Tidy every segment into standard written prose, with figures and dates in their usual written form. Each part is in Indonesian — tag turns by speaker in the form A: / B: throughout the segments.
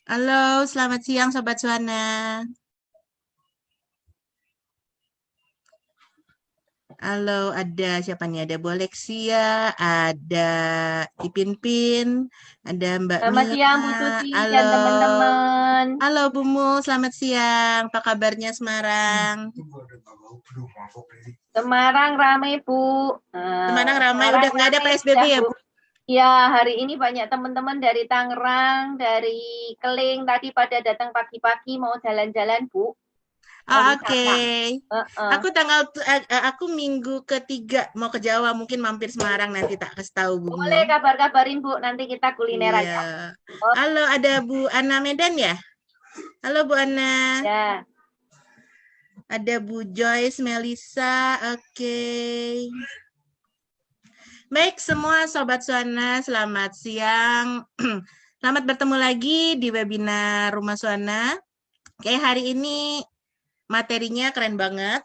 A: Halo, selamat siang Sobat Suana. Halo, ada siapa nih? Ada Boleksia, ada Ipin, ada Mbak
B: Selamat
A: Mira.
B: siang Bu Susi
A: Halo,
B: dan teman-teman.
A: halo Bu Mu, selamat siang. Apa kabarnya Semarang?
B: Semarang ramai Bu.
A: Semarang ramai,
B: Semarang
A: udah nggak ada
B: ramai
A: PSBB
B: sudah
A: ya
B: Bu.
A: Bu?
B: Ya, hari ini banyak teman-teman dari Tangerang, dari Keling tadi pada datang pagi-pagi mau jalan-jalan Bu, mau
A: Oh, oke.
B: wisata. Heeh.
A: Aku minggu ketiga mau ke Jawa, mungkin mampir Semarang nanti tak kasih tahu Bu Mu.
B: Boleh kabar-kabarin Bu, nanti kita kuliner
A: Iya.
B: aja. Oh
A: Halo, ada Bu Ana Medan ya? Halo Bu Ana.
B: ya,
A: Ada Bu Joyce, Melisa, oke. Baik semua Sobat Suana, selamat siang. Selamat bertemu lagi di webinar Rumah Suana. Oke, hari ini materinya keren banget.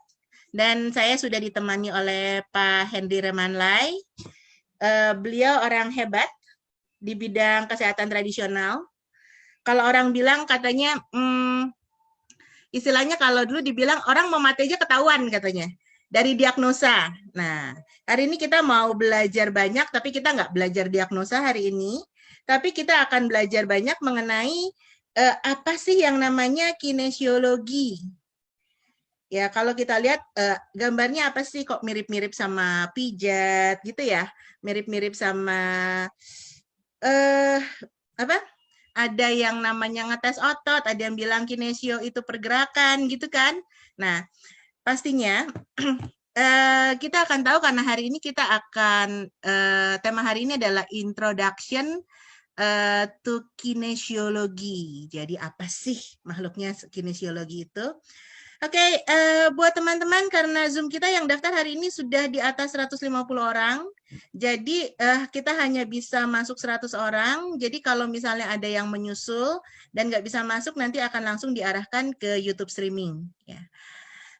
A: Dan saya sudah ditemani oleh Pak Hendy Remanlai. Beliau orang hebat di bidang kesehatan tradisional. Kalau orang bilang katanya, istilahnya kalau dulu dibilang orang mau mati aja ketahuan katanya dari diagnosa. Nah, hari ini kita mau belajar banyak, tapi kita nggak belajar diagnosa hari ini, tapi kita akan belajar banyak mengenai apa sih yang namanya kinesiologi. Ya, kalau kita lihat gambarnya apa sih kok mirip-mirip sama pijat gitu ya, mirip-mirip sama eh apa? Ada yang namanya ngetes otot, ada yang bilang kinesio itu pergerakan gitu kan. Nah, pastinya kita akan tahu karena hari ini kita akan tema hari ini adalah introduction to kinesiologi. Jadi apa sih makhluknya kinesiologi itu? Oke, buat teman-teman karena Zoom kita yang daftar hari ini sudah di atas 150 orang. Jadi kita hanya bisa masuk 100 orang. Jadi kalau misalnya ada yang menyusul dan nggak bisa masuk nanti akan langsung diarahkan ke YouTube streaming. Ya.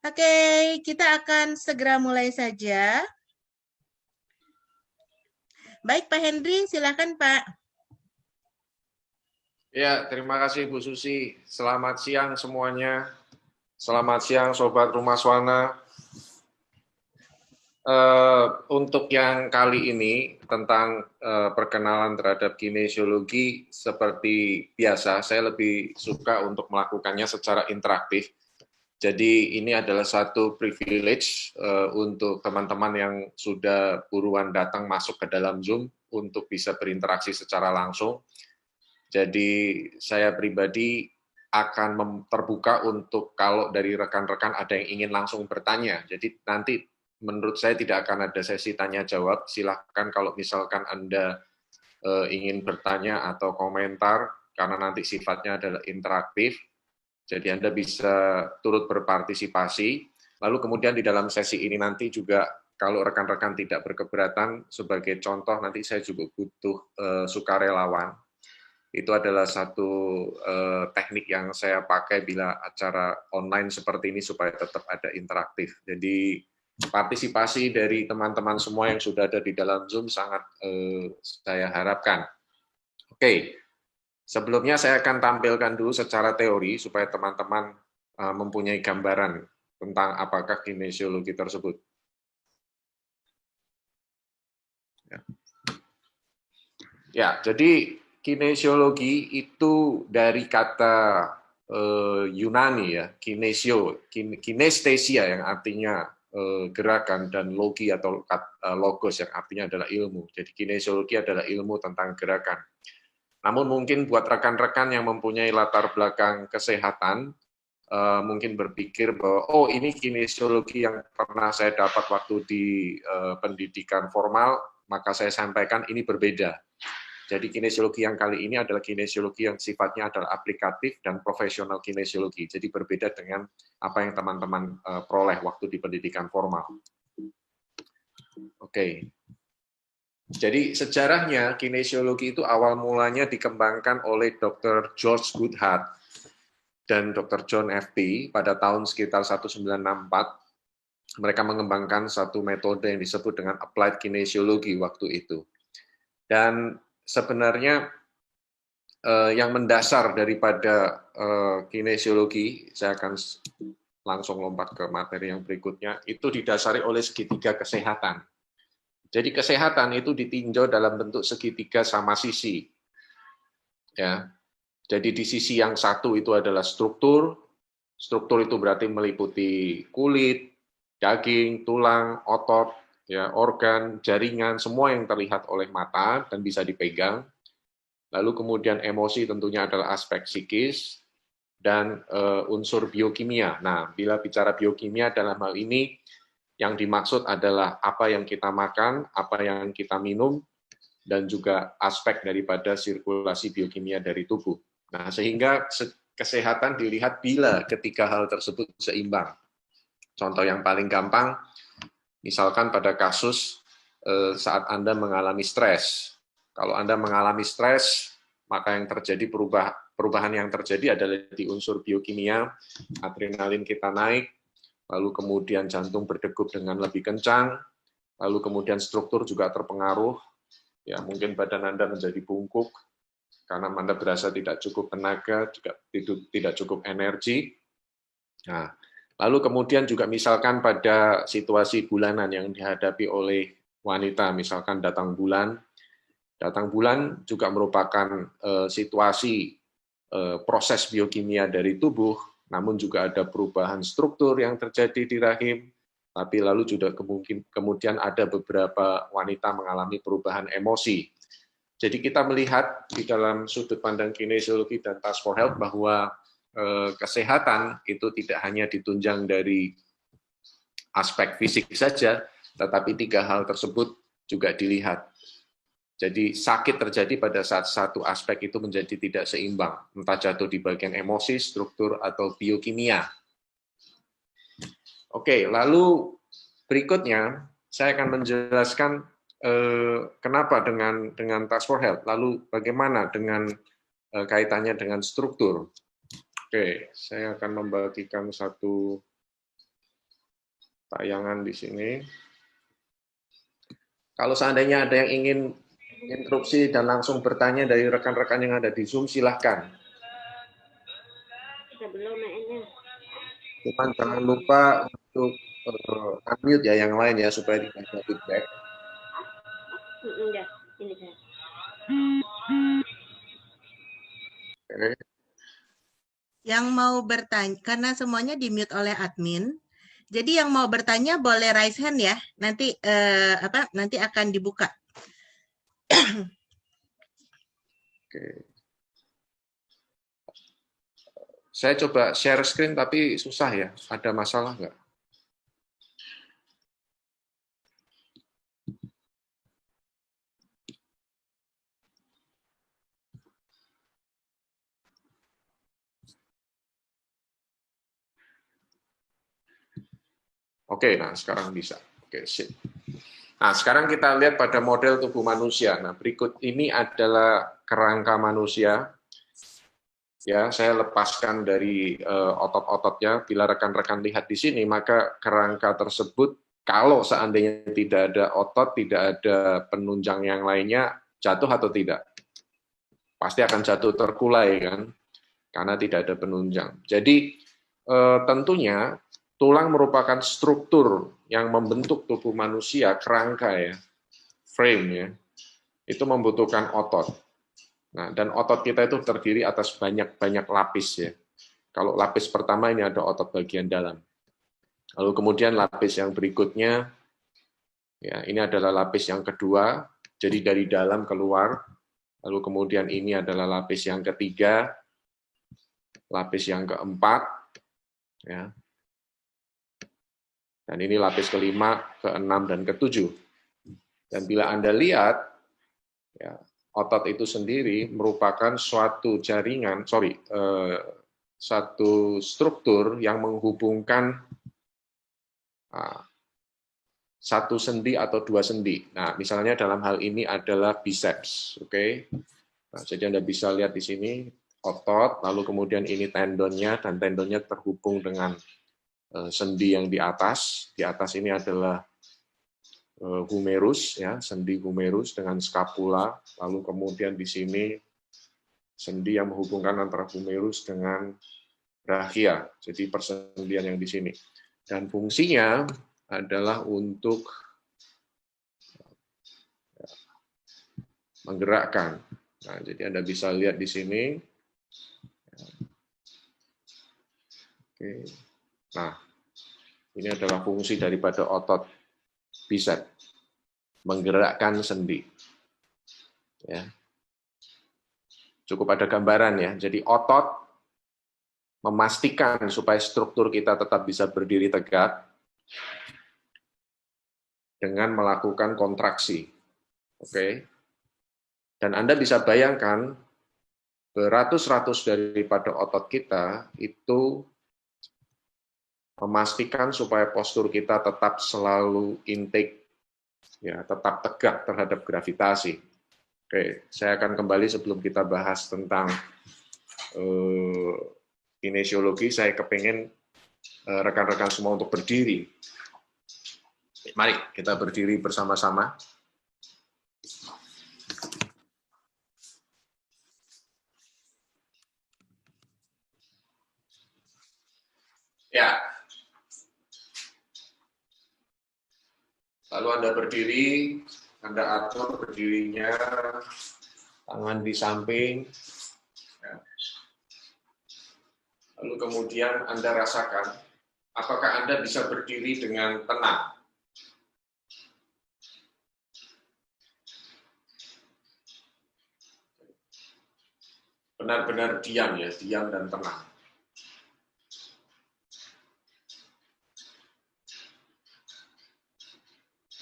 A: Oke, kita akan segera mulai saja. Baik Pak Hendri, silakan Pak.
C: Ya, terima kasih Bu Susi. Selamat siang semuanya. Selamat siang Sobat Rumah Suana. Untuk yang kali ini tentang perkenalan terhadap kinesiologi, seperti biasa, saya lebih suka untuk melakukannya secara interaktif. Jadi ini adalah satu privilege untuk teman-teman yang sudah buruan datang masuk ke dalam Zoom untuk bisa berinteraksi secara langsung. Jadi saya pribadi akan terbuka untuk kalau dari rekan-rekan ada yang ingin langsung bertanya. Jadi nanti menurut saya tidak akan ada sesi tanya jawab. Silahkan kalau misalkan Anda ingin bertanya atau komentar, karena nanti sifatnya adalah interaktif. Jadi Anda bisa turut berpartisipasi. Lalu kemudian di dalam sesi ini nanti juga kalau rekan-rekan tidak berkeberatan, sebagai contoh nanti saya juga butuh sukarelawan. Itu adalah satu teknik yang saya pakai bila acara online seperti ini supaya tetap ada interaktif. Jadi partisipasi dari teman-teman semua yang sudah ada di dalam Zoom sangat saya harapkan. Oke, sebelumnya saya akan tampilkan dulu secara teori supaya teman-teman mempunyai gambaran tentang apakah kinesiologi tersebut. Ya, jadi kinesiologi itu dari kata Yunani ya, kinesio, kinestesia yang artinya gerakan, dan logi atau logos yang artinya adalah ilmu. Jadi kinesiologi adalah ilmu tentang gerakan. Namun mungkin buat rekan-rekan yang mempunyai latar belakang kesehatan, mungkin berpikir bahwa oh ini kinesiologi yang pernah saya dapat waktu di pendidikan formal, maka saya sampaikan ini berbeda. Jadi kinesiologi yang kali ini adalah kinesiologi yang sifatnya adalah aplikatif dan profesional kinesiologi. Jadi berbeda dengan apa yang teman-teman peroleh waktu di pendidikan formal. Oke. Jadi sejarahnya kinesiologi itu awal mulanya dikembangkan oleh Dr. George Goodhart dan Dr. John F.T. pada tahun sekitar 1964. Mereka mengembangkan satu metode yang disebut dengan applied kinesiologi waktu itu. Dan sebenarnya yang mendasar daripada kinesiologi, saya akan langsung lompat ke materi yang berikutnya, itu didasari oleh segitiga kesehatan. Jadi kesehatan itu ditinjau dalam bentuk segitiga sama sisi. Ya. Jadi di sisi yang satu itu adalah struktur. Struktur itu berarti meliputi kulit, daging, tulang, otot, ya, organ, jaringan, semua yang terlihat oleh mata dan bisa dipegang. Lalu kemudian emosi tentunya adalah aspek psikis dan unsur biokimia. Nah, bila bicara biokimia dalam hal ini yang dimaksud adalah apa yang kita makan, apa yang kita minum, dan juga aspek daripada sirkulasi biokimia dari tubuh. Nah, sehingga kesehatan dilihat bila ketiga hal tersebut seimbang. Contoh yang paling gampang, misalkan pada kasus saat Anda mengalami stres. Kalau Anda mengalami stres, maka yang terjadi perubahan yang terjadi adalah di unsur biokimia, adrenalin kita naik, lalu kemudian jantung berdegup dengan lebih kencang, lalu kemudian struktur juga terpengaruh, ya mungkin badan Anda menjadi bungkuk, karena Anda berasa tidak cukup tenaga, juga tidak cukup energi. Nah, lalu kemudian juga misalkan pada situasi bulanan yang dihadapi oleh wanita, misalkan datang bulan juga merupakan situasi proses biokimia dari tubuh, namun juga ada perubahan struktur yang terjadi di rahim, tapi lalu juga kemudian ada beberapa wanita mengalami perubahan emosi. Jadi kita melihat di dalam sudut pandang kinesiologi dan Task for Health bahwa kesehatan itu tidak hanya ditunjang dari aspek fisik saja, tetapi tiga hal tersebut juga dilihat. Jadi sakit terjadi pada saat satu aspek itu menjadi tidak seimbang, entah jatuh di bagian emosi, struktur, atau biokimia. Oke, lalu berikutnya saya akan menjelaskan kenapa dengan Task for Health, lalu bagaimana dengan kaitannya dengan struktur. Oke, saya akan membagikan satu tayangan di sini. Kalau seandainya ada yang ingin interupsi dan langsung bertanya dari rekan-rekan yang ada di Zoom, silahkan. Cuman jangan lupa untuk unmute ya yang lain ya, supaya tidak ada feedback. Okay.
A: Yang mau bertanya, karena semuanya di-mute oleh admin, jadi yang mau bertanya boleh raise hand ya, nanti nanti akan dibuka.
C: Oke. Saya coba share screen tapi susah ya. Ada masalah nggak? Oke, nah sekarang bisa. Oke, sip. Nah, sekarang kita lihat pada model tubuh manusia. Nah, berikut ini adalah kerangka manusia. Ya, saya lepaskan dari otot-ototnya. Bila rekan-rekan lihat di sini, maka kerangka tersebut kalau seandainya tidak ada otot, tidak ada penunjang yang lainnya, jatuh atau tidak? Pasti akan jatuh terkulai kan, karena tidak ada penunjang. Jadi tentunya tulang merupakan struktur yang membentuk tubuh manusia, kerangka ya, frame ya, itu membutuhkan otot. Nah, dan otot kita itu terdiri atas banyak lapis ya. Kalau lapis pertama ini ada otot bagian dalam. Lalu kemudian lapis yang berikutnya, ya ini adalah lapis yang kedua, jadi dari dalam keluar. Lalu kemudian ini adalah lapis yang ketiga, lapis yang keempat, ya. Dan ini lapis kelima, keenam, dan ketujuh. Dan bila Anda lihat, ya, otot itu sendiri merupakan suatu jaringan, satu struktur yang menghubungkan satu sendi atau dua sendi. Nah, misalnya dalam hal ini adalah biceps, oke? Nah, jadi Anda bisa lihat di sini otot, lalu kemudian ini tendonnya, dan tendonnya terhubung dengan sendi yang di atas. Di atas ini adalah humerus, ya, sendi humerus dengan skapula. Lalu kemudian di sini sendi yang menghubungkan antara humerus dengan rahia. Jadi persendian yang di sini. Dan fungsinya adalah untuk menggerakkan. Nah, jadi Anda bisa lihat di sini. Oke. Nah, ini adalah fungsi daripada otot bicep, menggerakkan sendi. Ya. Cukup ada gambaran ya. Jadi otot memastikan supaya struktur kita tetap bisa berdiri tegak dengan melakukan kontraksi. Oke. Dan Anda bisa bayangkan beratus-ratus daripada otot kita itu memastikan supaya postur kita tetap selalu intake, ya, tetap tegak terhadap gravitasi. Oke, saya akan kembali sebelum kita bahas tentang kinesiologi. Saya kepingin rekan-rekan semua untuk berdiri. Mari kita berdiri bersama-sama. Ya. Lalu Anda berdiri, Anda atur berdirinya, tangan di samping. Ya. Lalu kemudian Anda rasakan, apakah Anda bisa berdiri dengan tenang? Benar-benar diam ya, diam dan tenang.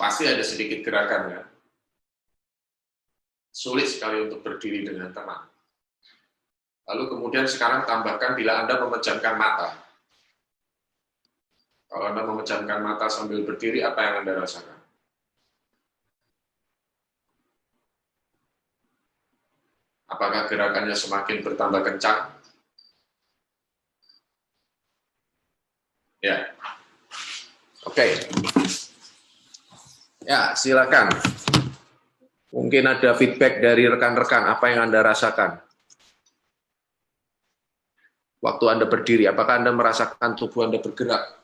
C: Pasti ada sedikit gerakan ya. Sulit sekali untuk berdiri dengan tenang. Lalu kemudian sekarang tambahkan bila Anda memejamkan mata. Kalau Anda memejamkan mata sambil berdiri, apa yang Anda rasakan? Apakah gerakannya semakin bertambah kencang? Ya. Oke. Ya, silakan. Mungkin ada feedback dari rekan-rekan, apa yang Anda rasakan? Waktu Anda berdiri, apakah Anda merasakan tubuh Anda bergerak?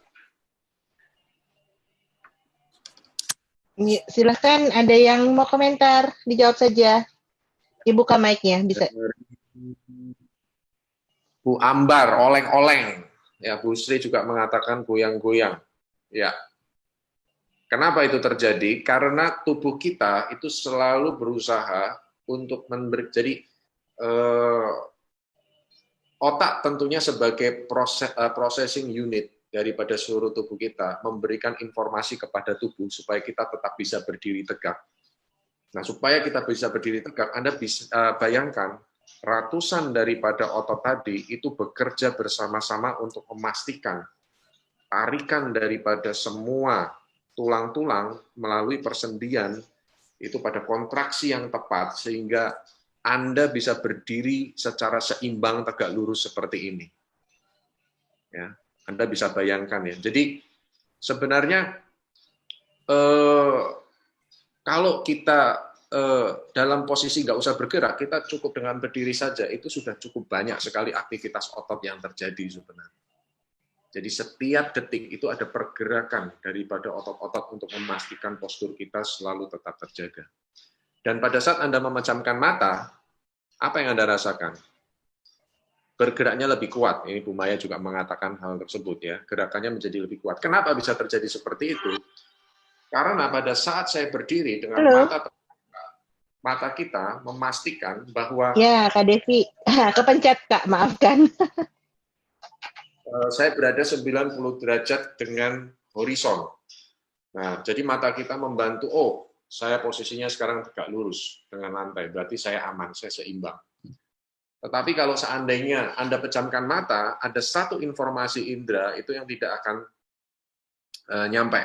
A: Silahkan, ada yang mau komentar, dijawab saja. Dibuka mic-nya, bisa.
C: Bu Ambar, oleng-oleng. Ya, Bu Sri juga mengatakan goyang-goyang. Ya. Kenapa itu terjadi? Karena tubuh kita itu selalu berusaha untuk memberi. Jadi otak tentunya sebagai processing unit daripada seluruh tubuh kita memberikan informasi kepada tubuh supaya kita tetap bisa berdiri tegak. Nah, supaya kita bisa berdiri tegak, Anda bisa bayangkan ratusan daripada otot tadi itu bekerja bersama-sama untuk memastikan tarikan daripada semua tulang-tulang melalui persendian itu pada kontraksi yang tepat sehingga Anda bisa berdiri secara seimbang tegak lurus seperti ini. Ya, Anda bisa bayangkan ya. Jadi sebenarnya kalau kita dalam posisi nggak usah bergerak, kita cukup dengan berdiri saja, itu sudah cukup banyak sekali aktivitas otot yang terjadi sebenarnya. Jadi setiap detik itu ada pergerakan daripada otot-otot untuk memastikan postur kita selalu tetap terjaga. Dan pada saat Anda memejamkan mata, apa yang Anda rasakan? Bergeraknya lebih kuat. Ini Bu Maya juga mengatakan hal tersebut ya. Gerakannya menjadi lebih kuat. Kenapa bisa terjadi seperti itu? Karena pada saat saya berdiri dengan mata terbuka, mata kita memastikan bahwa...
A: Ya, Kak Devi. Kepencet, Kak. Maafkan.
C: Saya berada 90 derajat dengan horizon. Nah, jadi mata kita membantu, oh, saya posisinya sekarang tegak lurus dengan lantai, berarti saya aman, saya seimbang. Tetapi kalau seandainya Anda pejamkan mata, ada satu informasi indera itu yang tidak akan nyampe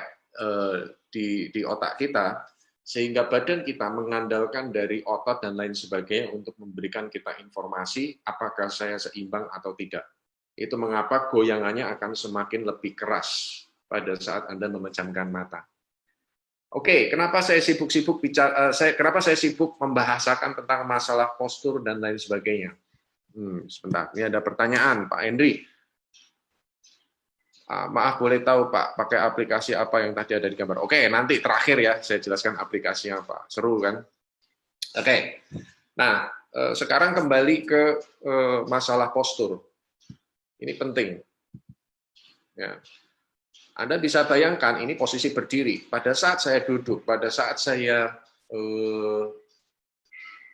C: di otak kita, sehingga badan kita mengandalkan dari otot dan lain sebagainya untuk memberikan kita informasi apakah saya seimbang atau tidak. Itu mengapa goyangannya akan semakin lebih keras pada saat Anda memejamkan mata. Oke, kenapa saya sibuk membahasakan tentang masalah postur dan lain sebagainya? Sebentar, ini ada pertanyaan, Pak Hendri. Maaf, boleh tahu Pak, pakai aplikasi apa yang tadi ada di gambar? Oke, nanti terakhir ya, saya jelaskan aplikasinya Pak. Seru kan? Oke, nah sekarang kembali ke masalah postur. Ini penting. Ya. Anda bisa bayangkan ini posisi berdiri. Pada saat saya duduk, pada saat saya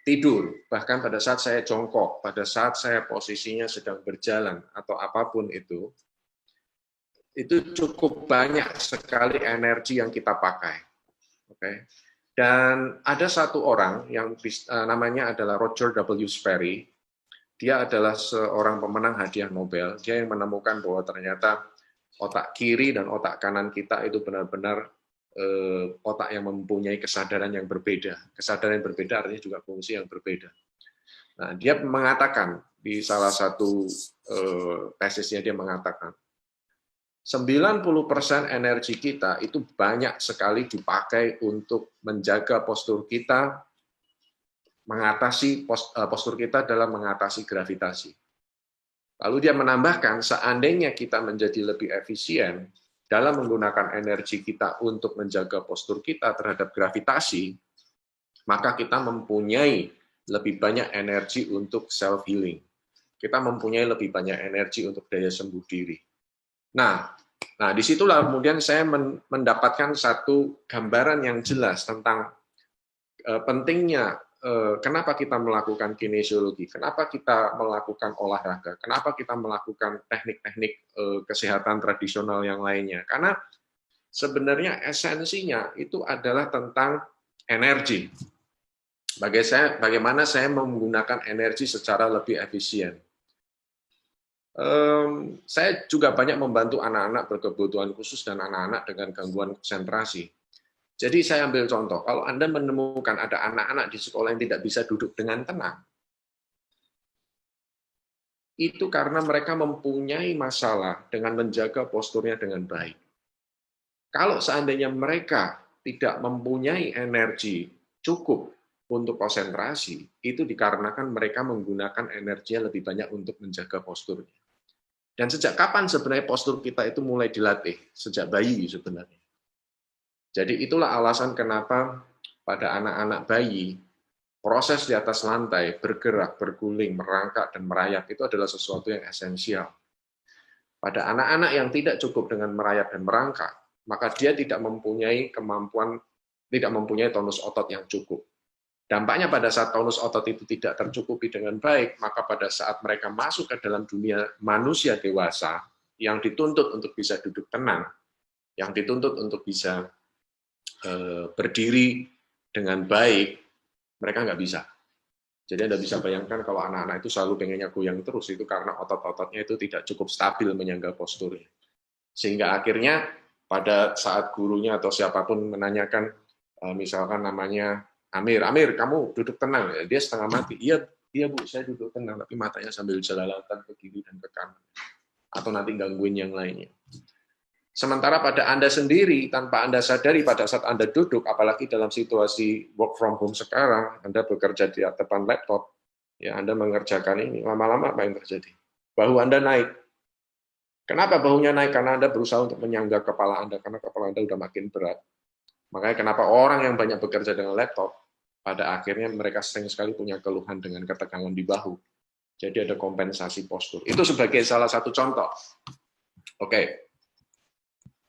C: tidur, bahkan pada saat saya jongkok, pada saat saya posisinya sedang berjalan atau apapun itu cukup banyak sekali energi yang kita pakai. Oke. Dan ada satu orang yang namanya adalah Roger W. Sperry. Dia adalah seorang pemenang hadiah Nobel. Dia yang menemukan bahwa ternyata otak kiri dan otak kanan kita itu benar-benar otak yang mempunyai kesadaran yang berbeda. Kesadaran yang berbeda artinya juga fungsi yang berbeda. Nah, dia mengatakan di salah satu tesisnya dia mengatakan 90% energi kita itu banyak sekali dipakai untuk menjaga postur kita, mengatasi postur kita dalam mengatasi gravitasi. Lalu dia menambahkan, seandainya kita menjadi lebih efisien dalam menggunakan energi kita untuk menjaga postur kita terhadap gravitasi, maka kita mempunyai lebih banyak energi untuk self-healing. Kita mempunyai lebih banyak energi untuk daya sembuh diri. Nah, disitulah kemudian saya mendapatkan satu gambaran yang jelas tentang pentingnya kenapa kita melakukan kinesiologi, kenapa kita melakukan olahraga, kenapa kita melakukan teknik-teknik kesehatan tradisional yang lainnya. Karena sebenarnya esensinya itu adalah tentang energi. Bagaimana saya menggunakan energi secara lebih efisien. Saya juga banyak membantu anak-anak berkebutuhan khusus dan anak-anak dengan gangguan konsentrasi. Jadi saya ambil contoh, kalau Anda menemukan ada anak-anak di sekolah yang tidak bisa duduk dengan tenang, itu karena mereka mempunyai masalah dengan menjaga posturnya dengan baik. Kalau seandainya mereka tidak mempunyai energi cukup untuk konsentrasi, itu dikarenakan mereka menggunakan energinya lebih banyak untuk menjaga posturnya. Dan sejak kapan sebenarnya postur kita itu mulai dilatih? Sejak bayi sebenarnya. Jadi itulah alasan kenapa pada anak-anak bayi, proses di atas lantai, bergerak, berguling, merangkak, dan merayap itu adalah sesuatu yang esensial. Pada anak-anak yang tidak cukup dengan merayap dan merangkak, maka dia tidak mempunyai kemampuan, tidak mempunyai tonus otot yang cukup. Dampaknya pada saat tonus otot itu tidak tercukupi dengan baik, maka pada saat mereka masuk ke dalam dunia manusia dewasa, yang dituntut untuk bisa duduk tenang, yang dituntut untuk bisa berdiri dengan baik, mereka nggak bisa. Jadi Anda bisa bayangkan kalau anak-anak itu selalu pengennya goyang terus, itu karena otot-ototnya itu tidak cukup stabil menyangga posturnya. Sehingga akhirnya pada saat gurunya atau siapapun menanyakan, misalkan namanya Amir, kamu duduk tenang. Dia setengah mati. Iya Bu, saya duduk tenang, tapi matanya sambil jelalatan ke kiri dan ke kanan. Atau nanti gangguin yang lainnya. Sementara pada Anda sendiri, tanpa Anda sadari pada saat Anda duduk, apalagi dalam situasi work from home sekarang, Anda bekerja di depan laptop, ya Anda mengerjakan ini, lama-lama apa yang terjadi? Bahu Anda naik. Kenapa bahunya naik? Karena Anda berusaha untuk menyangga kepala Anda, karena kepala Anda udah makin berat. Makanya kenapa orang yang banyak bekerja dengan laptop, pada akhirnya mereka sering sekali punya keluhan dengan ketegangan di bahu. Jadi ada kompensasi postur. Itu sebagai salah satu contoh. Oke.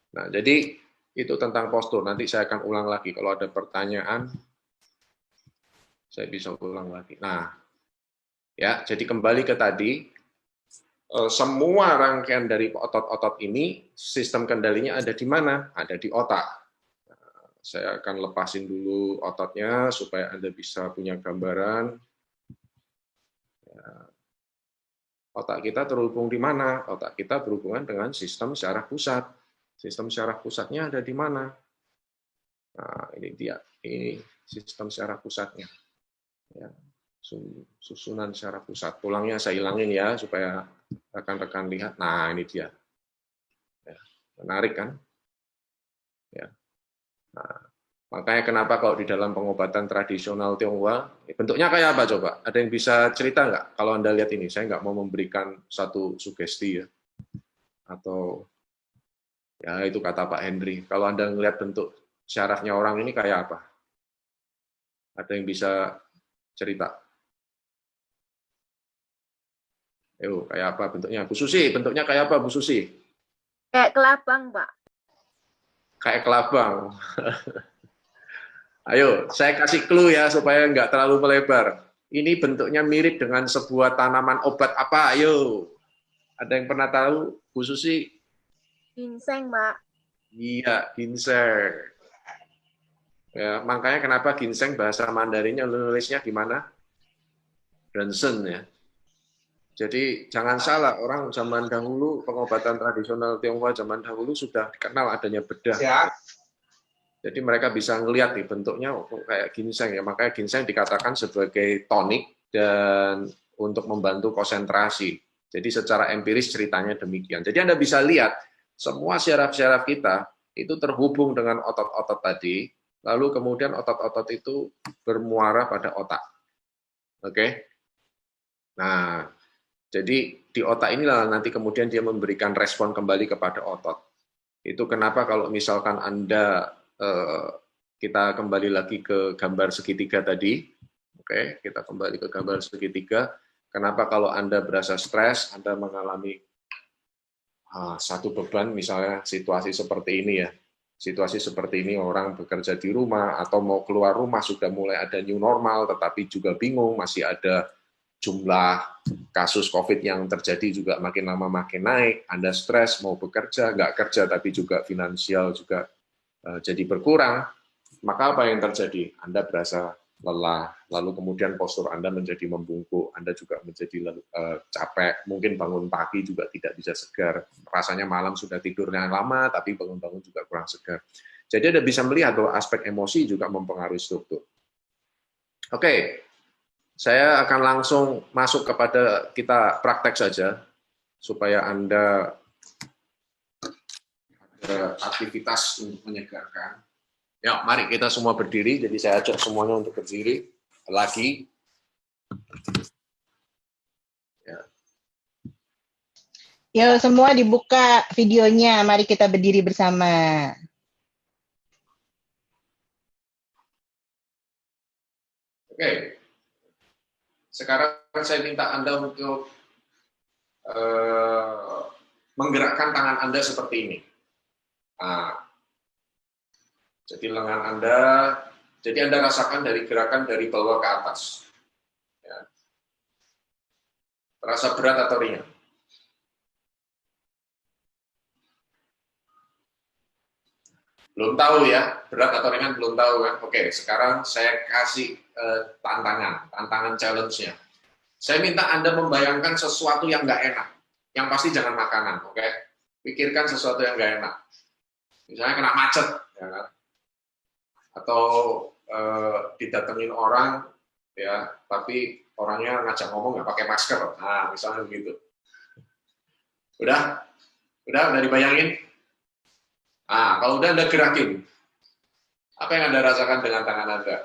C: Nah, jadi itu tentang postur. Nanti saya akan ulang lagi. Kalau ada pertanyaan, saya bisa ulang lagi. Nah, ya, jadi kembali ke tadi, semua rangkaian dari otot-otot ini, sistem kendalinya ada di mana? Ada di otak. Saya akan lepasin dulu ototnya supaya Anda bisa punya gambaran. Otak kita terhubung di mana? Otak kita berhubungan dengan sistem syaraf pusat. Sistem syaraf pusatnya ada di mana? Nah, ini dia. Ini sistem syaraf pusatnya. Ya, susunan syaraf pusat. Tulangnya saya hilangin ya, supaya rekan-rekan lihat. Nah, ini dia. Ya, menarik kan? Ya. Nah, Makanya kenapa kalau di dalam pengobatan tradisional Tionghoa, bentuknya kayak apa coba? Ada yang bisa cerita nggak? Kalau Anda lihat ini, saya nggak mau memberikan satu sugesti ya, atau ya itu kata Pak Henry. Kalau Anda ngelihat bentuk syarafnya orang ini kayak apa? Ada yang bisa cerita? Ayo, kayak apa bentuknya? Bu Susi, bentuknya kayak apa Bu Susi?
B: Kayak kelabang, Pak.
C: Kayak kelabang. Ayo, saya kasih clue ya supaya nggak terlalu melebar. Ini bentuknya mirip dengan sebuah tanaman obat apa? Ayo, ada yang pernah tahu, Bu Susi?
B: Ginseng, Pak.
C: Iya, ginseng. Ya, makanya kenapa ginseng bahasa Mandarinnya nulisnya gimana? Bransen ya. Jadi jangan salah, orang zaman dahulu pengobatan tradisional Tionghoa zaman dahulu sudah dikenal adanya bedah. Ya. Jadi mereka bisa ngelihat nih bentuknya kayak ginseng ya. Makanya ginseng dikatakan sebagai tonik dan untuk membantu konsentrasi. Jadi secara empiris ceritanya demikian. Jadi Anda bisa lihat semua syaraf-syaraf kita itu terhubung dengan otot-otot tadi, lalu kemudian otot-otot itu bermuara pada otak. Oke? Nah, jadi di otak inilah nanti kemudian dia memberikan respon kembali kepada otot. Itu kenapa kalau misalkan Anda kita kembali lagi ke gambar segitiga tadi, oke, kita kembali ke gambar segitiga. Kenapa kalau Anda berasa stres, Anda mengalami satu beban, misalnya situasi seperti ini ya, situasi seperti ini orang bekerja di rumah atau mau keluar rumah sudah mulai ada new normal, tetapi juga bingung, masih ada jumlah kasus COVID yang terjadi juga makin lama makin naik, Anda stres, mau bekerja, nggak kerja, tapi juga finansial juga jadi berkurang, maka apa yang terjadi? Anda berasa lelah, lalu kemudian postur Anda menjadi membungkuk, Anda juga menjadi capek, mungkin bangun pagi juga tidak bisa segar, rasanya malam sudah tidurnya lama, tapi bangun-bangun juga kurang segar. Jadi Anda bisa melihat bahwa aspek emosi juga mempengaruhi struktur. Oke. Saya akan langsung masuk kepada kita praktek saja, supaya Anda ada aktivitas untuk menyegarkan. Ya, mari kita semua berdiri, jadi saya ajak semuanya untuk berdiri lagi. Ya.
A: Yo, semua dibuka videonya, mari kita berdiri bersama.
C: Oke. Sekarang saya minta Anda untuk menggerakkan tangan Anda seperti ini. Nah, jadi lengan Anda, jadi Anda rasakan dari gerakan dari bawah ke atas. Ya. Terasa berat atau ringan? Belum tahu ya, berat atau ringan belum tahu kan? Oke, sekarang saya kasih tantangan challenge-nya. Saya minta Anda membayangkan sesuatu yang nggak enak. Yang pasti jangan makanan, oke? Pikirkan sesuatu yang nggak enak. Misalnya kena macet, ya kan? Atau didatengin orang, ya, tapi orangnya ngajak ngomong nggak pakai masker. Nah, misalnya begitu. Udah dibayangin? Nah, kalau udah Anda gerakin. Apa yang Anda rasakan dengan tangan Anda?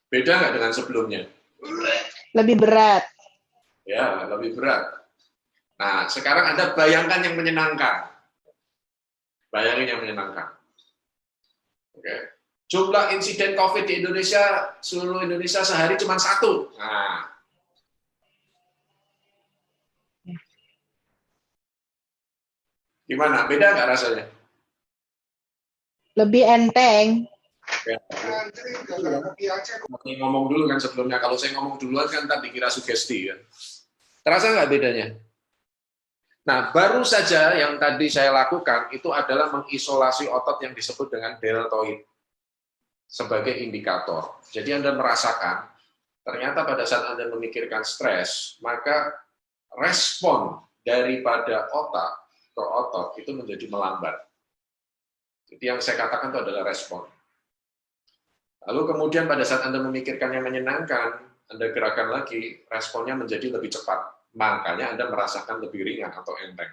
C: Beda nggak dengan sebelumnya?
A: Lebih berat.
C: Ya, lebih berat. Nah, sekarang Anda bayangkan yang menyenangkan. Bayangin yang menyenangkan. Oke. Jumlah insiden COVID di Indonesia, seluruh Indonesia sehari cuma 1. Nah. Gimana? Beda nggak rasanya?
A: Lebih enteng.
C: Ya. Ngomong dulu kan sebelumnya. Kalau saya ngomong duluan kan tadi dikira sugesti kan. Terasa nggak bedanya? Nah, baru saja yang tadi saya lakukan itu adalah mengisolasi otot yang disebut dengan deltoid sebagai indikator. Jadi Anda merasakan, ternyata pada saat Anda memikirkan stres, maka respon daripada otak ke otot itu menjadi melambat. Jadi yang saya katakan itu adalah respon. Lalu kemudian pada saat Anda memikirkan yang menyenangkan, Anda gerakan lagi, responnya menjadi lebih cepat. Makanya Anda merasakan lebih ringan atau enteng.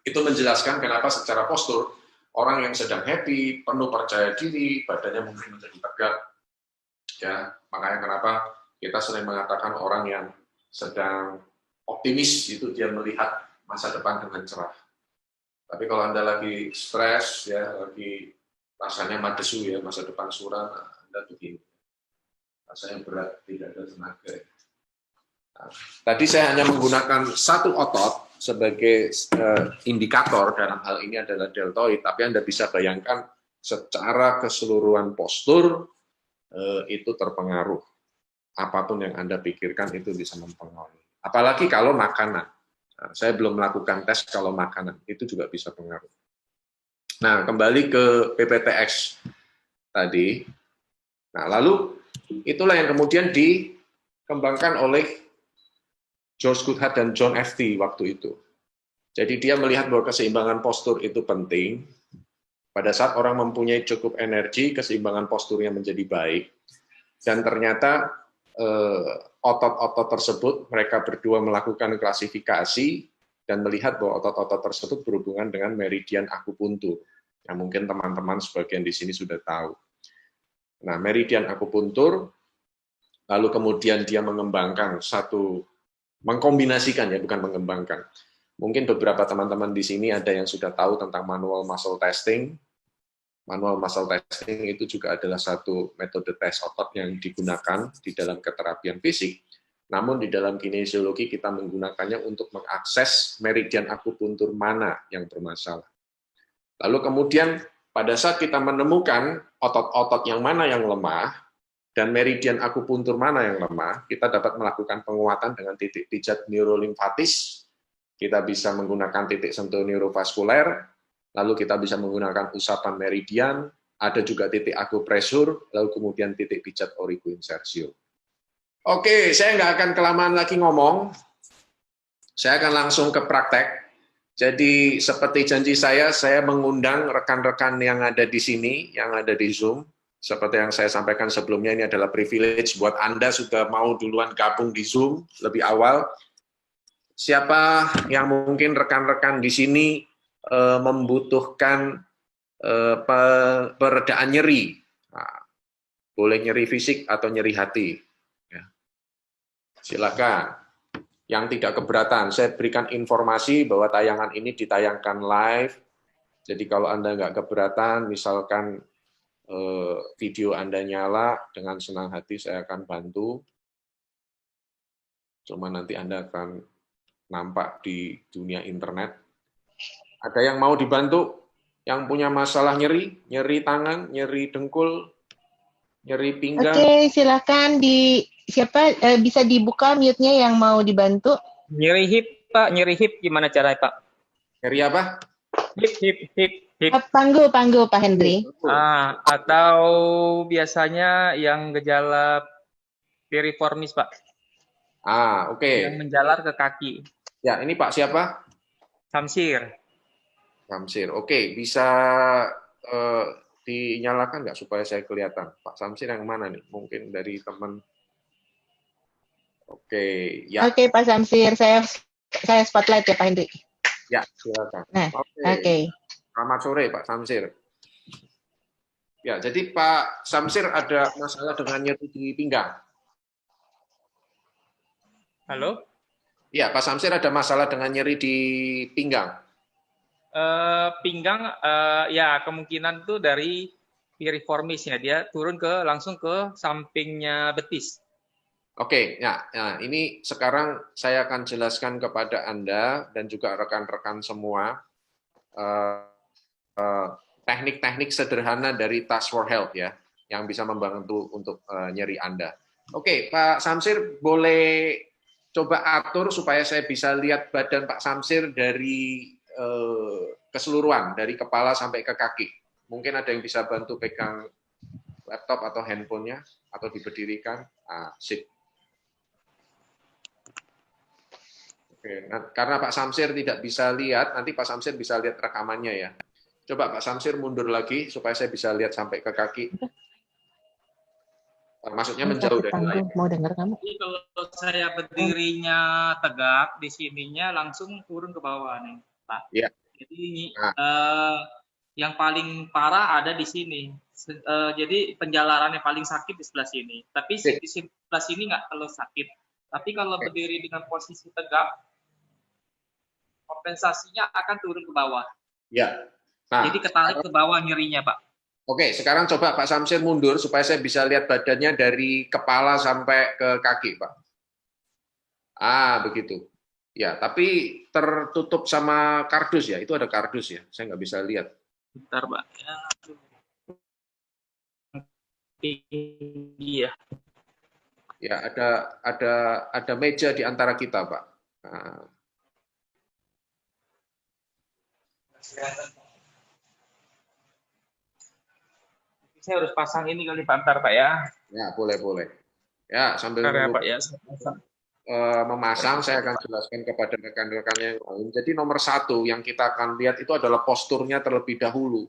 C: Itu menjelaskan kenapa secara postur orang yang sedang happy, penuh percaya diri, badannya mungkin menjadi tegak. Ya, makanya kenapa kita sering mengatakan orang yang sedang optimis itu dia melihat masa depan dengan cerah. Tapi kalau Anda lagi stres, ya, lagi rasanya madesu ya, masa depan suram, Anda begini. Rasanya berat, tidak ada tenaga. Nah, tadi saya hanya menggunakan satu otot sebagai indikator, dalam hal ini adalah deltoid, tapi Anda bisa bayangkan secara keseluruhan postur itu terpengaruh. Apapun yang Anda pikirkan itu bisa mempengaruhi. Apalagi kalau makanan. Nah, saya belum melakukan tes kalau makanan, itu juga bisa pengaruh. Nah, kembali ke PPTX tadi. Nah, lalu itulah yang kemudian dikembangkan oleh George Goodhart dan John F.T. waktu itu. Jadi dia melihat bahwa keseimbangan postur itu penting. Pada saat orang mempunyai cukup energi, keseimbangan posturnya menjadi baik. Dan ternyata otot-otot tersebut, mereka berdua melakukan klasifikasi dan melihat bahwa otot-otot tersebut berhubungan dengan meridian akupuntur. Yang mungkin teman-teman sebagian di sini sudah tahu. Nah, meridian akupuntur, lalu kemudian dia mengembangkan mengkombinasikan ya, bukan mengembangkan. Mungkin beberapa teman-teman di sini ada yang sudah tahu tentang manual muscle testing. Manual muscle testing itu juga adalah satu metode tes otot yang digunakan di dalam keterapian fisik. Namun di dalam kinesiologi kita menggunakannya untuk mengakses meridian akupuntur mana yang bermasalah. Lalu kemudian pada saat kita menemukan otot-otot yang mana yang lemah, dan meridian akupuntur mana yang lemah, kita dapat melakukan penguatan dengan titik pijat neurolimfatis, kita bisa menggunakan titik sentuh neurovaskuler, lalu kita bisa menggunakan usapan meridian, ada juga titik akupresur, lalu kemudian titik pijat origoinsersio. Oke, saya nggak akan kelamaan lagi ngomong, saya akan langsung ke praktek. Jadi seperti janji saya mengundang rekan-rekan yang ada di sini, yang ada di Zoom. Seperti yang saya sampaikan sebelumnya, ini adalah privilege buat Anda sudah mau duluan gabung di Zoom lebih awal. Siapa yang mungkin rekan-rekan di sini membutuhkan peredaan nyeri? Nah, boleh nyeri fisik atau nyeri hati. Ya. Silakan. Yang tidak keberatan, saya berikan informasi bahwa tayangan ini ditayangkan live. Jadi kalau Anda nggak keberatan, misalkan video Anda nyala, dengan senang hati saya akan bantu. Cuma nanti Anda akan nampak di dunia internet. Ada yang mau dibantu? Yang punya masalah nyeri tangan, nyeri dengkul, nyeri pinggang?
A: Oke, silakan bisa dibuka mute-nya yang mau dibantu.
D: Nyeri hip, Pak. Nyeri hip gimana caranya, Pak?
C: Nyeri apa?
D: Hip.
A: Panggul, Pak Hendri.
D: Atau biasanya yang gejala piriformis, Pak.
C: Oke.
D: Yang menjalar ke kaki.
C: Ya, ini Pak siapa?
D: Samsir.
C: Oke, bisa dinyalakan nggak supaya saya kelihatan? Pak Samsir yang mana nih? Mungkin dari teman. Oke, ya.
A: Oke, Pak Samsir, saya spotlight ya Pak Hendri.
C: Ya, silakan.
A: Nah,
C: Oke. Selamat sore Pak Samsir. Ya, jadi Pak Samsir ada masalah dengan nyeri di pinggang.
D: Halo?
C: Ya, Pak Samsir ada masalah dengan nyeri di pinggang.
D: Pinggang, ya kemungkinan itu dari piriformis ya, dia turun langsung ke sampingnya betis. Oke,
C: nah ini sekarang saya akan jelaskan kepada Anda dan juga rekan-rekan semua teknik-teknik sederhana dari Task for Health ya, yang bisa membantu untuk nyeri Anda. Oke, Pak Samsir boleh coba atur supaya saya bisa lihat badan Pak Samsir dari keseluruhan, dari kepala sampai ke kaki. Mungkin ada yang bisa bantu pegang laptop atau handphonenya, atau diberdirikan. Sip. Oke, nah, karena Pak Samsir tidak bisa lihat, nanti Pak Samsir bisa lihat rekamannya ya. Coba Pak Samsir mundur lagi, supaya saya bisa lihat sampai ke kaki. Maksudnya menjauh dari layar.
A: Mau dengar kamu?
D: Jadi kalau saya berdirinya tegak, di sininya langsung turun ke bawah nih, Pak.
C: Ya.
D: Jadi Yang paling parah ada di sini. Jadi penjalaran yang paling sakit di sebelah sini. Tapi di sebelah sini nggak terlalu sakit. Tapi kalau berdiri dengan posisi tegak, kompensasinya akan turun ke bawah.
C: Ya. Nah,
D: Jadi ketarik ke bawah nyerinya, Pak.
C: oke, sekarang coba Pak Samsir mundur supaya saya bisa lihat badannya dari kepala sampai ke kaki, Pak. Ah, begitu. Ya, tapi tertutup sama kardus ya. Itu ada kardus ya. Saya nggak bisa lihat.
D: Bentar, Pak. Ya. Iya.
C: Ya, ada meja di antara kita, Pak. Nah,
D: Saya harus pasang ini kali Pak, bentar, Pak ya.
C: ya, boleh. Ya, sambil
D: Bentar ya,
C: menunggu
D: Pak ya. Saya pasang.
C: memasang, saya akan jelaskan kepada rekan-rekan yang lain. Jadi nomor satu yang kita akan lihat itu adalah posturnya terlebih dahulu.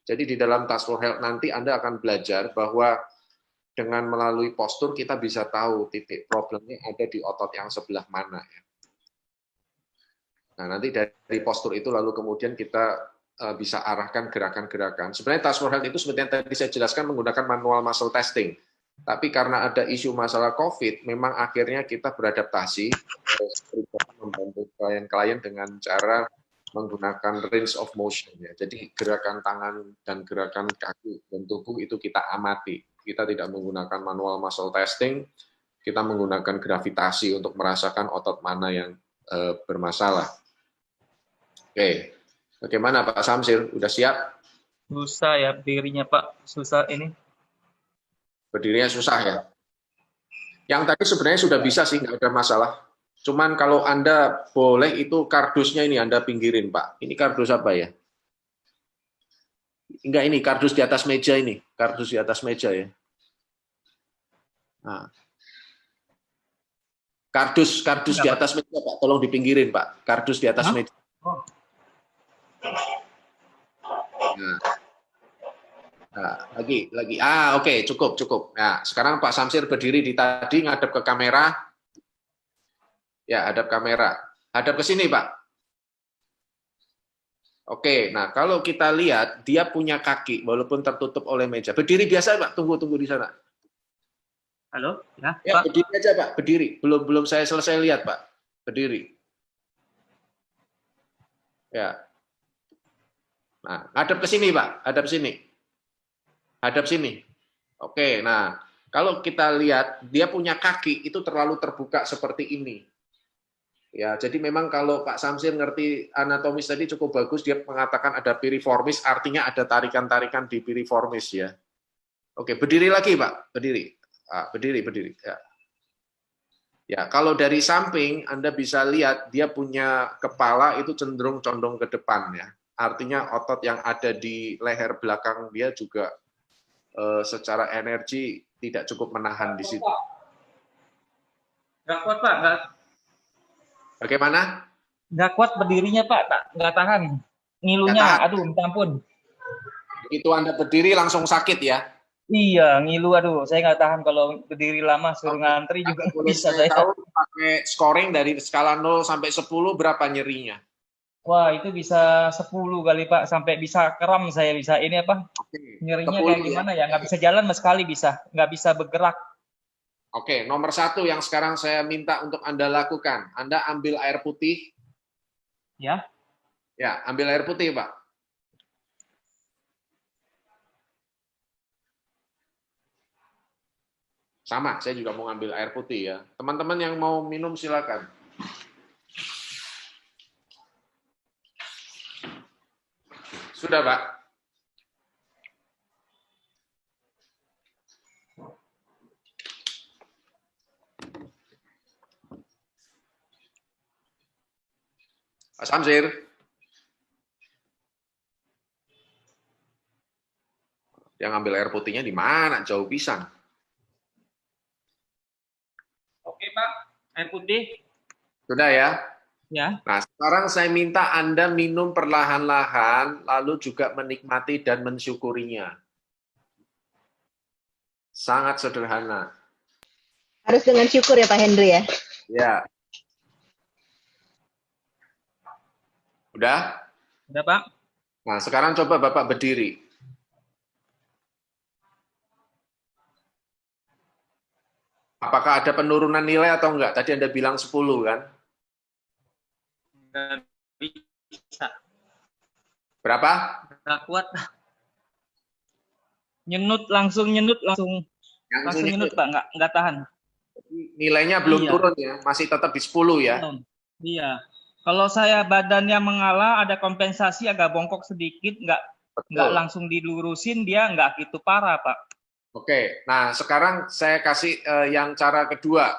C: Jadi di dalam Task Force Health nanti Anda akan belajar bahwa dengan melalui postur kita bisa tahu titik problemnya ada di otot yang sebelah mana. Nah, nanti dari postur itu lalu kemudian kita bisa arahkan gerakan-gerakan. Sebenarnya Task Force Health itu seperti yang tadi saya jelaskan menggunakan manual muscle testing. Tapi karena ada isu masalah COVID, memang akhirnya kita beradaptasi membantu klien-klien dengan cara menggunakan range of motion. Ya. Jadi gerakan tangan dan gerakan kaki dan tubuh itu kita amati. Kita tidak menggunakan manual muscle testing, kita menggunakan gravitasi untuk merasakan otot mana yang bermasalah. Oke, bagaimana Pak Samsir? Udah siap?
D: Susah ya berdirinya Pak, susah ini.
C: Berdirinya susah ya? Yang tadi sebenarnya sudah bisa sih, nggak ada masalah. Cuman kalau Anda boleh itu kardusnya ini Anda pinggirin Pak. Ini kardus apa ya? Enggak, ini kardus di atas meja ini. Kardus di atas meja ya. Nah. Kardus di atas meja Pak, tolong dipinggirin Pak. Kardus di atas meja.
D: Oh.
C: Nah, lagi. Oke, cukup. Nah, sekarang Pak Samsir berdiri di tadi ngadep ke kamera. Ya, hadap kamera. Hadap ke sini, Pak. Oke, nah kalau kita lihat dia punya kaki walaupun tertutup oleh meja. Berdiri biasa, Pak. Tunggu di sana.
D: Halo, ya,
C: Ya,
D: Pak.
C: berdiri aja, Pak. Berdiri. Belum saya selesai lihat, Pak. Berdiri. Ya. Nah, hadap ke sini, Pak. Hadap sini. Hadap sini. Oke, nah kalau kita lihat dia punya kaki itu terlalu terbuka seperti ini. Ya, jadi memang kalau Pak Samsir ngerti anatomis tadi cukup bagus, dia mengatakan ada piriformis, artinya ada tarikan-tarikan di piriformis ya. Oke, berdiri lagi Pak, berdiri. Berdiri. Ya. Ya, kalau dari samping Anda bisa lihat dia punya kepala itu cenderung condong ke depan ya. Artinya otot yang ada di leher belakang dia juga secara energi tidak cukup menahan di situ.
D: Nggak kuat Pak,
C: Bagaimana?
D: nggak kuat berdirinya Pak, nggak tahan. Ngilunya, aduh, minta ampun.
C: Begitu Anda berdiri langsung sakit ya?
D: Iya, ngilu, aduh, saya nggak tahan kalau berdiri lama suruh ngantri juga nggak bisa saya.
C: Tahu pakai scoring dari skala 0 sampai 10 berapa nyerinya?
D: Wah, itu bisa 10 kali Pak, sampai bisa kram saya bisa. Ini apa? Nyerinya kayak gimana ya? Nggak bisa jalan sama sekali bisa, nggak bisa bergerak.
C: Oke, nomor 1 yang sekarang saya minta untuk Anda lakukan. Anda ambil air putih.
D: Ya.
C: Ya, ambil air putih, Pak. Sama, saya juga mau ambil air putih ya. Teman-teman yang mau minum silakan. Sudah, Pak. Pak Samsir. Yang ambil air putihnya di mana? Jauh pisang.
D: Oke, Pak. Air putih.
C: Sudah ya?
D: Ya.
C: Nah, sekarang saya minta Anda minum perlahan-lahan, lalu juga menikmati dan mensyukurinya. Sangat sederhana.
A: Harus dengan syukur ya Pak Hendri ya?
C: Ya. Udah?
D: Udah, Pak.
C: Nah, sekarang coba Bapak berdiri. Apakah ada penurunan nilai atau enggak? Tadi Anda bilang 10 kan?
D: Nggak bisa.
C: Berapa?
D: Nggak kuat. langsung
C: Yang
D: nyenut Pak, nggak tahan.
C: nilainya belum
D: Iya.
C: turun ya, masih tetap di 10 ya.
D: Iya. Kalau saya badannya mengalah, ada kompensasi agak bongkok sedikit, nggak
C: Betul.
D: langsung dilurusin, dia nggak gitu parah, Pak.
C: Oke, nah sekarang saya kasih yang cara kedua.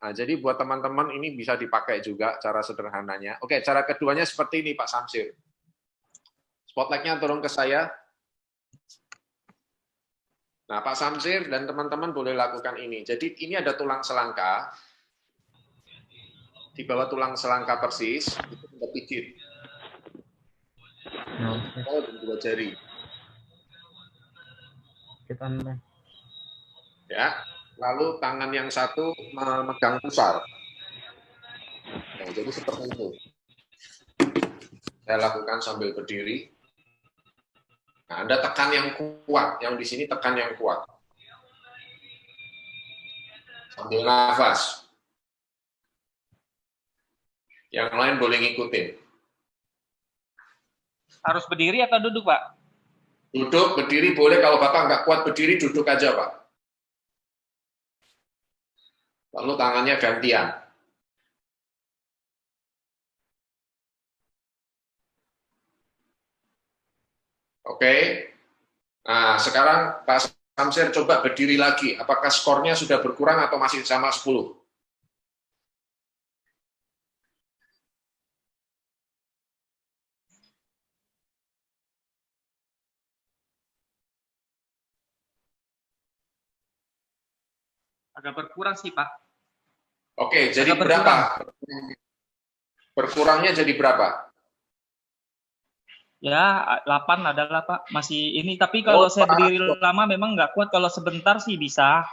C: Nah, jadi buat teman-teman ini bisa dipakai juga cara sederhananya. Oke, cara keduanya seperti ini Pak Samsir. Spotlight-nya turun ke saya. Nah, Pak Samsir dan teman-teman boleh lakukan ini. Jadi ini ada tulang selangka. Di bawah tulang selangka persis, itu kita pijit. Oh, dan 2 jari. Ya, lalu tangan yang satu memegang pusar. Nah, jadi seperti itu. Saya lakukan sambil berdiri. Nah, Anda tekan yang kuat, yang di sini tekan yang kuat. Sambil nafas. Yang lain boleh ngikutin.
D: Harus berdiri atau duduk, Pak?
C: Duduk, berdiri boleh. Kalau Bapak nggak kuat berdiri, duduk aja, Pak. Lalu tangannya gantian. Oke. Nah, sekarang Pak Samsir coba berdiri lagi. Apakah skornya sudah berkurang atau masih sama 10?
D: Agak berkurang sih, Pak.
C: Oke, jadi
D: Agak
C: berapa? Berkurangnya jadi berapa?
D: Ya, 8 adalah, Pak. Masih ini, tapi kalau saya berdiri lama memang nggak kuat. Kalau sebentar sih bisa.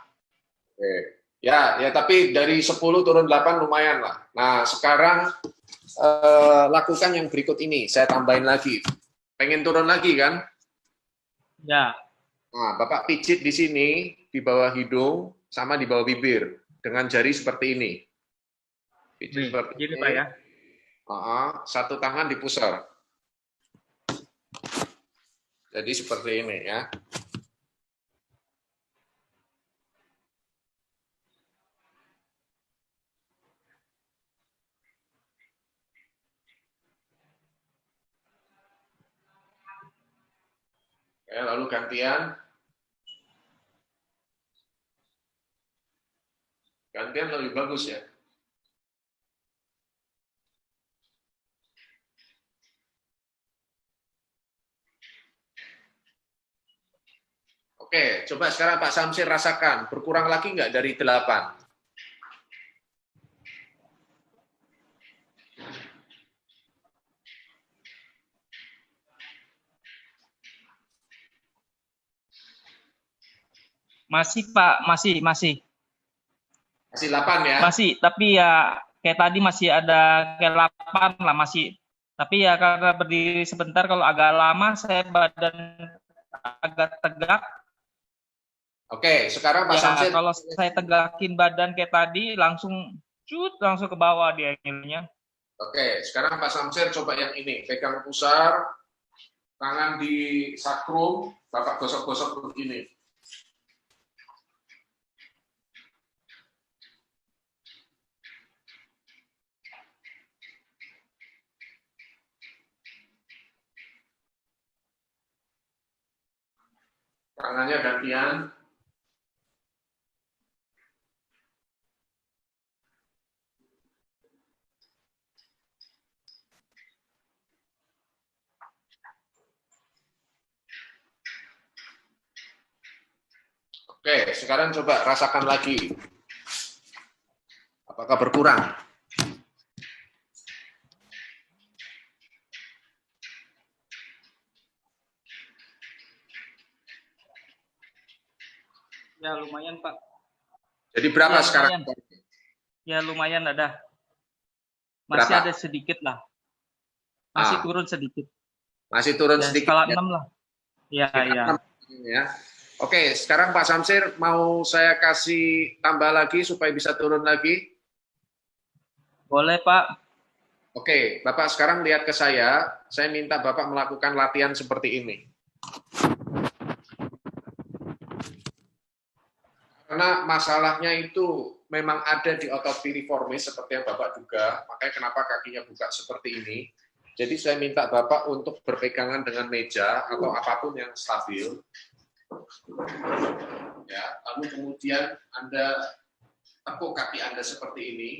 C: Oke. Ya, tapi dari 10 turun 8 lumayan lah. Nah, sekarang lakukan yang berikut ini. Saya tambahin lagi. Pengen turun lagi kan?
D: Ya.
C: Nah, Bapak pijit di sini, di bawah hidung, sama di bawah bibir. Dengan jari seperti ini. Pijit seperti
D: Gini,
C: ini.
D: Pak ya.
C: Satu tangan dipusar. Jadi seperti ini ya. Oke, lalu gantian. Gantian lebih bagus ya. Oke, coba sekarang Pak Samsir rasakan. Berkurang lagi nggak dari 8?
D: Masih, Pak. Masih.
C: Masih 8 ya?
D: Masih, tapi ya kayak tadi masih ada kayak 8 lah masih. Tapi ya karena berdiri sebentar, kalau agak lama saya badan agak tegak.
C: Oke, sekarang Pak
D: Ya,
C: Samsir.
D: kalau saya tegakin badan kayak tadi, langsung ke bawah dia nilainya.
C: Oke, sekarang Pak Samsir coba yang ini. Pegang pusar, tangan di sakrum, Bapak gosok-gosok begini. Tangannya gantian. Oke, sekarang coba rasakan lagi. Apakah berkurang?
D: Ya lumayan, Pak.
C: Jadi berapa
D: Ya,
C: sekarang?
D: Ya lumayan ada. Masih
C: Berapa?
D: ada sedikit lah. Masih turun sedikit.
C: Masih turun
D: Ya,
C: sedikit
D: skala
C: ya.
D: 6 lah. Ya, ya.
C: Ya. Oke, sekarang Pak Samsir mau saya kasih tambah lagi supaya bisa turun lagi.
D: Boleh, Pak.
C: Oke, Bapak sekarang lihat ke saya minta Bapak melakukan latihan seperti ini. Karena masalahnya itu memang ada di otot piriformis seperti yang Bapak duga, makanya kenapa kakinya buka seperti ini. Jadi saya minta Bapak untuk berpegangan dengan meja atau apapun yang stabil. Ya, lalu kemudian Anda tepuk kaki Anda seperti ini.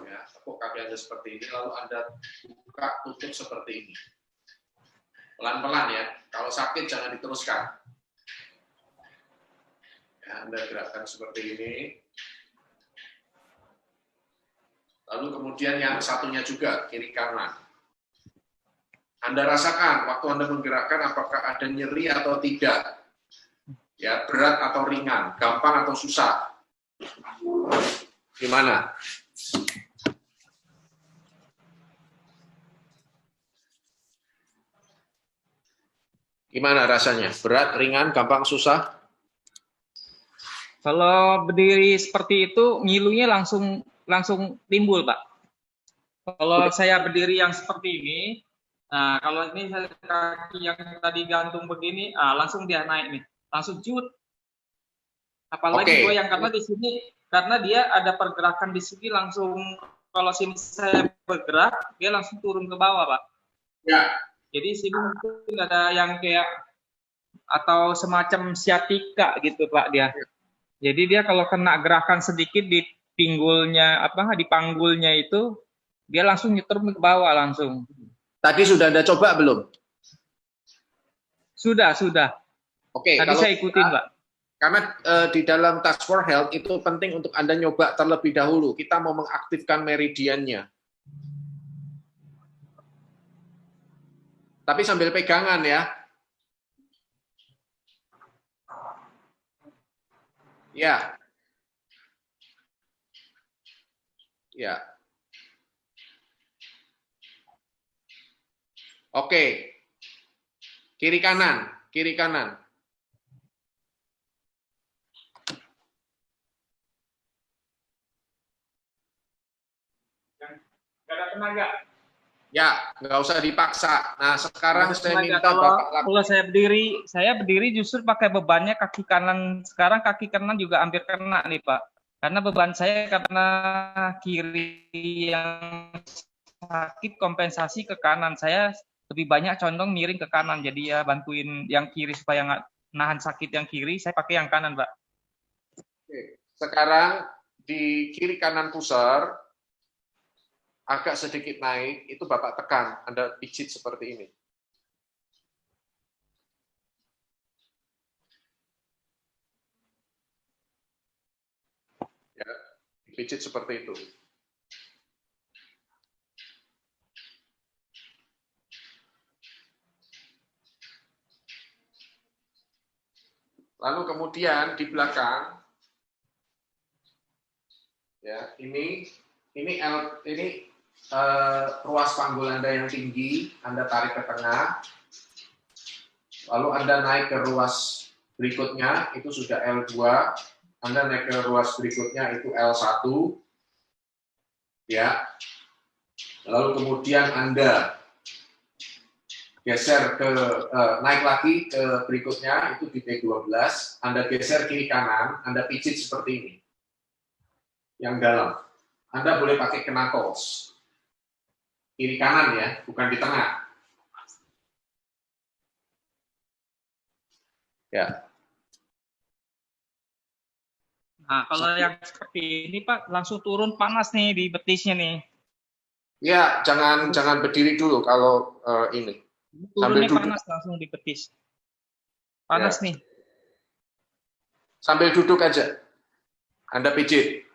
C: Ya, tepuk kaki Anda seperti ini, lalu Anda buka tutup seperti ini. Pelan-pelan ya, kalau sakit jangan diteruskan. Ya, Anda gerakkan seperti ini. Lalu kemudian yang satunya juga, kiri kanan. Anda rasakan waktu Anda menggerakkan apakah ada nyeri atau tidak. Ya, berat atau ringan, gampang atau susah. Gimana? Gimana rasanya? Berat, ringan, gampang, susah?
D: Kalau berdiri seperti itu, ngilunya langsung timbul, Pak. Kalau saya berdiri yang seperti ini, nah kalau ini saya kaki yang tadi gantung begini, langsung dia naik nih, langsung cut. Apalagi
C: Oke.
D: goyang karena di sini, karena dia ada pergerakan di sini langsung, kalau sini saya bergerak, dia langsung turun ke bawah, Pak.
C: Ya.
D: Jadi sini mungkin ada yang kayak atau semacam sciatica gitu, Pak, dia. Jadi dia kalau kena gerakan sedikit di pinggulnya, di panggulnya itu, dia langsung nyetrum ke bawah langsung.
C: Tadi sudah Anda coba belum?
D: Sudah.
C: Oke,
D: Tadi
C: kalau
D: saya ikutin, Pak.
C: karena di dalam Task for Health itu penting untuk Anda nyoba terlebih dahulu. Kita mau mengaktifkan meridiannya. Tapi sambil pegangan ya. Ya. Ya. Oke. Kiri kanan, kiri kanan.
D: Nggak ada tenaga.
C: Ya, nggak usah dipaksa. Nah, sekarang saya minta
D: kalau
C: Bapak
D: saya berdiri justru pakai bebannya kaki kanan. Sekarang kaki kanan juga hampir kena nih, Pak. Karena beban saya karena kiri yang sakit kompensasi ke kanan. Saya lebih banyak condong miring ke kanan. Jadi ya bantuin yang kiri supaya nggak nahan sakit yang kiri, saya pakai yang kanan, Pak.
C: Oke. Sekarang di kiri kanan pusar, agak sedikit naik, itu Bapak tekan, Anda pijit seperti ini. Ya, pijit seperti itu. Lalu kemudian di belakang, ya ini ruas panggul Anda yang tinggi, Anda tarik ke tengah, lalu Anda naik ke ruas berikutnya, itu sudah L2, Anda naik ke ruas berikutnya, itu L1, ya. Lalu kemudian Anda geser ke, naik lagi ke berikutnya, itu di T12, Anda geser kiri kanan, Anda pijit seperti ini, yang dalam. Anda boleh pakai knuckles, kiri kanan ya, bukan di tengah. Ya.
D: Nah, kalau yang seperti ini, Pak, langsung turun panas nih di betisnya nih.
C: Ya, jangan berdiri dulu kalau ini.
D: Turunnya panas langsung di betis. Panas
C: ya.
D: nih.
C: Sambil duduk aja. Anda pijit.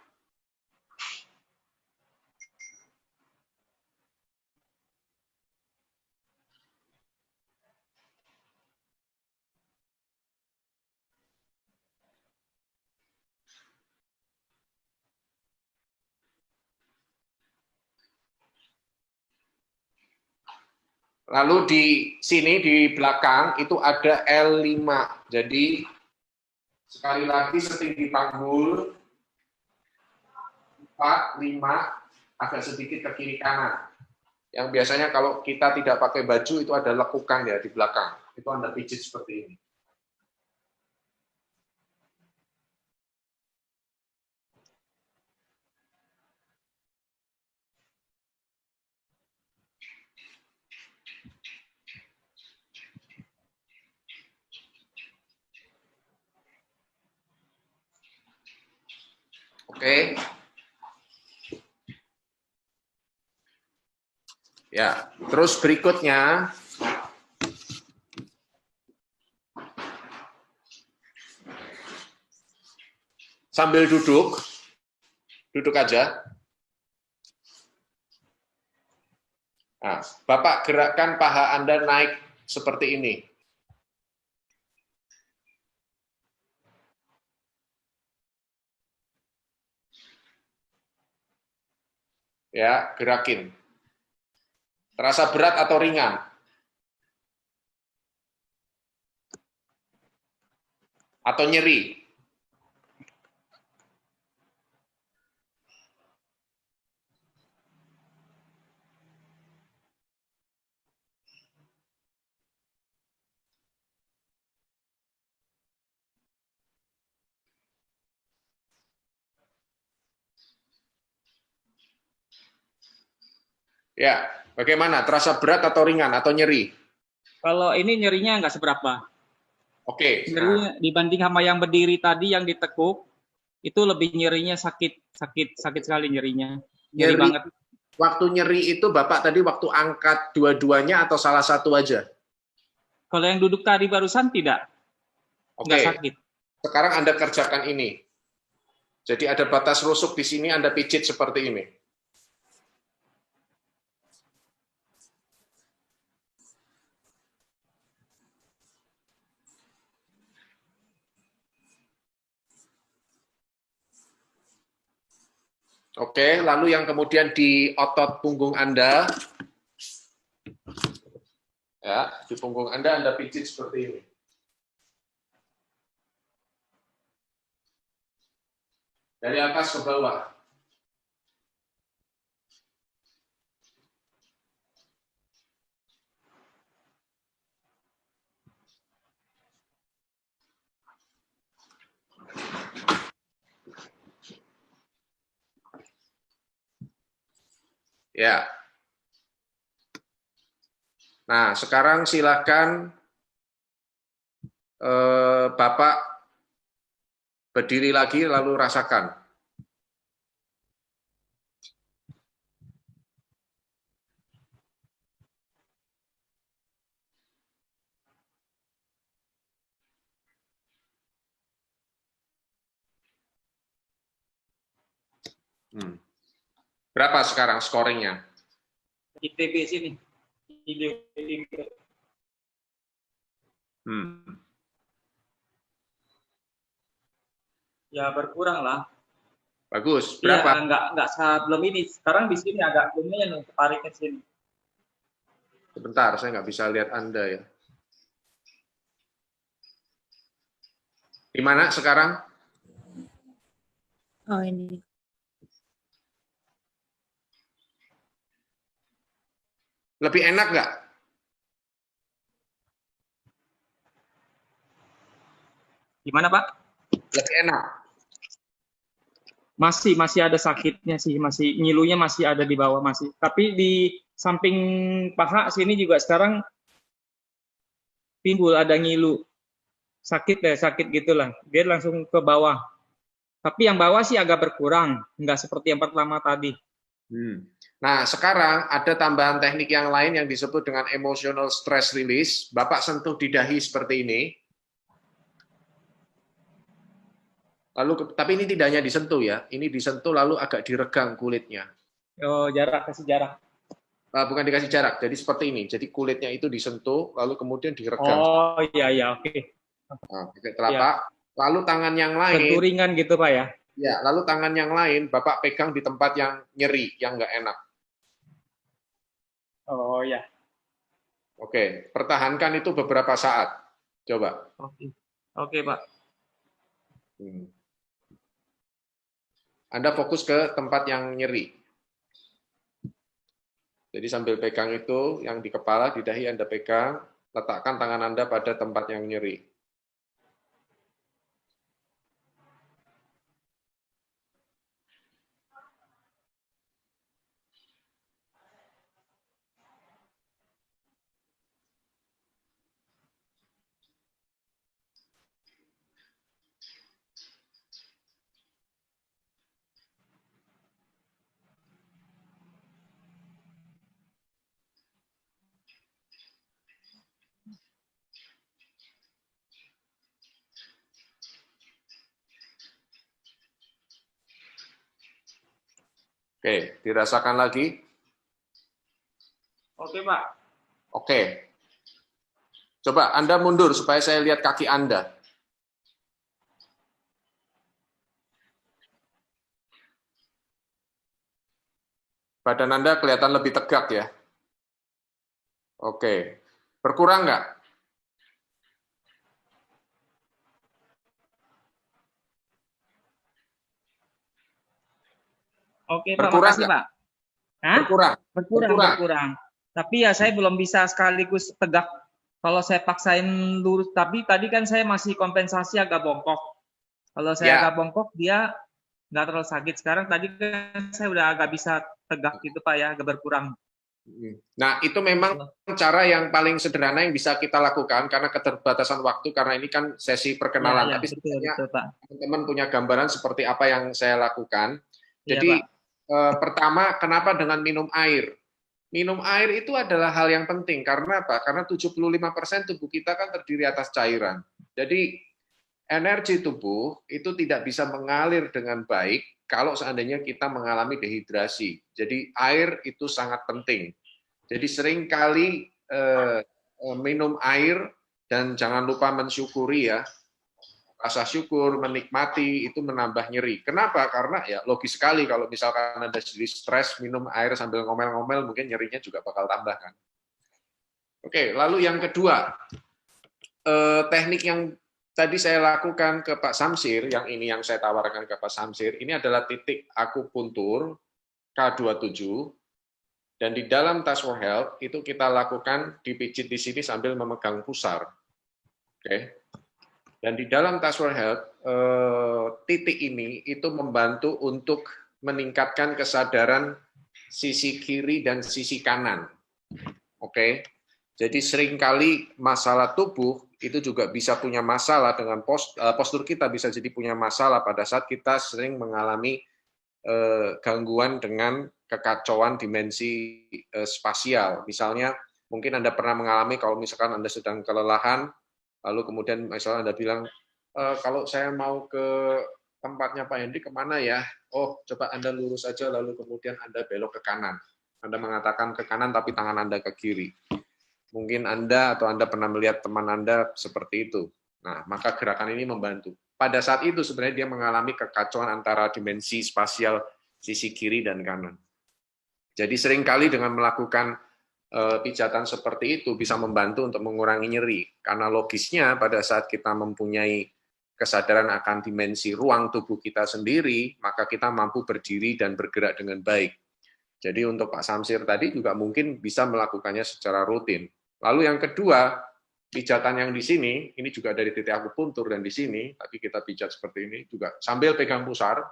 C: Lalu di sini di belakang itu ada L5. Jadi sekali lagi setinggi panggul 4, 5 agak sedikit ke kiri kanan. Yang biasanya kalau kita tidak pakai baju itu ada lekukan ya di belakang. Itu Anda pijit seperti ini. Oke. Ya, terus berikutnya sambil duduk aja. Nah, Bapak gerakkan paha Anda naik seperti ini. Ya, gerakin. Terasa berat atau ringan? Atau nyeri? Ya, bagaimana? Terasa berat atau ringan atau nyeri?
D: Kalau ini nyerinya nggak seberapa.
C: Oke.
D: Nyerinya dibanding sama yang berdiri tadi yang ditekuk, itu lebih nyerinya sakit sekali nyerinya. Nyeri banget.
C: Waktu nyeri itu Bapak tadi waktu angkat dua-duanya atau salah satu aja?
D: Kalau yang duduk tadi barusan tidak. Nggak sakit.
C: Sekarang Anda kerjakan ini. Jadi ada batas rusuk di sini, Anda pijit seperti ini. Oke, lalu yang kemudian di otot punggung Anda, ya, di punggung Anda pijit seperti ini. Dari atas ke bawah. Ya. Nah, sekarang silakan Bapak berdiri lagi lalu rasakan. Berapa sekarang scoringnya?
D: ITB sini. Ya berkurang lah.
C: Bagus. Berapa?
D: Ya, enggak sebelum ini. Sekarang di sini agak lumayan tarik ke sini.
C: Sebentar, saya nggak bisa lihat Anda ya. Di mana sekarang?
E: Oh, ini.
C: Lebih enak nggak?
D: Gimana, Pak?
C: Lebih enak.
D: Masih ada sakitnya sih, masih ngilunya masih ada di bawah masih. Tapi di samping paha sini juga sekarang timbul ada ngilu. Sakit gitulah. Dia langsung ke bawah. Tapi yang bawah sih agak berkurang, nggak seperti yang pertama tadi.
C: Nah, sekarang ada tambahan teknik yang lain yang disebut dengan emotional stress release. Bapak sentuh di dahi seperti ini. Lalu, tapi ini tidak hanya disentuh ya, ini disentuh lalu agak diregang kulitnya.
D: Oh, kasih jarak.
C: Bukan dikasih jarak, jadi seperti ini. Jadi kulitnya itu disentuh, lalu kemudian diregang.
D: Oh iya, oke.
C: Nah, pakai telapak. Ya. Lalu tangan yang lain.
D: Benturingan gitu Pak ya?
C: Ya, lalu tangan yang lain Bapak pegang di tempat yang nyeri, yang nggak enak.
D: Oh ya.
C: Oke, pertahankan itu beberapa saat. Coba.
D: Oke. Oke, Pak.
C: Anda fokus ke tempat yang nyeri. Jadi sambil pegang itu, yang di kepala, di dahi Anda pegang, letakkan tangan Anda pada tempat yang nyeri. Oke, dirasakan lagi.
D: Oke, Pak.
C: Oke. Coba Anda mundur supaya saya lihat kaki Anda. Badan Anda kelihatan lebih tegak ya. Oke. Berkurang nggak?
D: Oke, Pak.
C: Berkurang
D: Makasih,
C: nggak?
D: Pak. Hah?
C: Berkurang.
D: Berkurang. Tapi ya saya belum bisa sekaligus tegak. Kalau saya paksain lurus, tapi tadi kan saya masih kompensasi agak bongkok. Kalau saya
C: Ya.
D: agak bongkok, dia nggak terlalu sakit. Sekarang tadi kan saya udah agak bisa tegak gitu, Pak, ya, agak berkurang.
C: Nah, itu memang cara yang paling sederhana yang bisa kita lakukan karena keterbatasan waktu, karena ini kan sesi perkenalan.
D: Ya,
C: Tapi
D: betul,
C: sebenarnya
D: Pak.
C: teman-teman punya gambaran seperti apa yang saya lakukan.
D: Iya,
C: Jadi,
D: Pak.
C: pertama, kenapa dengan minum air? Minum air itu adalah hal yang penting. Karena apa? Karena 75% tubuh kita kan terdiri atas cairan. Jadi, energi tubuh itu tidak bisa mengalir dengan baik kalau seandainya kita mengalami dehidrasi. Jadi air itu sangat penting. Jadi seringkali minum air dan jangan lupa mensyukuri ya. Rasa syukur, menikmati itu menambah nyeri. Kenapa? Karena ya logis sekali kalau misalkan Anda jadi stres minum air sambil ngomel-ngomel mungkin nyerinya juga bakal tambah kan. Oke, lalu yang kedua, teknik yang tadi saya lakukan ke Pak Samsir, yang ini yang saya tawarkan ke Pak Samsir, ini adalah titik akupuntur K27, dan di dalam Task for Health itu kita lakukan dipijit di sini sambil memegang pusar. Oke. Dan di dalam Task for Health, titik ini itu membantu untuk meningkatkan kesadaran sisi kiri dan sisi kanan. Oke. Jadi seringkali masalah tubuh itu juga bisa punya masalah dengan postur kita bisa jadi punya masalah pada saat kita sering mengalami gangguan dengan kekacauan dimensi spasial. Misalnya mungkin Anda pernah mengalami kalau misalkan Anda sedang kelelahan, lalu kemudian misalnya Anda bilang, kalau saya mau ke tempatnya Pak Hendri kemana ya? Oh, coba Anda lurus aja, lalu kemudian Anda belok ke kanan. Anda mengatakan ke kanan tapi tangan Anda ke kiri. Mungkin Anda atau Anda pernah melihat teman Anda seperti itu. Nah, maka gerakan ini membantu. Pada saat itu sebenarnya dia mengalami kekacauan antara dimensi spasial sisi kiri dan kanan. Jadi seringkali dengan melakukan pijatan seperti itu bisa membantu untuk mengurangi nyeri. Karena logisnya pada saat kita mempunyai kesadaran akan dimensi ruang tubuh kita sendiri, maka kita mampu berdiri dan bergerak dengan baik. Jadi untuk Pak Samsir tadi juga mungkin bisa melakukannya secara rutin. Lalu yang kedua, pijatan yang di sini, ini juga dari titik akupuntur dan di sini, tapi kita pijat seperti ini juga sambil pegang pusar.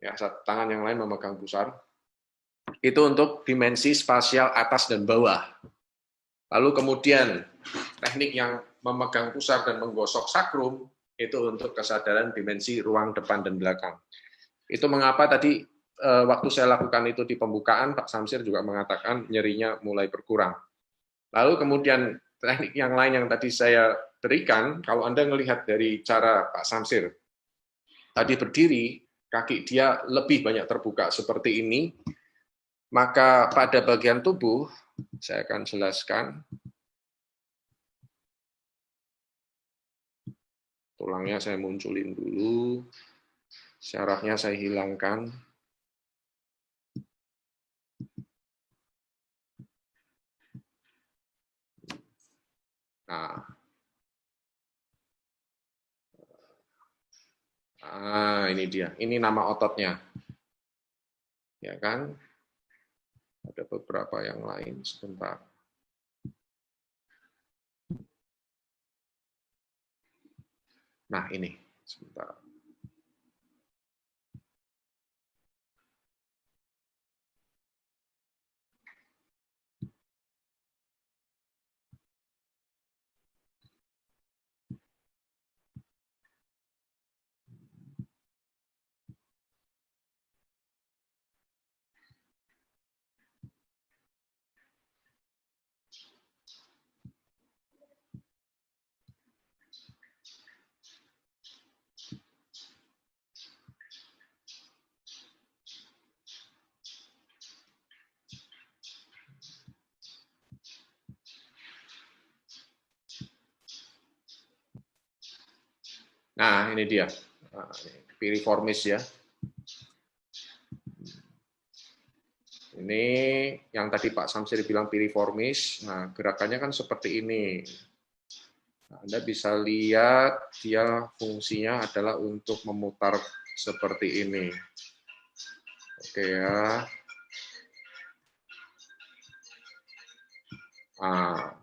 C: Ya, tangan yang lain memegang pusar. Itu untuk dimensi spasial atas dan bawah. Lalu kemudian teknik yang memegang pusar dan menggosok sakrum itu untuk kesadaran dimensi ruang depan dan belakang. Itu mengapa tadi waktu saya lakukan itu di pembukaan, Pak Samsir juga mengatakan nyerinya mulai berkurang. Lalu kemudian teknik yang lain yang tadi saya berikan, kalau Anda melihat dari cara Pak Samsir, tadi berdiri, kaki dia lebih banyak terbuka seperti ini, maka pada bagian tubuh, saya akan jelaskan, tulangnya saya munculin dulu, syarafnya saya hilangkan. Nah, ini dia. Ini nama ototnya. Ya kan? Ada beberapa yang lain. Sebentar. Nah, ini. Sebentar. Nah, ini dia. Nah, piriformis ya. Ini yang tadi Pak Samsir bilang piriformis. Nah, gerakannya kan seperti ini. Nah, Anda bisa lihat dia fungsinya adalah untuk memutar seperti ini. Oke ya. Nah,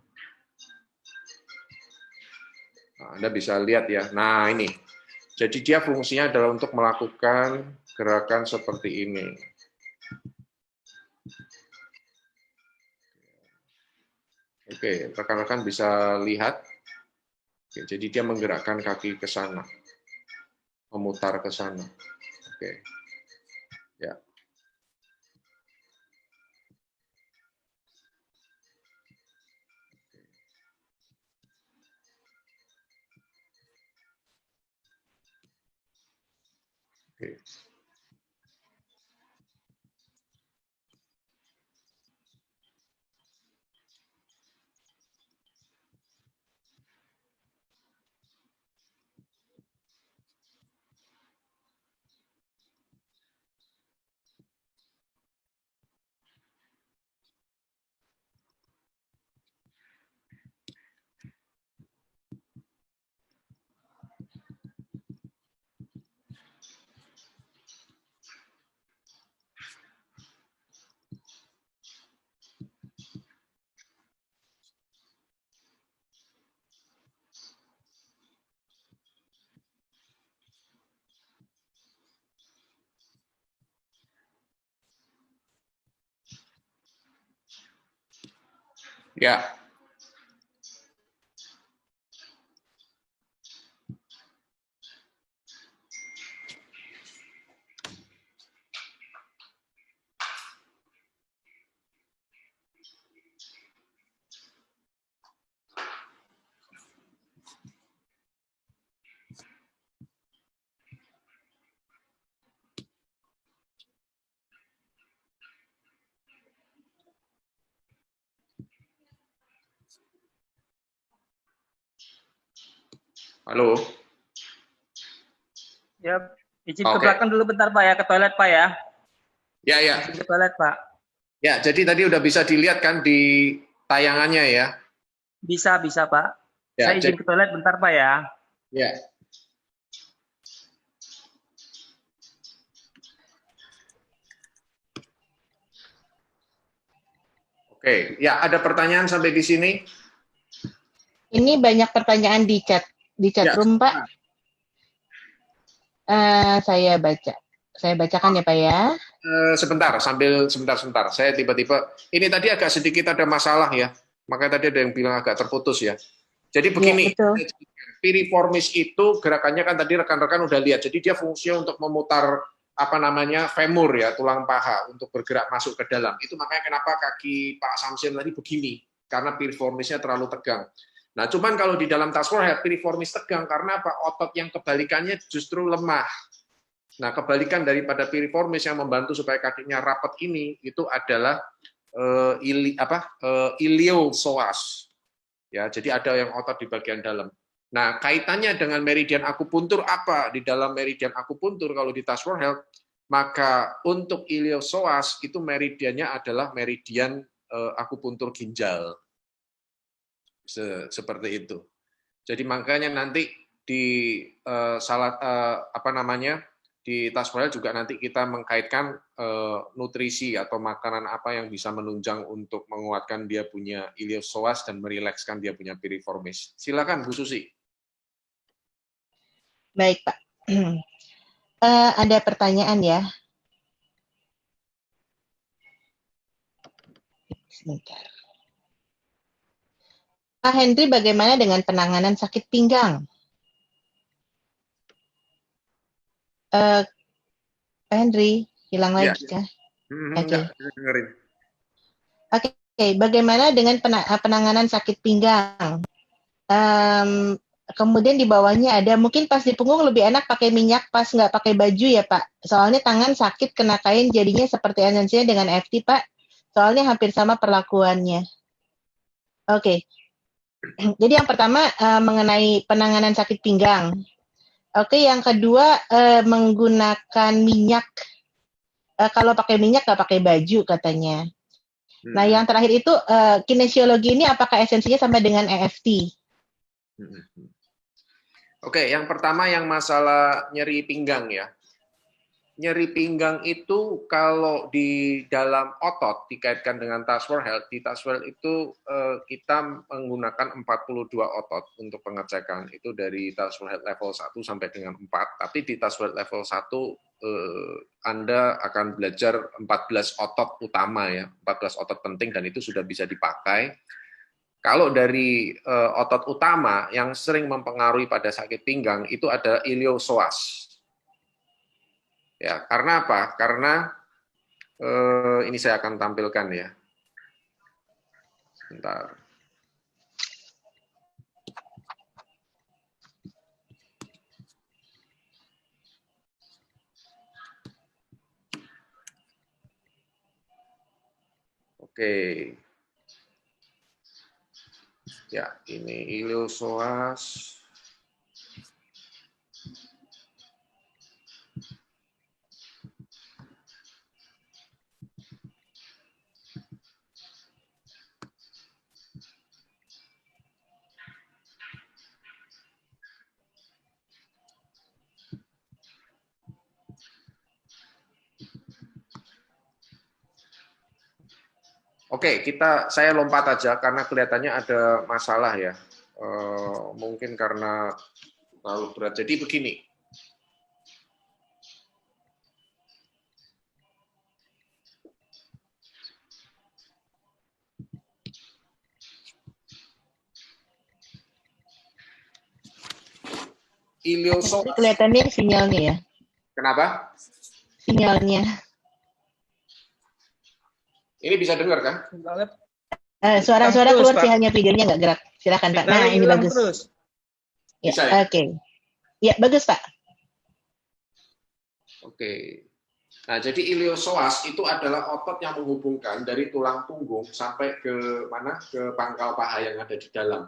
C: Anda bisa lihat ya. Nah, ini. Jadi dia fungsinya adalah untuk melakukan gerakan seperti ini. Oke, rekan-rekan bisa lihat. Oke, jadi dia menggerakkan kaki ke sana. Memutar ke sana. Oke. Ya. Oke. Ya. Halo.
D: Ya, izin ke
C: Oke.
D: belakang dulu bentar Pak ya, ke toilet Pak ya.
C: Ya, ya.
D: Izin ke toilet Pak.
C: Ya, jadi tadi udah bisa dilihat kan di tayangannya ya.
D: Bisa Pak.
C: Ya,
D: Saya izin ke toilet bentar Pak ya.
C: Ya. Oke, ya ada pertanyaan sampai di sini?
A: Ini banyak pertanyaan di chat
C: Ya.
A: room, Pak. Saya bacakan ya, Pak ya.
C: Sebentar, sebentar. Saya tiba-tiba ini tadi agak sedikit ada masalah ya. Makanya tadi ada yang bilang agak terputus ya. Jadi begini,
A: betul.
C: piriformis itu gerakannya kan tadi rekan-rekan udah lihat. Jadi dia fungsinya untuk memutar apa namanya femur ya, tulang paha untuk bergerak masuk ke dalam. Itu makanya kenapa kaki Pak Samsir tadi begini, karena piriformisnya terlalu tegang. Nah, cuman kalau di dalam task force piriformis tegang karena apa? Otot yang kebalikannya justru lemah. Nah, kebalikan daripada piriformis yang membantu supaya kakinya rapat ini itu adalah iliopsoas. Ya, jadi ada yang otot di bagian dalam. Nah, kaitannya dengan meridian akupuntur apa? Di dalam meridian akupuntur kalau di task force health, maka untuk iliopsoas itu meridiannya adalah meridian akupuntur ginjal. seperti itu. Jadi makanya nanti di di Task Force juga nanti kita mengkaitkan nutrisi atau makanan apa yang bisa menunjang untuk menguatkan dia punya iliopsoas dan merilekskan dia punya piriformis. Silakan Bu Susi.
A: Baik, Pak. Ada pertanyaan ya. Sebentar. Pak Henry, bagaimana dengan penanganan sakit pinggang? Pak Henry, hilang
C: Ya.
A: lagi kah?
C: Enggak, dengerin.
A: Oke, bagaimana dengan penanganan sakit pinggang? Kemudian di bawahnya ada, mungkin pas di punggung lebih enak pakai minyak pas nggak pakai baju ya Pak. Soalnya tangan sakit kena kain jadinya seperti esensinya dengan FT Pak. Soalnya hampir sama perlakuannya. Oke. Jadi yang pertama mengenai penanganan sakit pinggang. Oke, yang kedua menggunakan minyak. Kalau pakai minyak nggak pakai baju katanya. Nah, yang terakhir itu kinesiologi ini apakah esensinya sama dengan EFT?
C: Oke, yang pertama yang masalah nyeri pinggang ya. Nyeri pinggang itu kalau di dalam otot dikaitkan dengan Task Force Health, di Task Force itu kita menggunakan 42 otot untuk pengecekan. Itu dari Task Force Health level 1 sampai dengan 4. Tapi di Task Force level 1 Anda akan belajar 14 otot utama ya, 14 otot penting dan itu sudah bisa dipakai. Kalau dari otot utama yang sering mempengaruhi pada sakit pinggang itu adalah iliopsoas. Ya, karena apa? Karena ini saya akan tampilkan ya. Sebentar. Oke. Ya, ini iliopsoas. Oke, saya lompat aja karena kelihatannya ada masalah ya. Mungkin karena terlalu berat. Jadi begini. Iliopsoas.
A: Kelihatannya sinyalnya ya.
C: Kenapa?
A: Sinyalnya.
C: Ini bisa dengar kan?
A: Suara-suara keluar sinyalnya, videonya nggak gerak. Silakan Pak. Nah, ini bagus.
D: Terus.
A: Ya,
C: Bisa ya?
A: Oke. Ya, bagus Pak.
C: Oke. Nah, jadi iliopsoas itu adalah otot yang menghubungkan dari tulang punggung sampai ke mana? Ke pangkal paha yang ada di dalam.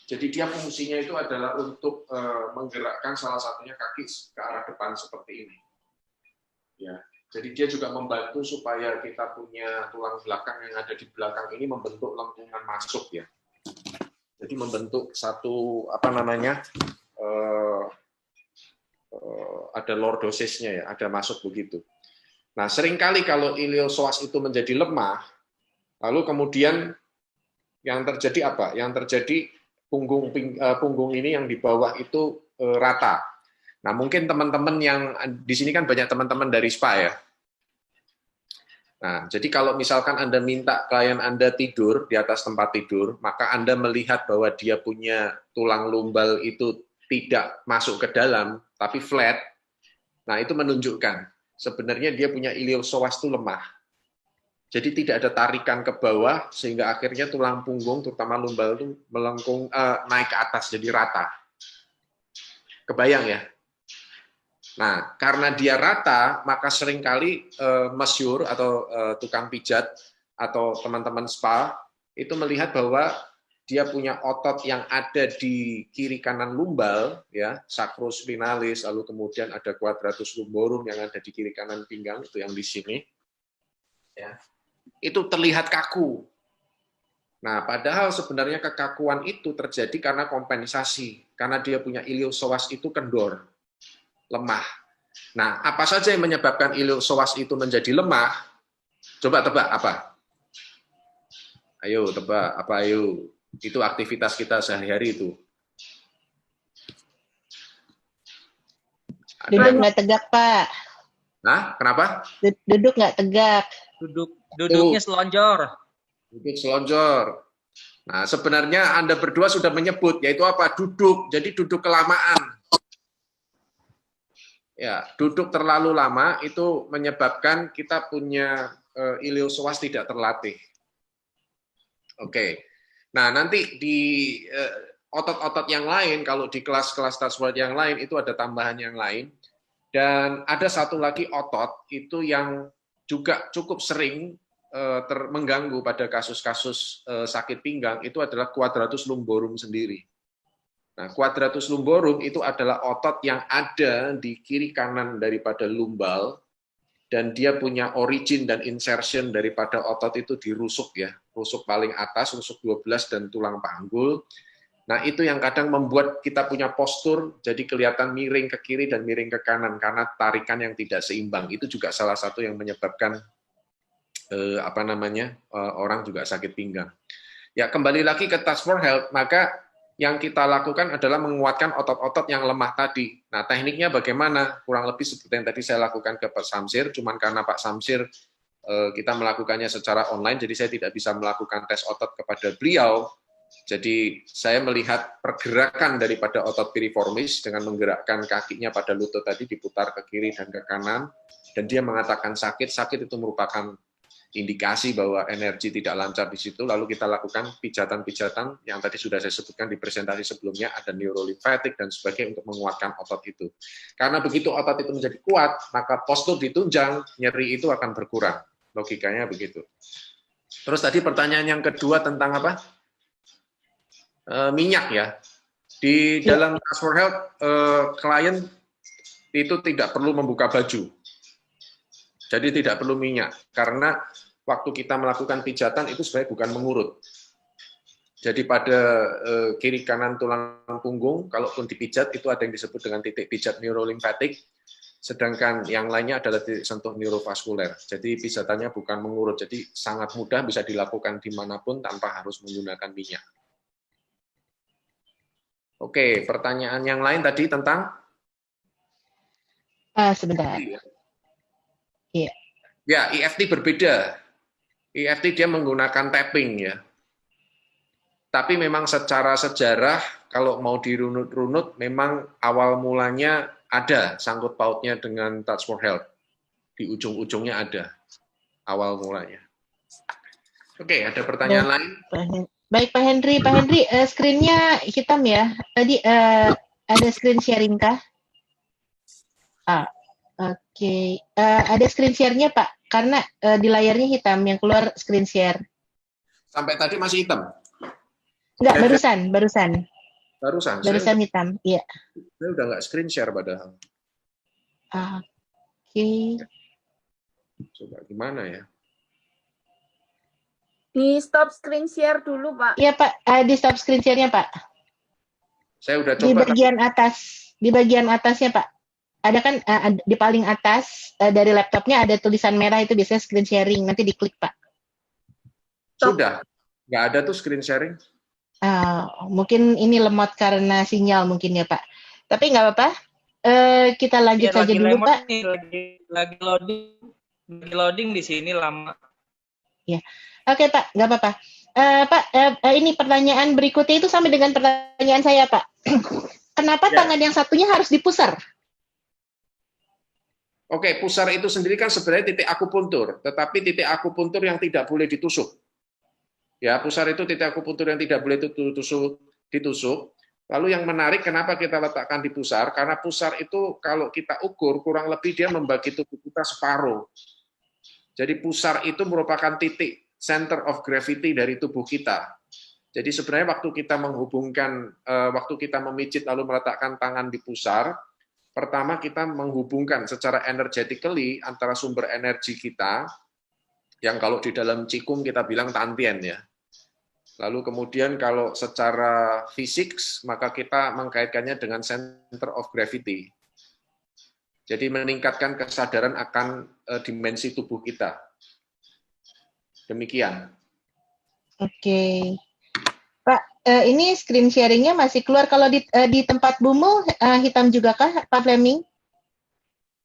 C: Jadi dia fungsinya itu adalah untuk menggerakkan salah satunya kaki ke arah depan seperti ini. Ya. Jadi dia juga membantu supaya kita punya tulang belakang yang ada di belakang ini membentuk lengkungan masuk ya. Jadi membentuk satu ada lordosisnya ya, ada masuk begitu. Nah, seringkali kalau iliopsoas itu menjadi lemah, lalu kemudian yang terjadi apa? Yang terjadi punggung ini yang di bawah itu rata. Nah, mungkin teman-teman yang di sini kan banyak teman-teman dari SPA ya. Nah, jadi kalau misalkan Anda minta klien Anda tidur di atas tempat tidur, maka Anda melihat bahwa dia punya tulang lumbal itu tidak masuk ke dalam, tapi flat. Nah, itu menunjukkan sebenarnya dia punya iliopsoas itu lemah. Jadi tidak ada tarikan ke bawah, sehingga akhirnya tulang punggung, terutama lumbal itu melengkung, naik ke atas, jadi rata. Kebayang ya? Nah, karena dia rata, maka seringkali masyur atau tukang pijat atau teman-teman spa itu melihat bahwa dia punya otot yang ada di kiri kanan lumbal, ya, sacrus spinalis, lalu kemudian ada quadratus lumborum yang ada di kiri kanan pinggang, itu yang di sini, ya, itu terlihat kaku. Nah, padahal sebenarnya kekakuan itu terjadi karena kompensasi, karena dia punya iliopsoas itu kendor, lemah. Nah, apa saja yang menyebabkan iliopsoas itu menjadi lemah? Coba tebak apa? Ayo tebak apa ayo? Itu aktivitas kita sehari-hari itu. Ada
A: Duduk
C: yang-
A: nggak tegak, Pak.
C: Nah, kenapa?
A: Duduk nggak tegak.
D: Duduknya selonjor.
C: Duduk selonjor. Nah, sebenarnya Anda berdua sudah menyebut, yaitu apa? Duduk. Jadi duduk kelamaan. Ya, duduk terlalu lama itu menyebabkan kita punya iliopsoas tidak terlatih. Oke. Nah, nanti di otot-otot yang lain, kalau di kelas-kelas touchword yang lain, itu ada tambahan yang lain. Dan ada satu lagi otot, itu yang juga cukup sering mengganggu pada kasus-kasus sakit pinggang, itu adalah quadratus lumborum sendiri. Nah, quadratus lumborum itu adalah otot yang ada di kiri kanan daripada lumbal, dan dia punya origin dan insertion daripada otot itu di rusuk ya, rusuk paling atas, rusuk 12 dan tulang panggul. Nah, itu yang kadang membuat kita punya postur jadi kelihatan miring ke kiri dan miring ke kanan karena tarikan yang tidak seimbang. Itu juga salah satu yang menyebabkan orang juga sakit pinggang. Ya, kembali lagi ke Touch for Health, maka yang kita lakukan adalah menguatkan otot-otot yang lemah tadi. Nah, tekniknya bagaimana? Kurang lebih seperti yang tadi saya lakukan ke Pak Samsir, cuman karena Pak Samsir kita melakukannya secara online, jadi saya tidak bisa melakukan tes otot kepada beliau. Jadi saya melihat pergerakan daripada otot piriformis dengan menggerakkan kakinya pada lutut tadi diputar ke kiri dan ke kanan, dan dia mengatakan sakit itu merupakan indikasi bahwa energi tidak lancar di situ, lalu kita lakukan pijatan-pijatan yang tadi sudah saya sebutkan di presentasi sebelumnya, ada neurolimfatik dan sebagainya untuk menguatkan otot itu. Karena begitu otot itu menjadi kuat, maka postur ditunjang, nyeri itu akan berkurang. Logikanya begitu. Terus tadi pertanyaan yang kedua tentang apa? Minyak ya. Di dalam Touch for Health, klien itu tidak perlu membuka baju. Jadi tidak perlu minyak, karena waktu kita melakukan pijatan itu sebenarnya bukan mengurut. Jadi pada kiri kanan tulang punggung, kalaupun dipijat itu ada yang disebut dengan titik pijat neurolimfatik, sedangkan yang lainnya adalah titik sentuh neurovaskuler. Jadi pijatannya bukan mengurut, jadi sangat mudah bisa dilakukan dimanapun tanpa harus menggunakan minyak. Oke, pertanyaan yang lain tadi tentang?
A: Sebentar. Iya.
C: Ya, EFT berbeda. EFT dia menggunakan tapping ya. Tapi memang secara sejarah kalau mau dirunut-runut memang awal mulanya ada sangkut pautnya dengan Touch for Health. Di ujung-ujungnya ada awal mulanya. Oke, ada pertanyaan lain?
A: Baik Pak Henry, screen-nya hitam ya. Tadi ada screen sharing kah? Oke. Ada screen share-nya Pak, karena di layarnya hitam, yang keluar screen share.
C: Sampai tadi masih hitam?
A: Enggak,
C: Ya,
A: barusan.
C: Barusan
A: Hitam, iya.
C: Saya udah nggak screen share padahal.
A: Oke.
C: Coba gimana ya?
E: Di stop screen share dulu, Pak.
A: Iya Pak, di stop screen share-nya Pak.
C: Saya udah
A: Di
C: coba.
A: bagian atasnya Pak. Ada kan di paling atas dari laptopnya ada tulisan merah, itu biasanya screen sharing. Nanti diklik Pak.
C: Sudah. Nggak ada tuh screen sharing.
A: Mungkin ini lemot karena sinyal mungkin ya Pak. Tapi nggak apa-apa. Kita lanjut saja dulu Pak.
D: Lagi loading di sini lama.
A: Ya. Oke Pak, nggak apa-apa. Pak, ini pertanyaan berikutnya itu sama dengan pertanyaan saya Pak. Kenapa tangan yang satunya harus dipusar?
C: Oke, pusar itu sendiri kan sebenarnya titik akupuntur, tetapi titik akupuntur yang tidak boleh ditusuk. Ya, pusar itu titik akupuntur yang tidak boleh ditusuk. Lalu yang menarik kenapa kita letakkan di pusar? Karena pusar itu kalau kita ukur kurang lebih dia membagi tubuh kita separuh. Jadi pusar itu merupakan titik center of gravity dari tubuh kita. Jadi sebenarnya waktu kita waktu kita memijit lalu meletakkan tangan di pusar, pertama kita menghubungkan secara energetically antara sumber energi kita, yang kalau di dalam Qigong kita bilang tantien ya. Lalu kemudian kalau secara fisik, maka kita mengkaitkannya dengan center of gravity. Jadi meningkatkan kesadaran akan dimensi tubuh kita. Demikian.
A: Oke. Pak, ini screen sharing-nya masih keluar. Kalau di tempat Bumu hitam juga kah, Pak Fleming?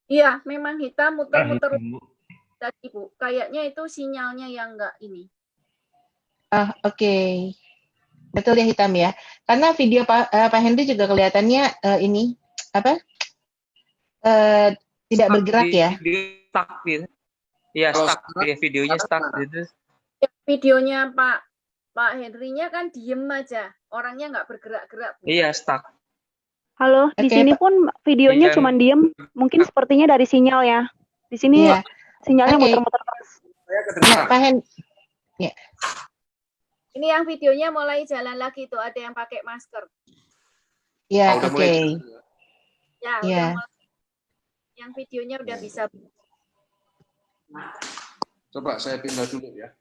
E: Iya, memang hitam muter-muter
D: hitam, Bu.
E: tadi, Bu. Kayaknya itu sinyalnya yang enggak ini.
A: Oke. Betul ya hitam ya. Karena video Pak Henry juga kelihatannya ini apa? Tidak bergerak ya.
D: Video stuck gitu. Iya,
C: Kalau
D: stuck.
C: sekarang-
D: Videonya stuck gitu.
E: Videonya Pak Henry-nya kan diem aja. Orangnya nggak bergerak-gerak, Bu.
D: Iya, stuck.
F: Halo, di
A: Oke,
F: sini
A: Pak.
F: pun videonya
D: Iya.
F: cuma diem. Mungkin sepertinya dari sinyal ya. Di sini
A: Iya.
F: sinyalnya
A: Oke.
F: muter-muter terus.
C: Saya
A: Nah,
C: kedengaran.
A: Pak Henry.
E: Ini yang videonya mulai jalan lagi tuh, ada yang pakai masker.
A: Ya,
C: Udah
A: oke.
C: mulai.
E: Ya,
A: Iya.
E: udah mulai. Yang videonya udah bisa.
C: Coba saya pindah dulu ya.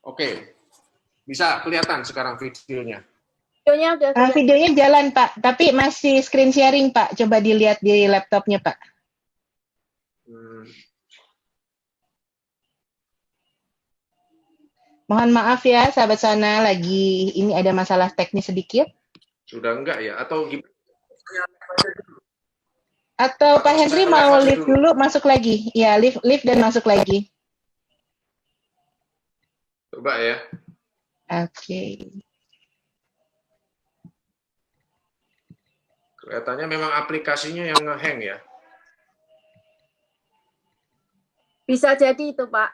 C: Oke, bisa kelihatan sekarang videonya.
E: Videonya udah kelihatan.
A: Videonya jalan, Pak, tapi masih screen sharing, Pak. Coba dilihat di laptopnya, Pak. Mohon maaf ya, sahabat Sana, lagi ini ada masalah teknis sedikit.
C: Sudah enggak ya? Atau gimana?
A: Atau Pak
C: Atau
A: Henry
C: saya
A: mau
C: live
A: live dulu, masuk lagi. Ya, live dan masuk lagi.
C: Coba ya.
A: Oke.
C: Kelihatannya memang aplikasinya yang nge-hang ya.
E: Bisa jadi itu, Pak.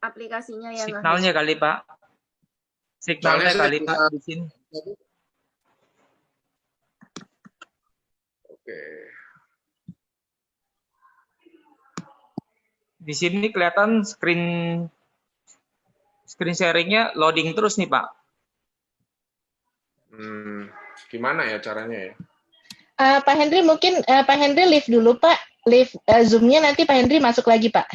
E: Aplikasinya yang
D: Signalnya kali, Pak. Signalnya
C: Soalnya saya
D: kali, Pak,
C: bisa-
D: di sini.
C: Oke.
D: Di sini kelihatan screen sharingnya loading terus nih, Pak.
C: Gimana ya caranya ya?
A: Pak Henry mungkin Pak Henry live dulu, Pak. Live Zoom-nya nanti Pak Henry masuk lagi, Pak.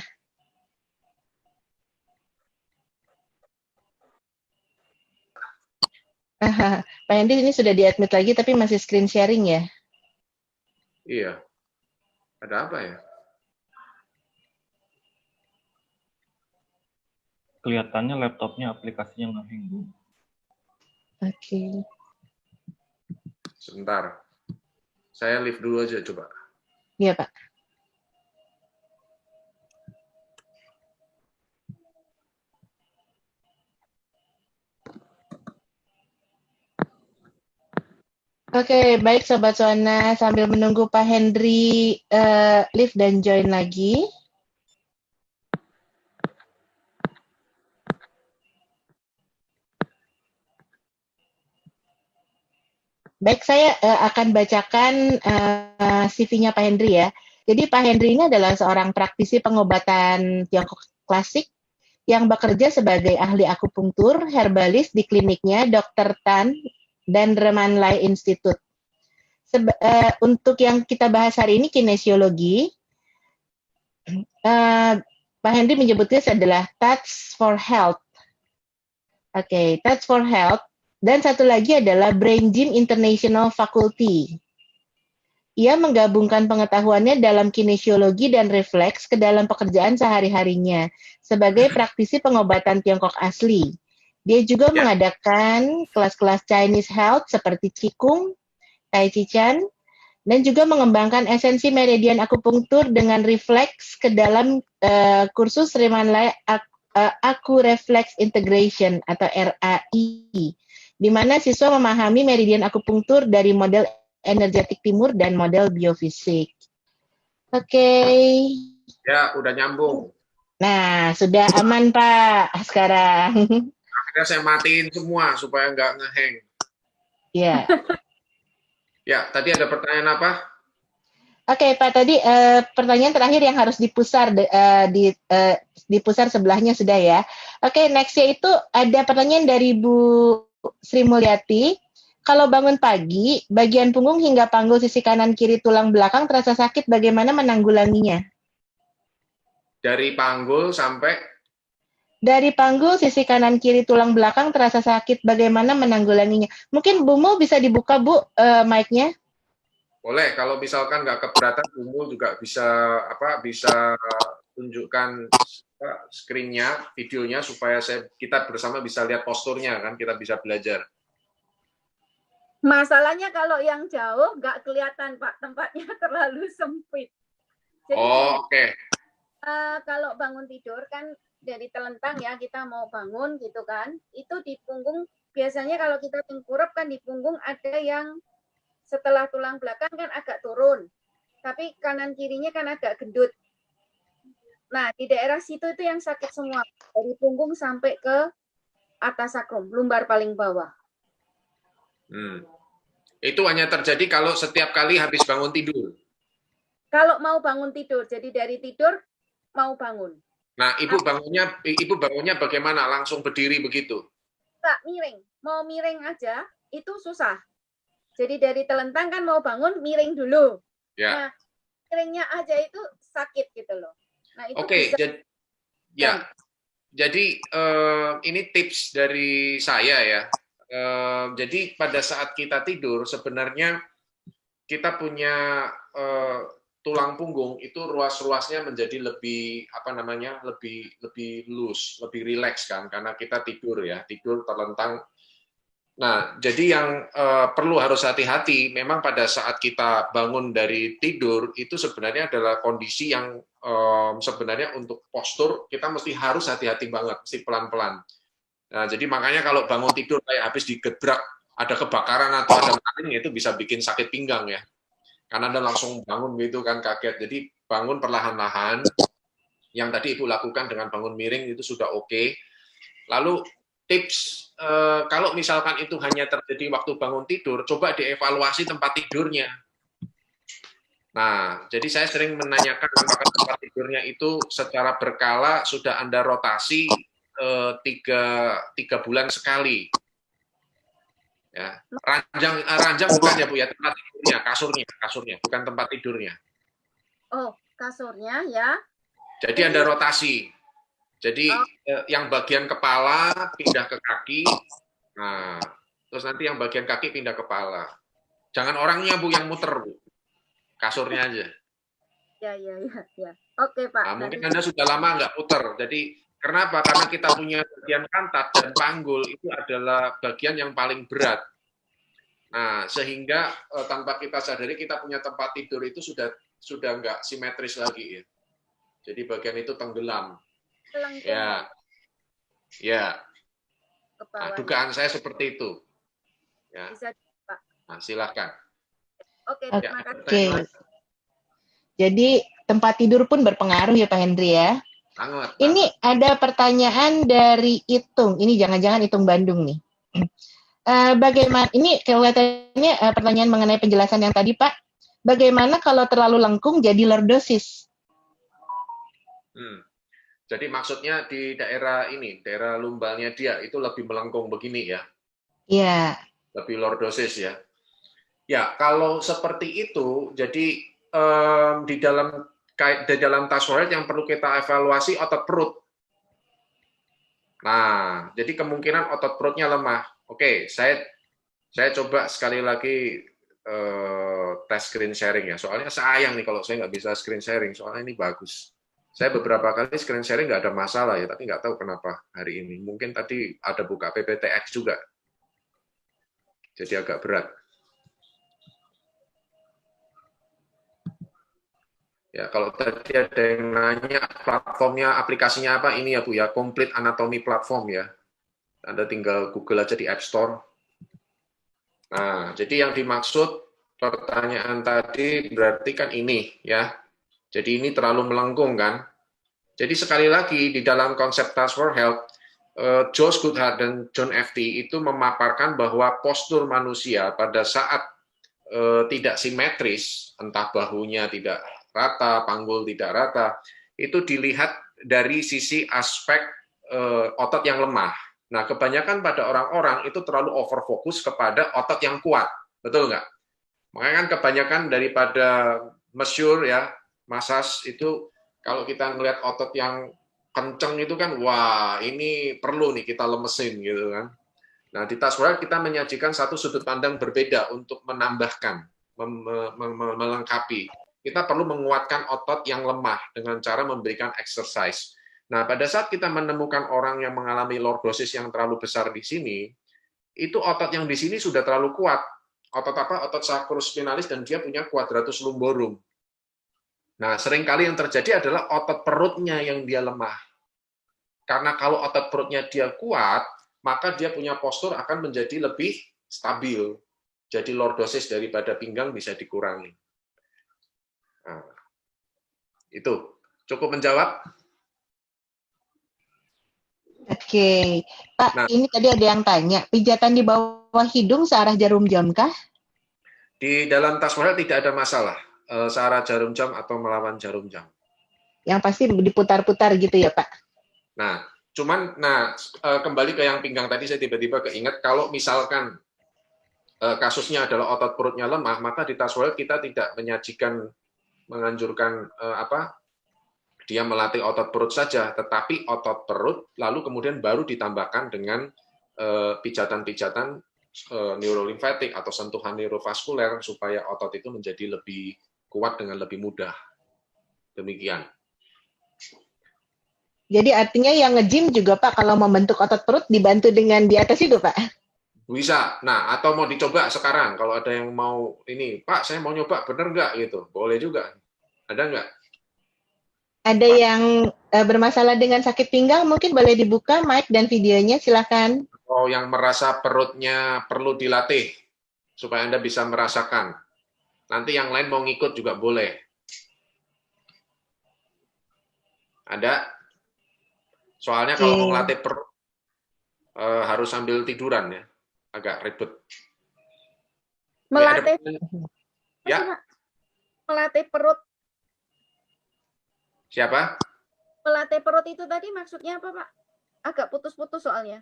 A: Pak Henry ini sudah di-admit lagi tapi masih screen sharing ya?
C: Iya. Ada apa ya?
G: Kelihatannya laptopnya aplikasinya nge-hang, Bu.
A: Oke.
C: Sebentar. Saya live dulu aja coba.
A: Iya, Pak. Oke, baik Sobat Sona, sambil menunggu Pak Henry live dan join lagi. Baik, saya akan bacakan CV-nya Pak Henry ya. Jadi Pak Henry ini adalah seorang praktisi pengobatan Tiongkok klasik yang bekerja sebagai ahli akupunktur herbalis di kliniknya Dr. Tan dan Remanlai Institute. Untuk yang kita bahas hari ini kinesiologi, Pak Henry menyebutnya adalah Touch for Health. Oke, Touch for Health. Dan satu lagi adalah Brain Gym International Faculty. Ia menggabungkan pengetahuannya dalam kinesiologi dan refleks ke dalam pekerjaan sehari-harinya sebagai praktisi pengobatan Tiongkok asli. Dia juga mengadakan kelas-kelas Chinese Health seperti Qigong, Tai Chi Chan, dan juga mengembangkan esensi meridian akupunktur dengan refleks ke dalam kursus Remanlai Aku Reflex Integration atau RAI, di mana siswa memahami meridian akupunktur dari model energetik timur dan model biofisik. Oke.
C: Ya, udah nyambung.
A: Nah, sudah aman Pak sekarang.
C: Akhirnya saya matiin semua supaya nggak nge-hang.
A: Ya.
C: Ya, tadi ada pertanyaan apa?
A: Oke, Pak, tadi pertanyaan terakhir yang harus dipusar dipusar sebelahnya sudah ya. Oke, next yaitu ada pertanyaan dari Bu Sri Mulyati. Kalau bangun pagi, bagian punggung hingga panggul sisi kanan kiri tulang belakang terasa sakit, bagaimana menanggulanginya?
C: Dari panggul sampai
A: Dari panggul sisi kanan kiri tulang belakang terasa sakit, bagaimana menanggulanginya? Mungkin Bu Mu bisa dibuka, Bu, mic-nya?
C: boleh, kalau misalkan nggak keberatan, Umul juga bisa bisa tunjukkan screen-nya, videonya supaya kita bersama bisa lihat posturnya kan, kita bisa belajar.
E: Masalahnya kalau yang jauh nggak kelihatan Pak, tempatnya terlalu sempit. Jadi
C: Oh, oke.
E: kalau bangun tidur kan dari telentang ya, kita mau bangun gitu kan, itu di punggung biasanya kalau kita tengkurap kan di punggung ada yang setelah tulang belakang kan agak turun, tapi kanan kirinya kan agak gendut. Nah, di daerah situ itu yang sakit semua, dari punggung sampai ke atas sakrum, lumbar paling bawah.
C: Itu hanya terjadi kalau setiap kali habis bangun tidur.
E: Kalau mau bangun tidur, jadi dari tidur mau bangun.
C: Nah, ibu bangunnya bagaimana? Langsung berdiri begitu?
E: Enggak, miring. Mau miring aja itu susah. Jadi dari telentang kan mau bangun miring dulu.
C: Ya.
E: Nah, miringnya aja itu sakit gitu loh. Nah, itu
C: Oke,
E: bisa.
C: jadi ini tips dari saya ya. Jadi pada saat kita tidur sebenarnya kita punya tulang punggung itu ruas-ruasnya menjadi lebih lebih loose, lebih rileks kan karena kita tidur terlentang. Nah, jadi yang perlu harus hati-hati memang pada saat kita bangun dari tidur itu sebenarnya adalah kondisi yang sebenarnya untuk postur kita harus hati-hati banget, mesti pelan-pelan. Nah, jadi makanya kalau bangun tidur kayak habis digebrak, ada kebakaran atau ada maling itu bisa bikin sakit pinggang ya. Karena Anda langsung bangun gitu kan kaget. Jadi bangun perlahan-lahan. Yang tadi Ibu lakukan dengan bangun miring itu sudah oke. Lalu tips kalau misalkan itu hanya terjadi waktu bangun tidur, coba dievaluasi tempat tidurnya. Nah, jadi saya sering menanyakan apakah tempat tidurnya itu secara berkala sudah Anda rotasi 3 bulan sekali. Ya, ranjang bukan ya Bu ya, tempat tidurnya, kasurnya, bukan tempat tidurnya.
E: Oh, kasurnya ya.
C: Jadi Anda rotasi. Jadi yang bagian kepala pindah ke kaki. Nah, terus nanti yang bagian kaki pindah ke kepala. Jangan orangnya Bu yang muter Bu. Kasurnya aja.
E: Ya. Oke, Pak.
C: Nah, mungkin Anda sudah lama nggak puter. Jadi kenapa? Karena kita punya bagian pantat dan panggul itu adalah bagian yang paling berat. Nah, sehingga tanpa kita sadari kita punya tempat tidur itu sudah nggak simetris lagi ya. Jadi bagian itu tenggelam. Ya. Nah, dugaan saya seperti itu. Ya.
E: Bisa, Pak.
C: Nah, silakan.
E: Oke, terima kasih.
A: Oke. Jadi tempat tidur pun berpengaruh ya Pak Hendri ya.
C: Sangat.
A: Ini ada pertanyaan dari Itung. Ini jangan-jangan Itung Bandung nih. Bagaimana? Ini kelihatannya pertanyaan mengenai penjelasan yang tadi Pak. Bagaimana kalau terlalu lengkung jadi lordosis?
C: Jadi maksudnya di daerah lumbalnya dia itu lebih melengkung begini ya?
A: Iya.
C: Lebih lordosis ya? Ya kalau seperti itu, jadi di dalam tasawuf yang perlu kita evaluasi otot perut. Nah, jadi kemungkinan otot perutnya lemah. Oke, saya coba sekali lagi tes screen sharing ya. Soalnya sayang nih kalau saya nggak bisa screen sharing. Soalnya ini bagus. Saya beberapa kali screen sharing nggak ada masalah ya, tapi nggak tahu kenapa hari ini. Mungkin tadi ada buka PPTX juga. Jadi agak berat. Ya, kalau tadi ada yang nanya platformnya, aplikasinya apa, ini ya Bu ya, Complete Anatomy Platform ya. Anda tinggal Google aja di App Store. Nah, jadi yang dimaksud pertanyaan tadi berarti kan ini ya. Jadi ini terlalu melengkung kan. Jadi sekali lagi di dalam konsep Task for Health, Josh Goodhart dan John F.T. itu memaparkan bahwa postur manusia pada saat tidak simetris, entah bahunya tidak rata, panggul tidak rata, itu dilihat dari sisi aspek otot yang lemah. Nah, kebanyakan pada orang-orang itu terlalu overfokus kepada otot yang kuat, betul nggak? Makanya kan kebanyakan daripada masyhur ya, massage itu kalau kita ngelihat otot yang kenceng itu kan, wah ini perlu nih kita lemesin gitu kan. Nah, di Tasawuf kita menyajikan satu sudut pandang berbeda untuk menambahkan, melengkapi. Kita perlu menguatkan otot yang lemah dengan cara memberikan exercise. Nah, pada saat kita menemukan orang yang mengalami lordosis yang terlalu besar di sini, itu otot yang di sini sudah terlalu kuat. Otot apa? Otot sacrospinalis dan dia punya quadratus lumborum. Nah, seringkali yang terjadi adalah otot perutnya yang dia lemah. Karena kalau otot perutnya dia kuat, maka dia punya postur akan menjadi lebih stabil. Jadi lordosis daripada pinggang bisa dikurangi. Nah, itu cukup menjawab?
A: Oke, Pak,
C: Nah,
A: ini tadi ada yang tanya, pijatan di bawah hidung searah jarum jam kah?
C: di dalam Tasawuf tidak ada masalah searah jarum jam atau melawan jarum jam.
A: Yang pasti diputar-putar gitu ya, Pak?
C: Nah, kembali ke yang pinggang tadi saya tiba-tiba keinget kalau misalkan kasusnya adalah otot perutnya lemah, maka di Tasawuf kita tidak menganjurkan dia melatih otot perut saja, tetapi otot perut lalu kemudian baru ditambahkan dengan pijatan-pijatan neurolimfatik atau sentuhan neurovaskuler supaya otot itu menjadi lebih kuat dengan lebih mudah. Demikian.
A: Jadi artinya yang nge-gym juga, Pak, kalau membentuk otot perut dibantu dengan di atas itu, Pak?
C: Bisa. Nah, atau mau dicoba sekarang kalau ada yang mau ini, Pak, saya mau nyoba, bener nggak gitu? Boleh juga. Ada nggak?
A: Ada yang bermasalah dengan sakit pinggang, mungkin boleh dibuka mic dan videonya, silakan.
C: Oh, yang merasa perutnya perlu dilatih supaya Anda bisa merasakan. Nanti yang lain mau ngikut juga boleh. Ada? Soalnya kalau mau ngelatih perut harus sambil tiduran ya, agak ribet.
E: Melatih,
C: Ya,
E: melatih perut.
C: siapa?
E: Melatih perut itu tadi maksudnya apa, Pak? Agak putus-putus soalnya.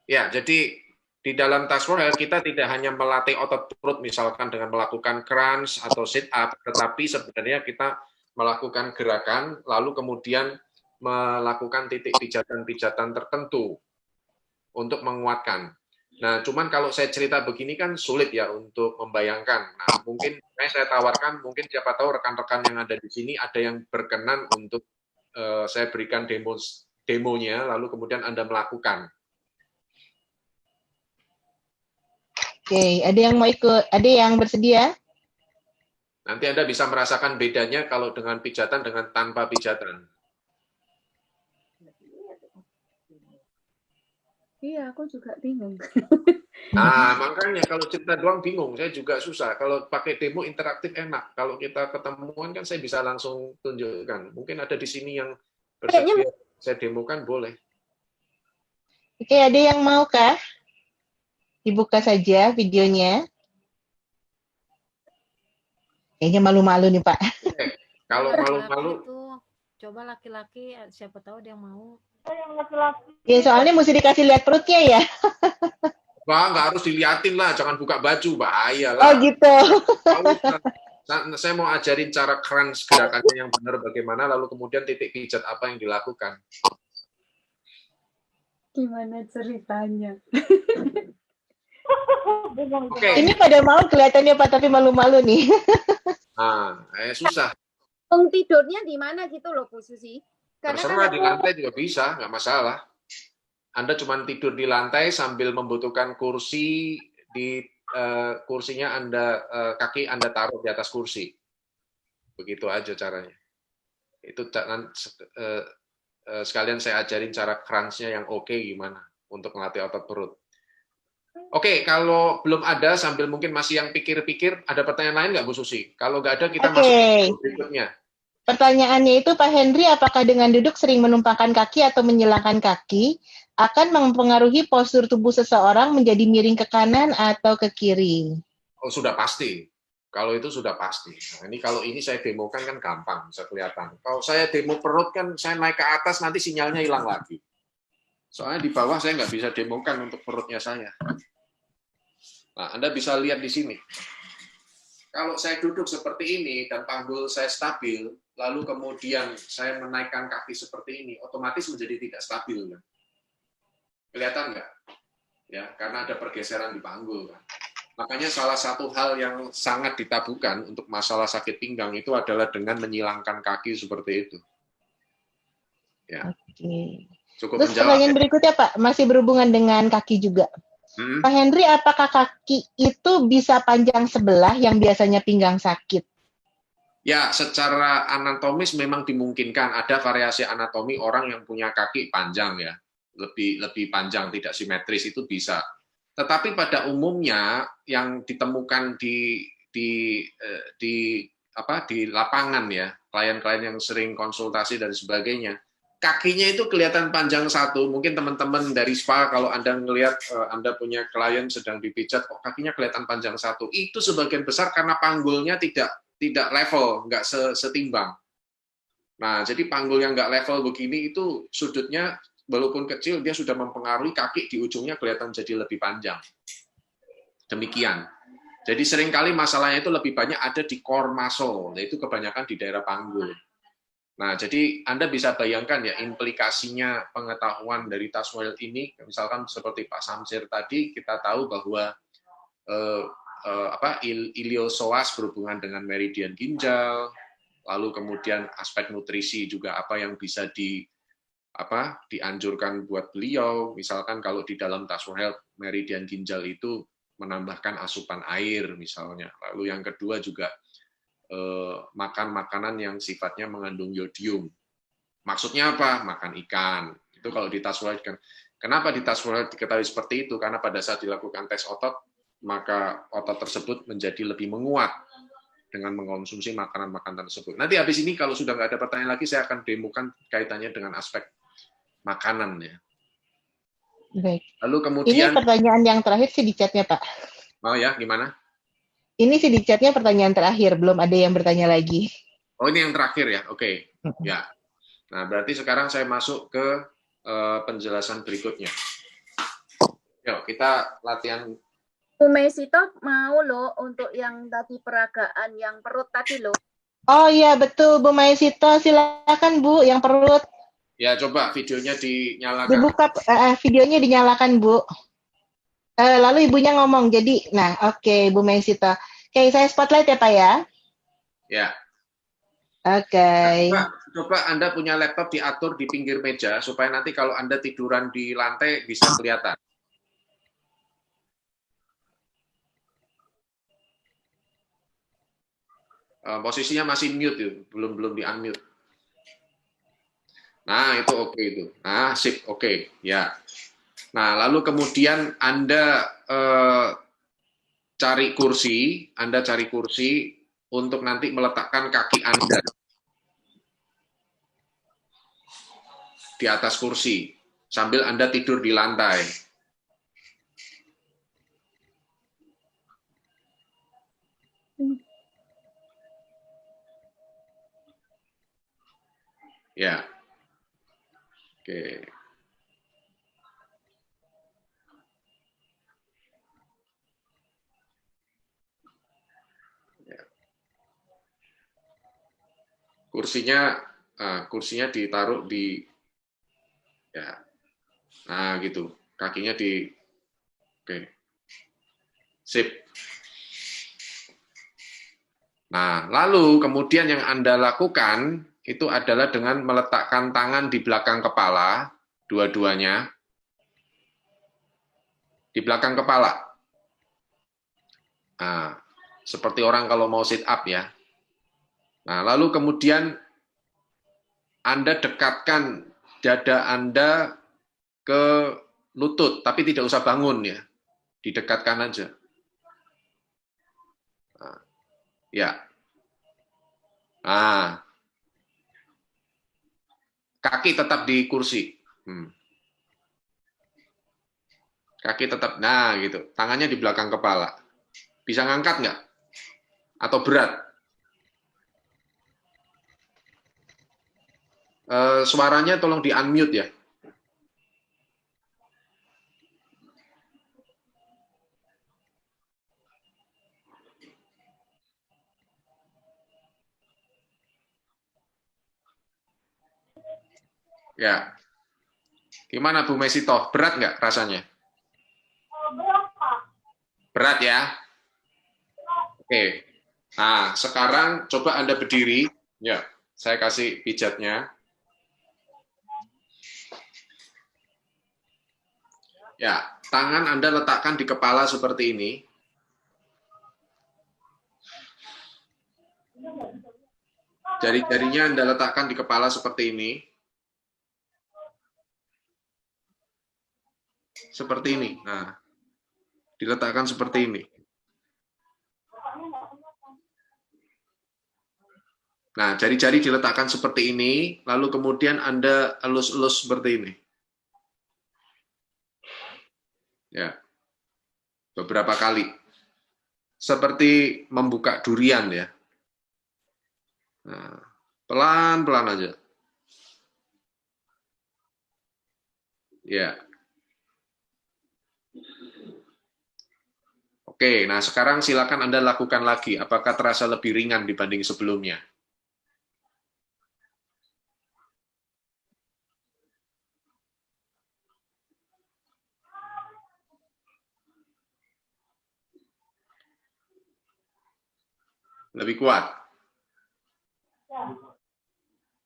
C: Ya, jadi di dalam Tasawuf kita tidak hanya melatih otot perut misalkan dengan melakukan crunch atau sit up, tetapi sebenarnya kita melakukan gerakan lalu kemudian melakukan titik pijatan-pijatan tertentu untuk menguatkan. Nah, cuman kalau saya cerita begini kan sulit ya untuk membayangkan. Nah, mungkin saya tawarkan, mungkin siapa tahu rekan-rekan yang ada di sini ada yang berkenan untuk saya berikan demonya, lalu kemudian Anda melakukan.
A: Oke, ada yang mau ikut? Ada yang bersedia?
C: Nanti Anda bisa merasakan bedanya kalau dengan pijatan dengan tanpa pijatan.
E: Iya, aku juga bingung.
C: Nah, makanya kalau cerita doang bingung, saya juga susah. Kalau pakai demo interaktif enak. Kalau kita ketemuan kan saya bisa langsung tunjukkan. Mungkin ada di sini yang bersedia saya demokan, boleh.
A: Oke, ada yang mau kah? Dibuka saja videonya. Kayaknya malu-malu nih, Pak.
C: Kalau malu-malu,
H: coba laki-laki, siapa tahu dia mau.
A: Ya, soalnya mesti dikasih lihat perutnya ya.
C: nggak harus diliatin lah, jangan buka baju, bahaya
A: Oh
C: lah.
A: gitu.
C: Saya mau ajarin cara crunch gerakannya yang benar bagaimana, lalu kemudian titik pijat apa yang dilakukan.
E: Gimana ceritanya?
C: Oke.
A: Ini pada mau kelihatannya Pak, tapi malu-malu nih.
C: Nah, susah.
E: Tidurnya di mana gitu loh, Bu Susi? Karena
C: Terserah,
E: kan
C: di lantai juga bisa, nggak masalah. Anda cuma tidur di lantai sambil membutuhkan kursi, di kursinya kaki Anda taruh di atas kursi. Begitu aja caranya. Itu sekalian saya ajarin cara crunch-nya yang oke gimana untuk melatih otot perut. Oke, kalau belum ada, sambil mungkin masih yang pikir-pikir, ada pertanyaan lain nggak Bu Susi? Kalau nggak ada, kita masuk ke berikutnya.
A: Pertanyaannya itu Pak Henry, apakah dengan duduk sering menumpangkan kaki atau menyilangkan kaki akan mempengaruhi postur tubuh seseorang menjadi miring ke kanan atau ke kiri?
C: Oh, sudah pasti. Kalau itu sudah pasti. Nah, kalau ini saya demokan kan gampang, bisa kelihatan. Kalau saya demo perut kan saya naik ke atas nanti sinyalnya hilang lagi. Soalnya di bawah saya nggak bisa demokan untuk perutnya saya. Nah, Anda bisa lihat di sini. Kalau saya duduk seperti ini dan panggul saya stabil, lalu kemudian saya menaikkan kaki seperti ini, otomatis menjadi tidak stabil. Kan? Kelihatan nggak? Ya, karena ada pergeseran di panggul. Kan? Makanya salah satu hal yang sangat ditabukan untuk masalah sakit pinggang itu adalah dengan menyilangkan kaki seperti itu. Ya.
A: Oke.
C: Cukup
A: Terus
C: menjawab.
A: pertanyaan
C: Ya.
A: berikutnya Pak, masih berhubungan dengan kaki juga. Pak Henry, apakah kaki itu bisa panjang sebelah yang biasanya pinggang sakit?
C: Ya, secara anatomis memang dimungkinkan. Ada variasi anatomi orang yang punya kaki panjang ya, lebih panjang, tidak simetris itu bisa. Tetapi pada umumnya yang ditemukan di lapangan ya, klien-klien yang sering konsultasi dan sebagainya, kakinya itu kelihatan panjang satu. Mungkin teman-teman dari spa kalau Anda melihat Anda punya klien sedang dipijat, kok kakinya kelihatan panjang satu. Itu sebagian besar karena panggulnya tidak level, nggak setimbang. Nah, jadi panggul yang nggak level begini itu sudutnya walaupun kecil, dia sudah mempengaruhi kaki di ujungnya kelihatan jadi lebih panjang. Demikian. Jadi seringkali masalahnya itu lebih banyak ada di core muscle, yaitu kebanyakan di daerah panggul. Nah, jadi Anda bisa bayangkan ya implikasinya pengetahuan dari Taswell ini, misalkan seperti Pak Samsir tadi, kita tahu bahwa iliosoas berhubungan dengan meridian ginjal, lalu kemudian aspek nutrisi juga apa yang bisa dianjurkan buat beliau, misalkan kalau di dalam Taswell Health meridian ginjal itu menambahkan asupan air misalnya. Lalu yang kedua juga makan makanan yang sifatnya mengandung yodium. Maksudnya apa? Makan ikan. Itu kalau di Taswell kan. Kenapa di Taswell diketahui seperti itu? Karena pada saat dilakukan tes otot, maka otot tersebut menjadi lebih menguat dengan mengkonsumsi makanan-makanan tersebut. Nanti habis ini kalau sudah nggak ada pertanyaan lagi, saya akan demokan kaitannya dengan aspek makanan ya.
A: Baik.
C: Lalu kemudian
A: ini pertanyaan yang terakhir sih di chatnya Pak.
C: Oh ya, gimana?
A: Ini sih di chatnya pertanyaan terakhir, belum ada yang bertanya lagi.
C: Oh ini yang terakhir ya, oke. Ya. Nah berarti sekarang saya masuk ke penjelasan berikutnya. Yuk kita latihan.
E: Bu Mesito mau loh untuk yang tadi peragaan yang perut tadi loh.
A: Oh iya betul Bu Maisito, silakan Bu yang perut.
C: Ya coba videonya dinyalakan.
A: Dibuka videonya dinyalakan Bu. Lalu ibunya ngomong. Jadi, nah oke Bu Maisito. Oke, saya spotlight ya Pak ya.
C: Ya.
A: Oke.
C: Coba Anda punya laptop diatur di pinggir meja supaya nanti kalau Anda tiduran di lantai bisa kelihatan. Posisinya masih mute itu, belum di unmute. Nah, itu oke itu. Nah, sip, oke. Ya. Nah, lalu kemudian Anda cari kursi untuk nanti meletakkan kaki Anda di atas kursi sambil Anda tidur di lantai. Ya. Oke. Ya. Kursinya ditaruh di ya. Nah, gitu. Kakinya di oke. Sip. Nah, lalu kemudian yang Anda lakukan itu adalah dengan meletakkan tangan di belakang kepala, dua-duanya, di belakang kepala. Nah, seperti orang kalau mau sit up ya. Nah, lalu kemudian Anda dekatkan dada Anda ke lutut, tapi tidak usah bangun ya, didekatkan aja. Nah, ya. Nah, kaki tetap di kursi. Kaki tetap, nah gitu. Tangannya di belakang kepala. Bisa ngangkat nggak? Atau berat? Suaranya tolong di-unmute ya. Ya. Gimana Bu Mesito? Berat nggak rasanya? Berat ya? Oke. Nah, sekarang coba Anda berdiri. Ya, saya kasih pijatnya. Ya, tangan Anda letakkan di kepala seperti ini. Jari-jarinya Anda letakkan di kepala seperti ini. Seperti ini. Nah, diletakkan seperti ini. Nah, jari-jari diletakkan seperti ini, lalu kemudian Anda elus-elus seperti ini. Ya, beberapa kali. Seperti membuka durian ya. Nah, pelan-pelan aja. Ya. Oke, nah sekarang silakan Anda lakukan lagi. Apakah terasa lebih ringan dibanding sebelumnya? Lebih kuat?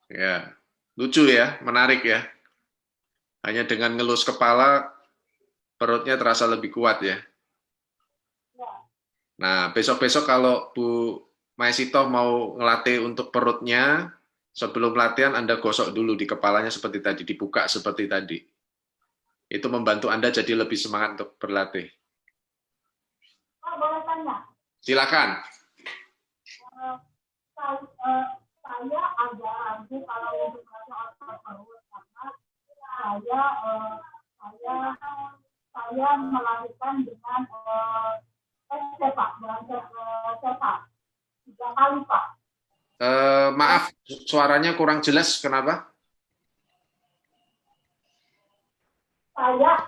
C: Ya, lucu ya, menarik ya. Hanya dengan ngelus kepala, perutnya terasa lebih kuat ya. Nah, besok-besok kalau Bu Maisito mau ngelatih untuk perutnya, sebelum latihan Anda gosok dulu di kepalanya seperti tadi, dibuka seperti tadi. Itu membantu Anda jadi lebih semangat untuk berlatih.
I: Boleh tanya?
C: Silakan.
I: Saya agak ragu kalau untuk otot perut karena saya melakukan dengan sepak 3 kali Pak.
C: Maaf, suaranya kurang jelas. Kenapa?
I: Saya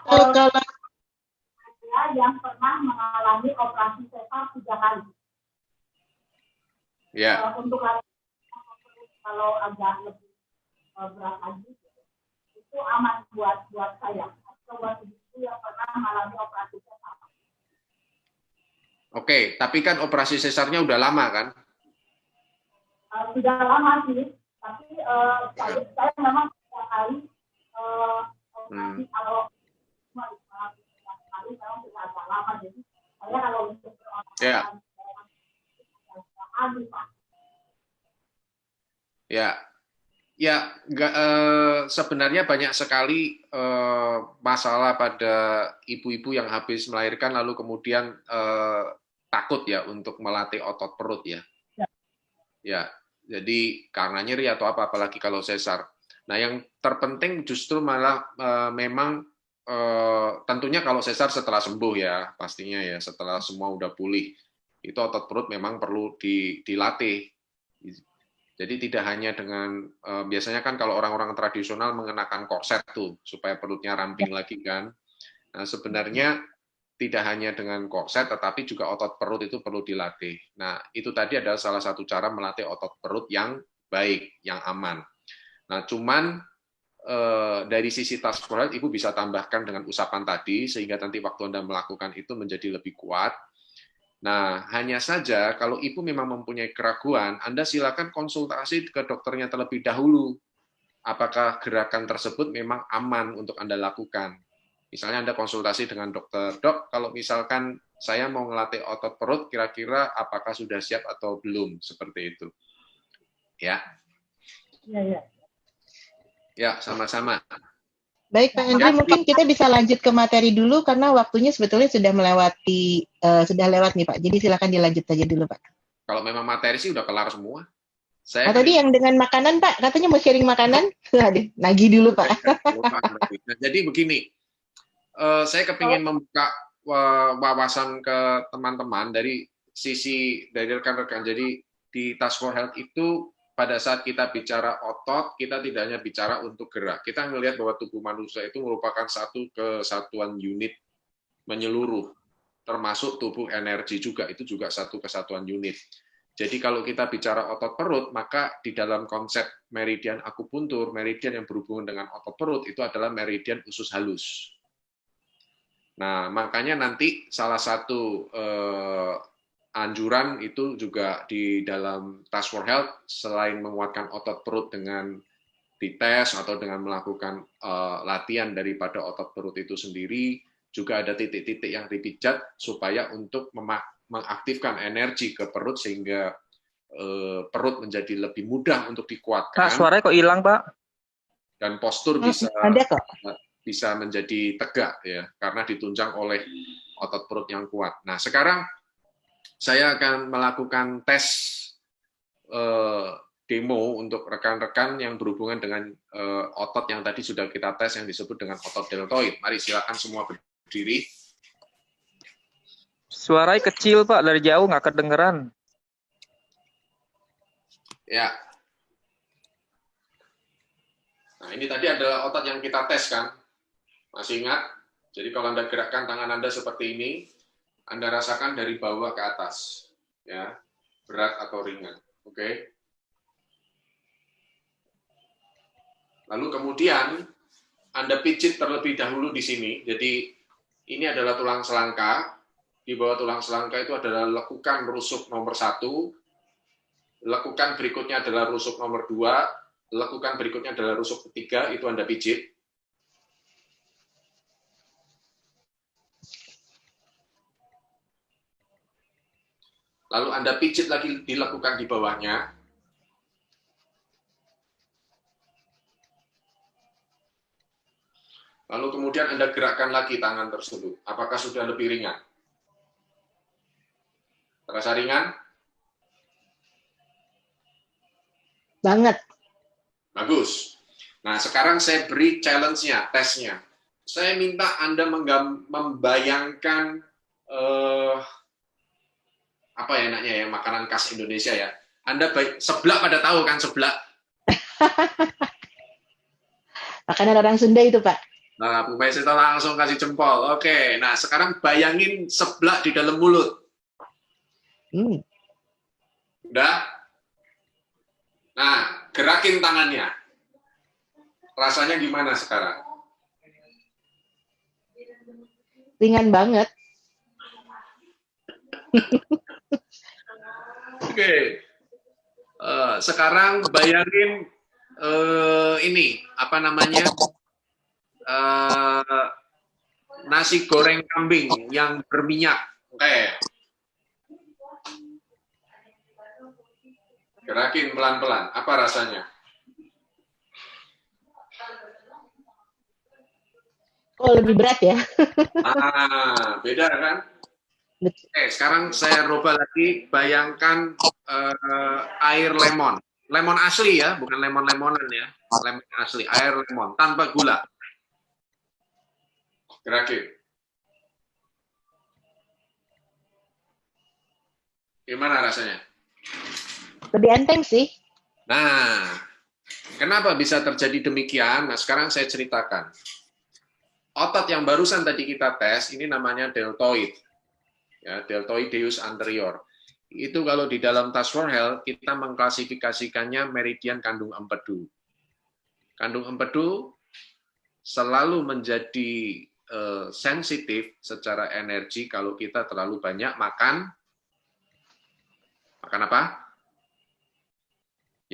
I: yang pernah mengalami operasi sesar 3 kali.
C: Ya.
I: Untuk kalau agak lebih berat lagi, itu aman buat saya. Atau buat ibu yang pernah mengalami operasi sesar.
C: Oke, tapi kan operasi sesarnya udah lama kan?
I: Sudah lama sih, tapi saya memang 3 kali operasi kalau kali memang sudah agak lama, jadi saya kalau untuk
C: Ya. Ya, sebenarnya banyak sekali masalah pada ibu-ibu yang habis melahirkan lalu kemudian takut ya untuk melatih otot perut ya. Ya, jadi karena nyeri atau apa, apalagi kalau sesar. Nah, yang terpenting justru malah memang tentunya kalau sesar setelah sembuh ya, pastinya ya, setelah semua udah pulih, itu otot perut memang perlu dilatih. Jadi tidak hanya dengan, biasanya kan kalau orang-orang tradisional mengenakan korset tuh, supaya perutnya ramping lagi kan. Nah sebenarnya tidak hanya dengan korset, tetapi juga otot perut itu perlu dilatih. Nah itu tadi adalah salah satu cara melatih otot perut yang baik, yang aman. Nah cuman dari sisi task force health, Ibu bisa tambahkan dengan usapan tadi, sehingga nanti waktu Anda melakukan itu menjadi lebih kuat. Nah, hanya saja kalau Ibu memang mempunyai keraguan, Anda silakan konsultasi ke dokternya terlebih dahulu. Apakah gerakan tersebut memang aman untuk Anda lakukan? Misalnya Anda konsultasi dengan dokter, dok, kalau misalkan saya mau ngelatih otot perut, kira-kira apakah sudah siap atau belum? Seperti itu. Ya. Ya, sama-sama.
A: Baik Pak Hendri, mungkin kita bisa lanjut ke materi dulu karena waktunya sebetulnya sudah lewat nih Pak. Jadi silakan dilanjut saja dulu Pak.
C: Kalau memang materi sih udah kelar semua.
A: Tadi yang dengan makanan Pak, katanya mau sharing makanan. Aduh, nagih dulu Pak.
C: Nah, jadi begini, saya kepingin membuka wawasan ke teman-teman dari sisi dari rekan-rekan. Jadi di Task Force Health itu pada saat kita bicara otot, kita tidak hanya bicara untuk gerak. Kita melihat bahwa tubuh manusia itu merupakan satu kesatuan unit menyeluruh, termasuk tubuh energi juga, itu juga satu kesatuan unit. Jadi kalau kita bicara otot perut, maka di dalam konsep meridian akupuntur, meridian yang berhubungan dengan otot perut itu adalah meridian usus halus. Nah, makanya nanti salah satu anjuran itu juga di dalam Task for Health, selain menguatkan otot perut dengan dites atau dengan melakukan latihan daripada otot perut itu sendiri, juga ada titik-titik yang dipijat supaya untuk mengaktifkan energi ke perut sehingga perut menjadi lebih mudah untuk dikuatkan.
D: Pak, suaranya kok hilang, Pak?
C: Dan postur
A: Ada kok.
C: bisa menjadi tegak ya, karena ditunjang oleh otot perut yang kuat. Nah, sekarang saya akan melakukan tes demo untuk rekan-rekan yang berhubungan dengan otot yang tadi sudah kita tes yang disebut dengan otot deltoid. Mari silakan semua berdiri.
D: Suaranya kecil, Pak, dari jauh nggak kedengeran.
C: Ya. Nah, ini tadi adalah otot yang kita tes kan. Masih ingat? Jadi kalau Anda gerakkan tangan Anda seperti ini, Anda rasakan dari bawah ke atas. Ya, berat atau ringan. Oke. Lalu kemudian Anda pijit terlebih dahulu di sini. Jadi ini adalah tulang selangka. Di bawah tulang selangka itu adalah lekukan rusuk nomor 1. Lekukan berikutnya adalah rusuk nomor 2. Lekukan berikutnya adalah rusuk ketiga. Itu Anda pijit. Lalu Anda pijit lagi dilakukan di bawahnya. Lalu kemudian Anda gerakkan lagi tangan tersebut. Apakah sudah lebih ringan? Terasa ringan?
A: Banget.
C: Bagus. Nah, sekarang saya beri challenge-nya, tesnya. Saya minta Anda membayangkan apa ya enaknya ya, makanan khas Indonesia ya. Anda seblak pada tahu kan seblak?
A: Makanan orang Sunda itu, Pak.
C: Nah, Bu Maisita langsung kasih jempol. Oke, nah sekarang bayangin seblak di dalam mulut. Udah? Nah, gerakin tangannya. Rasanya gimana sekarang?
A: Ringan banget.
C: Oke. Sekarang bayangin ini apa namanya? Nasi goreng kambing yang berminyak. Oke. Gerakin pelan-pelan. Apa rasanya?
A: Oh, lebih berat ya?
C: Beda kan? Oke, sekarang saya rubah lagi. Bayangkan air lemon. Lemon asli ya, bukan lemon-lemonan ya. Lemon asli, air lemon, tanpa gula. Gerakin. Gimana rasanya?
A: Lebih enteng sih.
C: Nah, kenapa bisa terjadi demikian? Nah, sekarang saya ceritakan. Otot yang barusan tadi kita tes, ini namanya deltoid. Ya, deltoideus anterior. Itu kalau di dalam Task for Health, kita mengklasifikasikannya meridian kandung empedu. Kandung empedu selalu menjadi sensitif secara energi kalau kita terlalu banyak makan apa?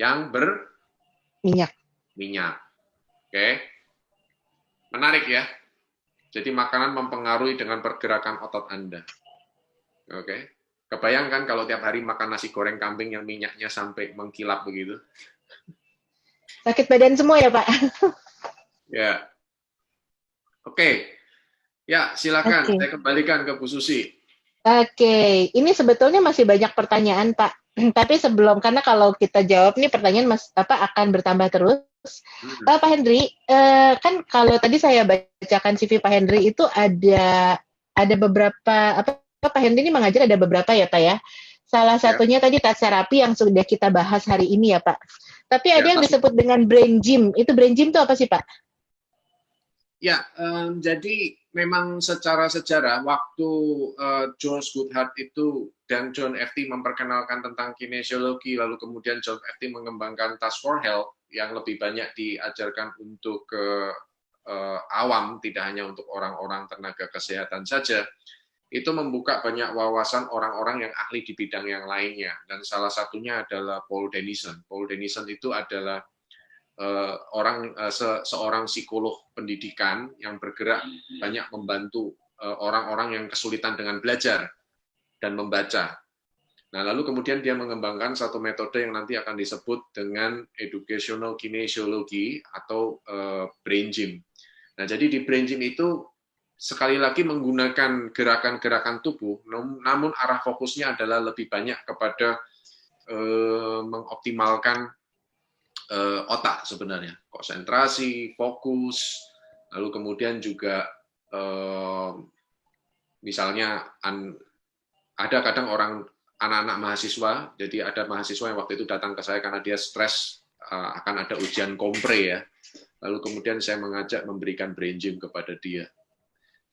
C: Yang minyak. Oke. Menarik ya. Jadi makanan mempengaruhi dengan pergerakan otot Anda. Oke. Kebayangkan kalau tiap hari makan nasi goreng kambing yang minyaknya sampai mengkilap begitu.
A: Sakit badan semua ya, Pak?
C: Ya. Oke. Ya, silakan. Saya kembalikan ke Bu Susi.
A: Oke, ini sebetulnya masih banyak pertanyaan, Pak. Tapi sebelum, karena kalau kita jawab nih pertanyaan akan bertambah terus. Pak Hendri, kan kalau tadi saya bacakan CV Pak Hendri itu ada beberapa Pak Hendri ini mengajar ada beberapa ya, Pak ya. Salah satunya tadi touch therapy yang sudah kita bahas hari ini ya, Pak. Tapi ada yang disebut dengan brain gym. Itu brain gym itu apa sih, Pak?
C: Ya, jadi memang secara sejarah waktu George Goodhart itu dan John F.T. memperkenalkan tentang kinesiologi, lalu kemudian John F.T. mengembangkan Task for Health yang lebih banyak diajarkan untuk awam, tidak hanya untuk orang-orang tenaga kesehatan saja, itu membuka banyak wawasan orang-orang yang ahli di bidang yang lainnya. Dan salah satunya adalah Paul Denison. Paul Denison itu adalah seorang psikolog pendidikan yang bergerak banyak membantu orang-orang yang kesulitan dengan belajar dan membaca. Nah, lalu kemudian dia mengembangkan satu metode yang nanti akan disebut dengan educational kinesiology atau brain gym. Nah, jadi di brain gym itu sekali lagi menggunakan gerakan-gerakan tubuh, namun arah fokusnya adalah lebih banyak kepada mengoptimalkan otak sebenarnya, konsentrasi, fokus, lalu kemudian juga misalnya ada kadang anak-anak mahasiswa, jadi ada mahasiswa yang waktu itu datang ke saya karena dia stres akan ada ujian kompre ya, lalu kemudian saya mengajak memberikan brain gym kepada dia.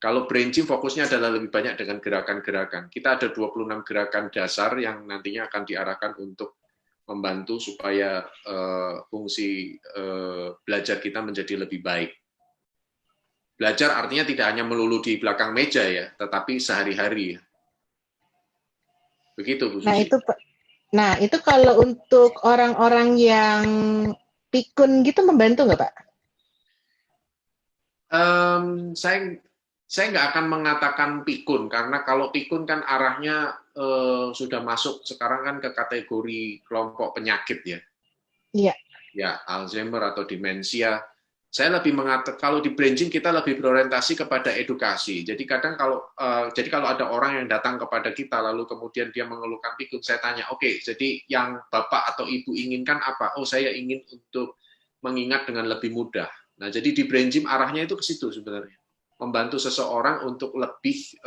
C: Kalau brain gym fokusnya adalah lebih banyak dengan gerakan-gerakan. Kita ada 26 gerakan dasar yang nantinya akan diarahkan untuk membantu supaya fungsi belajar kita menjadi lebih baik. Belajar artinya tidak hanya melulu di belakang meja ya, tetapi sehari-hari. Begitu, Bu Susi.
A: Nah, itu kalau untuk orang-orang yang pikun gitu membantu nggak, Pak?
C: Saya nggak akan mengatakan pikun, karena kalau pikun kan arahnya sudah masuk sekarang kan ke kategori kelompok penyakit ya. Iya. Ya, Alzheimer atau demensia. Saya lebih mengatakan kalau di brain gym kita lebih berorientasi kepada edukasi. Jadi kadang kalau ada orang yang datang kepada kita lalu kemudian dia mengeluhkan pikun, saya tanya, oke, jadi yang Bapak atau Ibu inginkan apa? Oh, saya ingin untuk mengingat dengan lebih mudah. Nah, jadi di brain gym arahnya itu ke situ sebenarnya. Membantu seseorang untuk lebih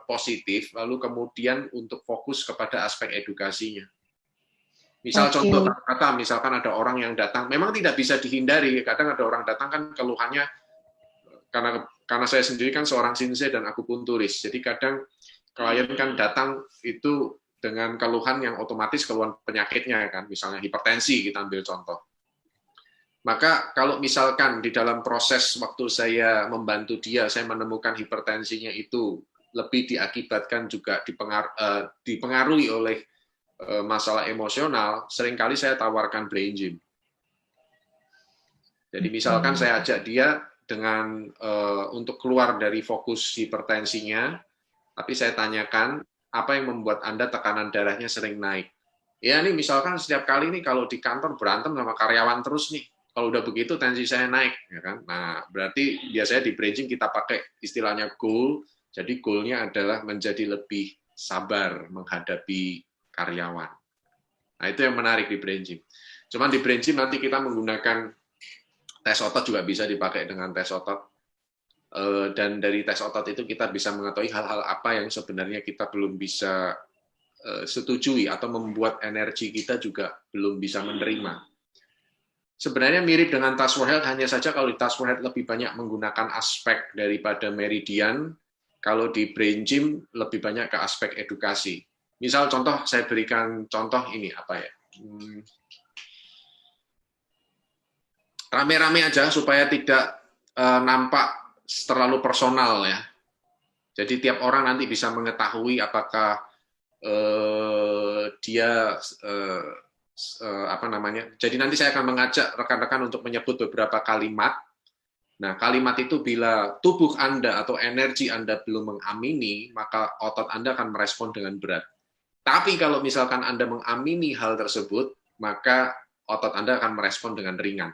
C: positif, lalu kemudian untuk fokus kepada aspek edukasinya. Misal contoh kata, misalkan ada orang yang datang, memang tidak bisa dihindari, kadang ada orang datang kan keluhannya, karena saya sendiri kan seorang sinsei dan akupunturis, jadi kadang klien kan datang itu dengan keluhan yang otomatis keluhan penyakitnya kan, misalnya hipertensi, kita ambil contoh. Maka kalau misalkan di dalam proses waktu saya membantu dia, saya menemukan hipertensinya itu lebih diakibatkan juga dipengaruhi oleh masalah emosional, seringkali saya tawarkan brain gym. Jadi misalkan saya ajak dia dengan untuk keluar dari fokus hipertensinya, tapi saya tanyakan apa yang membuat Anda tekanan darahnya sering naik. Ya ini misalkan setiap kali nih kalau di kantor berantem sama karyawan terus nih. Kalau udah begitu tensi saya naik, ya kan? Nah, berarti biasanya di brain gym kita pakai istilahnya goal. Jadi goalnya adalah menjadi lebih sabar menghadapi karyawan. Nah, itu yang menarik di brain gym. Cuman di brain gym nanti kita menggunakan tes otot juga bisa dipakai dengan tes otot. Dan dari tes otot itu kita bisa mengetahui hal-hal apa yang sebenarnya kita belum bisa setujui atau membuat energi kita juga belum bisa menerima. Sebenarnya mirip dengan Task for Health, hanya saja kalau di Task for Health lebih banyak menggunakan aspek daripada meridian, kalau di brain gym lebih banyak ke aspek edukasi. Misal contoh, saya berikan contoh ini, apa ya, rame-rame aja supaya tidak nampak terlalu personal ya. Jadi tiap orang nanti bisa mengetahui apakah dia apa namanya. Jadi nanti saya akan mengajak rekan-rekan untuk menyebut beberapa kalimat. Nah, kalimat itu bila tubuh Anda atau energi Anda belum mengamini, maka otot Anda akan merespon dengan berat. Tapi kalau misalkan Anda mengamini hal tersebut, maka otot Anda akan merespon dengan ringan.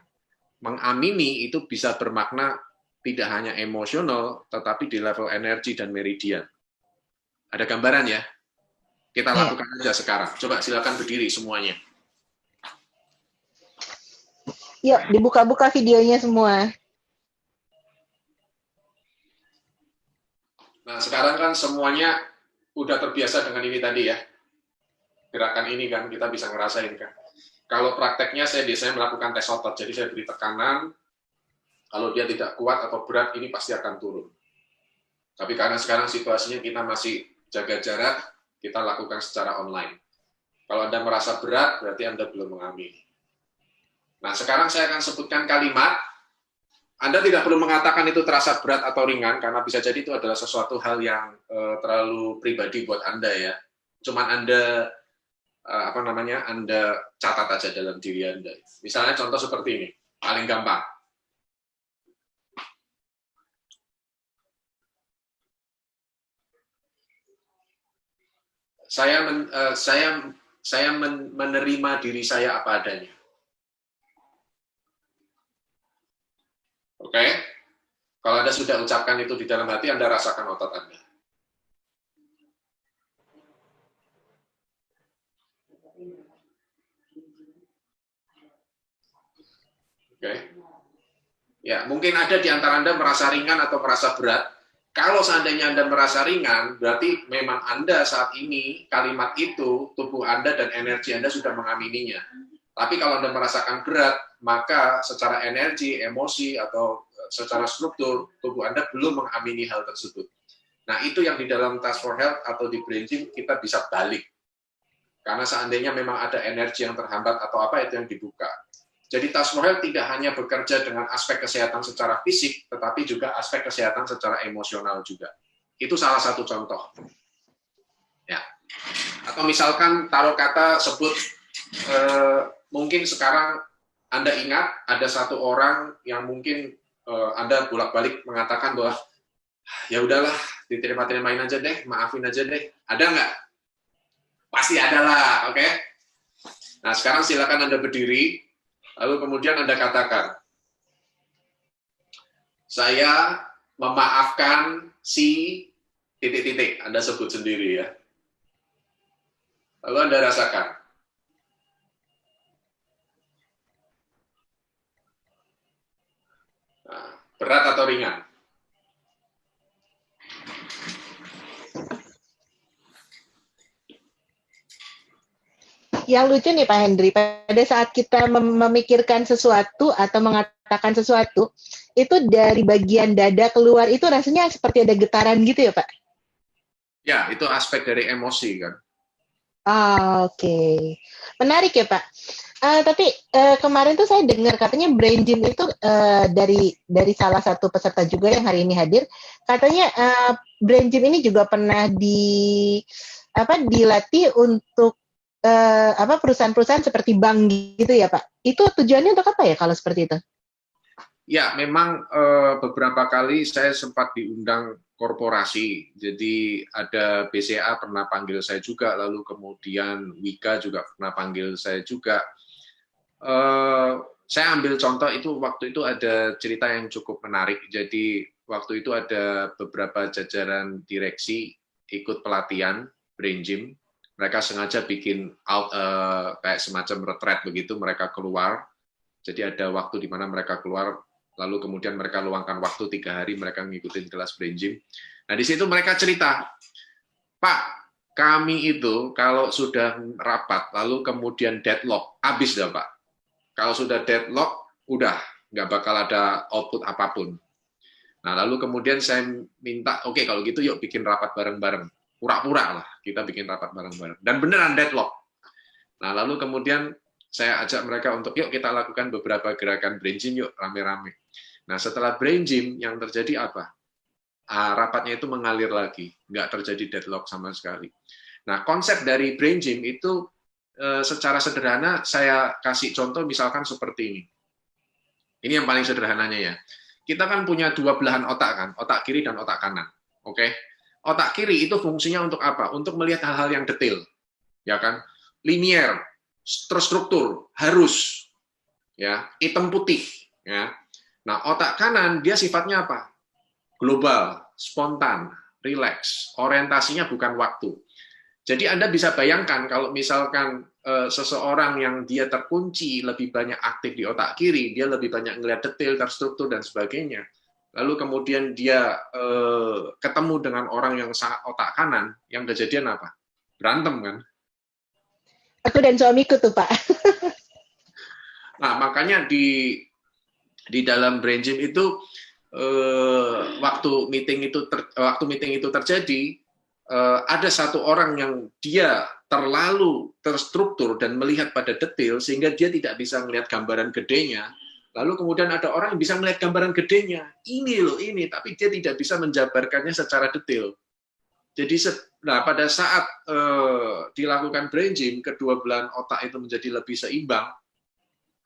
C: Mengamini itu bisa bermakna tidak hanya emosional, tetapi di level energi dan meridian. Ada gambaran ya? Kita lakukan aja sekarang. Coba silakan berdiri semuanya.
A: Yuk, dibuka-buka videonya semua.
C: Nah, sekarang kan semuanya udah terbiasa dengan ini tadi ya. Gerakan ini kan, kita bisa ngerasain kan. Kalau prakteknya saya biasanya melakukan tes otot, jadi saya beri tekanan, kalau dia tidak kuat atau berat, ini pasti akan turun. Tapi karena sekarang situasinya kita masih jaga jarak, kita lakukan secara online. Kalau Anda merasa berat, berarti Anda belum mengamini. Nah, sekarang saya akan sebutkan kalimat. Anda tidak perlu mengatakan itu terasa berat atau ringan, karena bisa jadi itu adalah sesuatu hal yang terlalu pribadi buat Anda ya. Cuman Anda Anda catat aja dalam diri Anda. Misalnya contoh seperti ini, paling gampang. Saya menerima diri saya apa adanya. Oke? Kalau Anda sudah ucapkan itu di dalam hati, Anda rasakan otot Anda. Oke? Ya, mungkin ada di antara Anda merasa ringan atau merasa berat. Kalau seandainya Anda merasa ringan, berarti memang Anda saat ini, kalimat itu, tubuh Anda dan energi Anda sudah mengamininya. Tapi kalau Anda merasakan berat, maka secara energi, emosi, atau secara struktur, tubuh Anda belum mengamini hal tersebut. Nah, itu yang di dalam Task for Health atau di Brain Gym kita bisa balik. Karena seandainya memang ada energi yang terhambat atau apa, itu yang dibuka. Jadi Task for Health tidak hanya bekerja dengan aspek kesehatan secara fisik, tetapi juga aspek kesehatan secara emosional juga. Itu salah satu contoh. Ya. Atau misalkan taruh kata sebut, mungkin sekarang Anda ingat ada satu orang yang mungkin Anda bolak-balik mengatakan bahwa ya udahlah, diterima-terimain aja deh, maafin aja deh. Ada nggak? Pasti ada lah, oke? Nah, sekarang silakan Anda berdiri, lalu kemudian Anda katakan, saya memaafkan si titik-titik. Anda sebut sendiri ya. Lalu Anda rasakan. Nah, berat atau ringan?
A: Yang lucu nih Pak Hendri, pada saat kita memikirkan sesuatu atau mengatakan sesuatu, itu dari bagian dada keluar itu rasanya seperti ada getaran gitu ya Pak?
C: Ya, itu aspek dari emosi kan.
A: Oke. Menarik ya Pak. Tapi kemarin tuh saya dengar katanya Brain Gym itu dari salah satu peserta juga yang hari ini hadir, katanya Brain Gym ini juga pernah dilatih untuk perusahaan-perusahaan seperti bank gitu ya Pak. Itu tujuannya untuk apa ya kalau seperti itu?
C: Ya, memang beberapa kali saya sempat diundang korporasi. Jadi ada BCA pernah panggil saya juga, lalu kemudian Wika juga pernah panggil saya juga. Saya ambil contoh itu, waktu itu ada cerita yang cukup menarik. Jadi waktu itu ada beberapa jajaran direksi ikut pelatihan Brain Gym. Mereka sengaja bikin kayak semacam retreat begitu, mereka keluar. Jadi ada waktu di mana mereka keluar, lalu kemudian mereka luangkan waktu 3 hari, mereka ngikutin kelas Brain Gym. Nah, di situ mereka cerita, Pak, kami itu kalau sudah rapat, lalu kemudian deadlock, habis dah Pak. Kalau sudah deadlock, udah, nggak bakal ada output apapun. Nah, lalu kemudian saya minta, oke, kalau gitu yuk bikin rapat bareng-bareng. Pura-pura lah, kita bikin rapat bareng-bareng. Dan beneran deadlock. Nah, lalu kemudian saya ajak mereka untuk, yuk kita lakukan beberapa gerakan Brain Gym, yuk rame-rame. Nah, setelah Brain Gym, yang terjadi apa? Rapatnya itu mengalir lagi, nggak terjadi deadlock sama sekali. Nah, konsep dari Brain Gym itu secara sederhana saya kasih contoh misalkan seperti ini. Ini yang paling sederhananya ya. Kita kan punya 2 belahan otak kan, otak kiri dan otak kanan. Oke? Otak kiri itu fungsinya untuk apa? Untuk melihat hal-hal yang detail. Ya kan? Linier, terstruktur, harus. Ya, hitam putih, ya. Nah, otak kanan dia sifatnya apa? Global, spontan, rileks, orientasinya bukan waktu. Jadi Anda bisa bayangkan kalau misalkan seseorang yang dia terkunci lebih banyak aktif di otak kiri, dia lebih banyak melihat detail, terstruktur, dan sebagainya. Lalu kemudian dia ketemu dengan orang yang sangat otak kanan, yang kejadian apa? Berantem kan?
A: Aku dan suamiku tuh Pak.
C: Nah, makanya di dalam Brain Gym itu waktu meeting itu terjadi, ada satu orang yang dia terlalu terstruktur dan melihat pada detail sehingga dia tidak bisa melihat gambaran gedenya. Lalu kemudian ada orang yang bisa melihat gambaran gedenya, ini, tapi dia tidak bisa menjabarkannya secara detail. Jadi, pada saat dilakukan brain gym, kedua belahan otak itu menjadi lebih seimbang.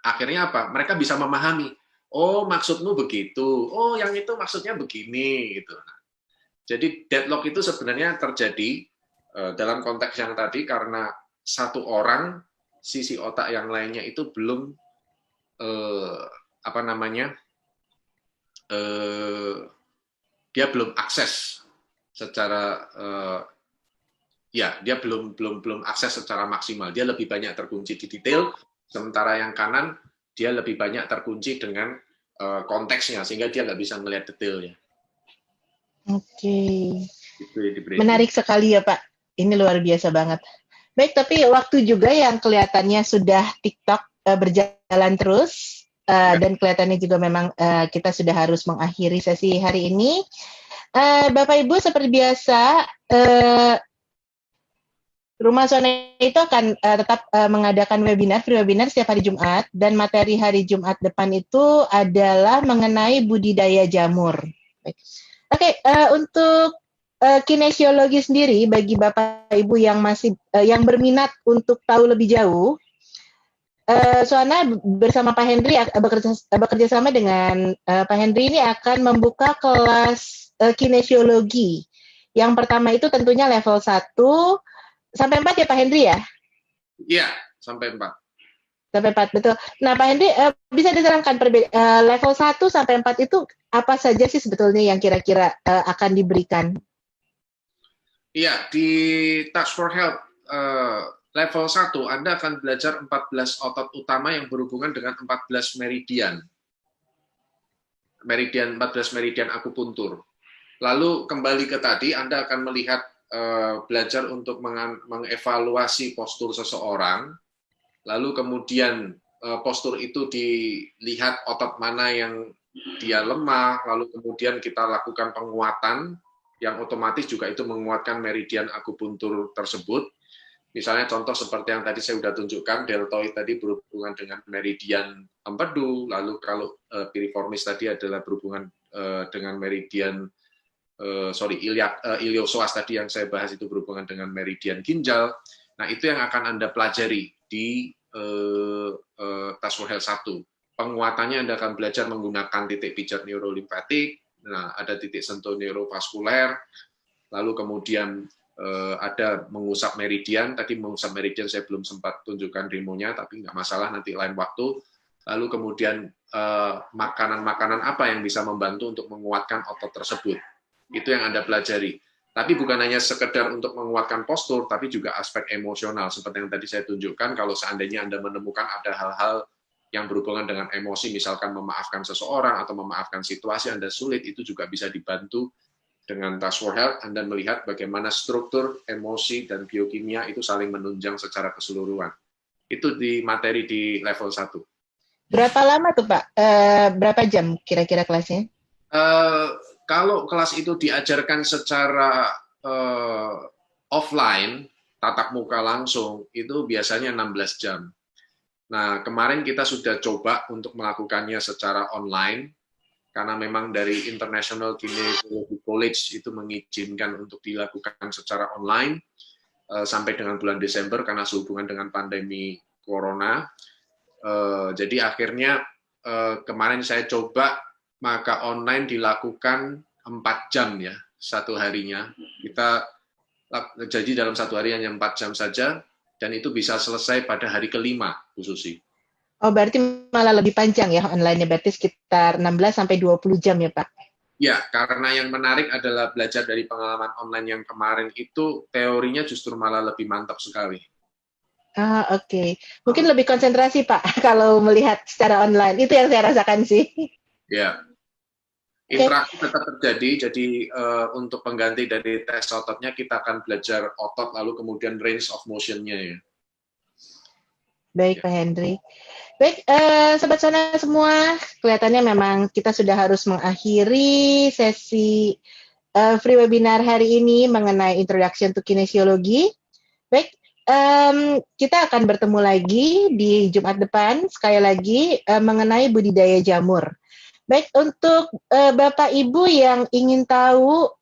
C: Akhirnya apa? Mereka bisa memahami. Oh, maksudmu begitu. Oh, yang itu maksudnya begini, gitu. Jadi deadlock itu sebenarnya terjadi dalam konteks yang tadi karena satu orang sisi otak yang lainnya itu belum dia belum akses secara dia belum akses secara maksimal. Dia lebih banyak terkunci di detail, sementara yang kanan dia lebih banyak terkunci dengan konteksnya sehingga dia nggak bisa melihat detailnya.
A: Oke. Menarik sekali ya Pak. Ini luar biasa banget. Baik, tapi waktu juga yang kelihatannya sudah TikTok berjalan terus dan kelihatannya juga memang kita sudah harus mengakhiri sesi hari ini. Bapak Ibu seperti biasa Rumah Sona itu akan tetap mengadakan free webinar setiap hari Jumat, dan materi hari Jumat depan itu adalah mengenai budidaya jamur. Oke, untuk kinesiologi sendiri bagi Bapak Ibu yang masih yang berminat untuk tahu lebih jauh, Sona bersama Pak Henry bekerja sama dengan Pak Henry ini akan membuka kelas kinesiologi. Yang pertama itu tentunya level 1 sampai 4 ya Pak Henry ya?
C: Iya, sampai 4.
A: Sampai 4, betul. Nah Pak Henry, bisa diterangkan level 1 sampai 4 itu apa saja sih sebetulnya yang kira-kira akan diberikan?
C: Iya, di Touch for Health level 1 Anda akan belajar 14 otot utama yang berhubungan dengan 14 meridian. 14 meridian akupuntur. Lalu kembali ke tadi, Anda akan melihat belajar untuk mengevaluasi postur seseorang, lalu kemudian postur itu dilihat otot mana yang dia lemah, lalu kemudian kita lakukan penguatan, yang otomatis juga itu menguatkan meridian akupuntur tersebut. Misalnya contoh seperti yang tadi saya sudah tunjukkan, deltoid tadi berhubungan dengan meridian empedu, lalu kalau piriformis tadi adalah berhubungan dengan meridian iliosoas tadi yang saya bahas itu berhubungan dengan meridian ginjal. Nah, itu yang akan Anda pelajari di Touch for Health 1. Penguatannya Anda akan belajar menggunakan titik pijat neurolimpatik, nah, ada titik sentuh neurovaskuler, lalu kemudian ada mengusap meridian. Tadi mengusap meridian saya belum sempat tunjukkan demonya, tapi nggak masalah, nanti lain waktu. Lalu kemudian makanan-makanan apa yang bisa membantu untuk menguatkan otot tersebut. Itu yang Anda pelajari. Tapi bukan hanya sekedar untuk menguatkan postur, tapi juga aspek emosional. Seperti yang tadi saya tunjukkan, kalau seandainya Anda menemukan ada hal-hal yang berhubungan dengan emosi, misalkan memaafkan seseorang atau memaafkan situasi Anda sulit, itu juga bisa dibantu dengan Touch for Health. Anda melihat bagaimana struktur, emosi, dan biokimia itu saling menunjang secara keseluruhan. Itu di materi di level 1.
A: Berapa lama tuh Pak? Berapa jam kira-kira kelasnya?
C: Kalau kelas itu diajarkan secara offline, tatap muka langsung, itu biasanya 16 jam. Nah, kemarin kita sudah coba untuk melakukannya secara online, karena memang dari International Kinesiology College itu mengizinkan untuk dilakukan secara online sampai dengan bulan Desember karena sehubungan dengan pandemi Corona. Jadi akhirnya kemarin saya coba, maka online dilakukan 4 jam ya, satu harinya. Jadi dalam satu hari hanya 4 jam saja, dan itu bisa selesai pada hari kelima, Bu Susi.
A: Oh, berarti malah lebih panjang ya online-nya, berarti sekitar 16-20 jam ya Pak?
C: Ya, karena yang menarik adalah belajar dari pengalaman online yang kemarin itu, teorinya justru malah lebih mantap sekali.
A: Oke. Mungkin lebih konsentrasi Pak, kalau melihat secara online. Itu yang saya rasakan sih.
C: Ya, interaksi tetap terjadi. Jadi untuk pengganti dari tes ototnya kita akan belajar otot lalu kemudian range of motion-nya ya.
A: Baik, Pak Henry. Baik, Sobat Sona semua, kelihatannya memang kita sudah harus mengakhiri sesi free webinar hari ini mengenai Introduction to Kinesiology. Baik, kita akan bertemu lagi di Jumat depan, sekali lagi mengenai budidaya jamur. Baik, untuk Bapak Ibu yang ingin tahu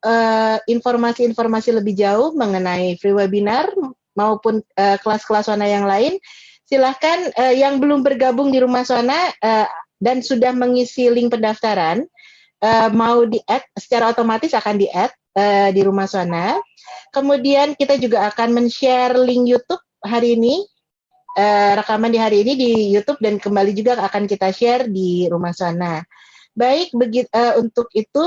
A: informasi-informasi lebih jauh mengenai free webinar maupun kelas-kelas Sona yang lain, silahkan yang belum bergabung di Rumah Sona dan sudah mengisi link pendaftaran, mau di-add secara otomatis akan di-add di Rumah Sona. Kemudian kita juga akan men-share link YouTube hari ini, rekaman di hari ini di YouTube, dan kembali juga akan kita share di Rumah Sona. Baik, untuk itu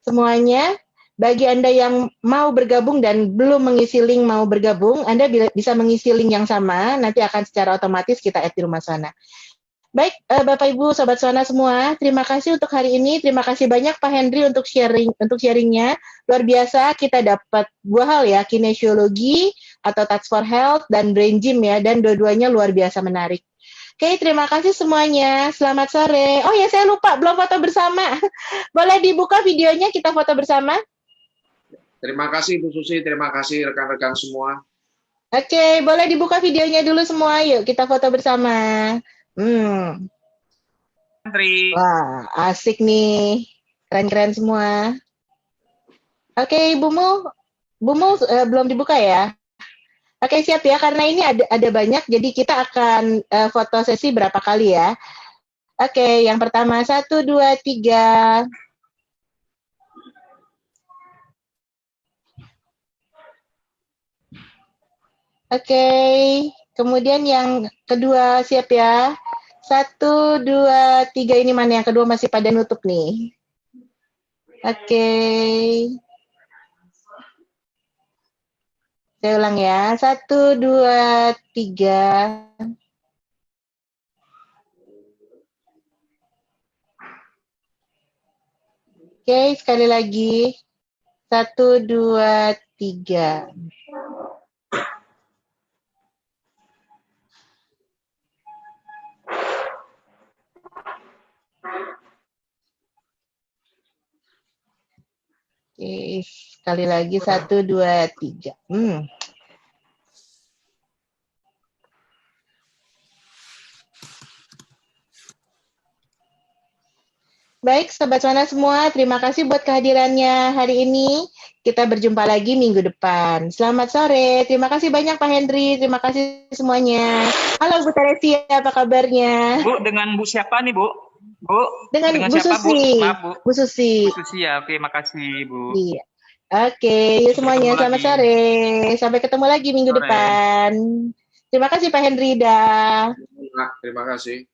A: semuanya, bagi Anda yang mau bergabung dan belum mengisi link mau bergabung, Anda bisa mengisi link yang sama, nanti akan secara otomatis kita add di Rumah Sona. Baik, Bapak Ibu, Sobat Sona semua, terima kasih untuk hari ini. Terima kasih banyak Pak Henry untuk sharingnya. Luar biasa, kita dapat dua hal ya, kinesiologi atau touch for health dan brain gym ya, dan dua-duanya luar biasa menarik. Oke, terima kasih semuanya. Selamat sore. Oh ya, saya lupa, belum foto bersama. Boleh dibuka videonya, kita foto bersama?
C: Terima kasih Bu Susi, terima kasih rekan-rekan semua.
A: Oke, boleh dibuka videonya dulu semua. Yuk, kita foto bersama.
D: Andri.
A: Wah, asik nih. Keren-keren semua. Oke, Bumu belum dibuka ya? Oke, siap ya, karena ini ada banyak, jadi kita akan foto sesi berapa kali ya. Oke, yang pertama, 1, 2, 3. Oke, kemudian yang kedua, siap ya. 1, 2, 3, ini mana yang kedua masih pada nutup nih. Oke. Saya ulang ya, 1, 2, 3. Oke, sekali lagi. 1, 2, 3. Oke, sekali lagi. 1, 2, 3. Baik, Sobat Sona semua, terima kasih buat kehadirannya hari ini. Kita berjumpa lagi minggu depan. Selamat sore. Terima kasih banyak Pak Henry. Terima kasih semuanya. Halo Bu Teresia, apa kabarnya?
D: Bu, dengan Bu siapa nih Bu? Bu,
A: Dengan Bu
D: siapa
A: Susi.
D: Bu? Maaf Bu.
A: Bu Susi.
D: Bu Susi ya, oke, makasih Bu.
A: Iya. Oke, yuk semuanya selamat sore. Sampai ketemu lagi minggu depan. Terima kasih Pak Henry dah.
C: Terima kasih.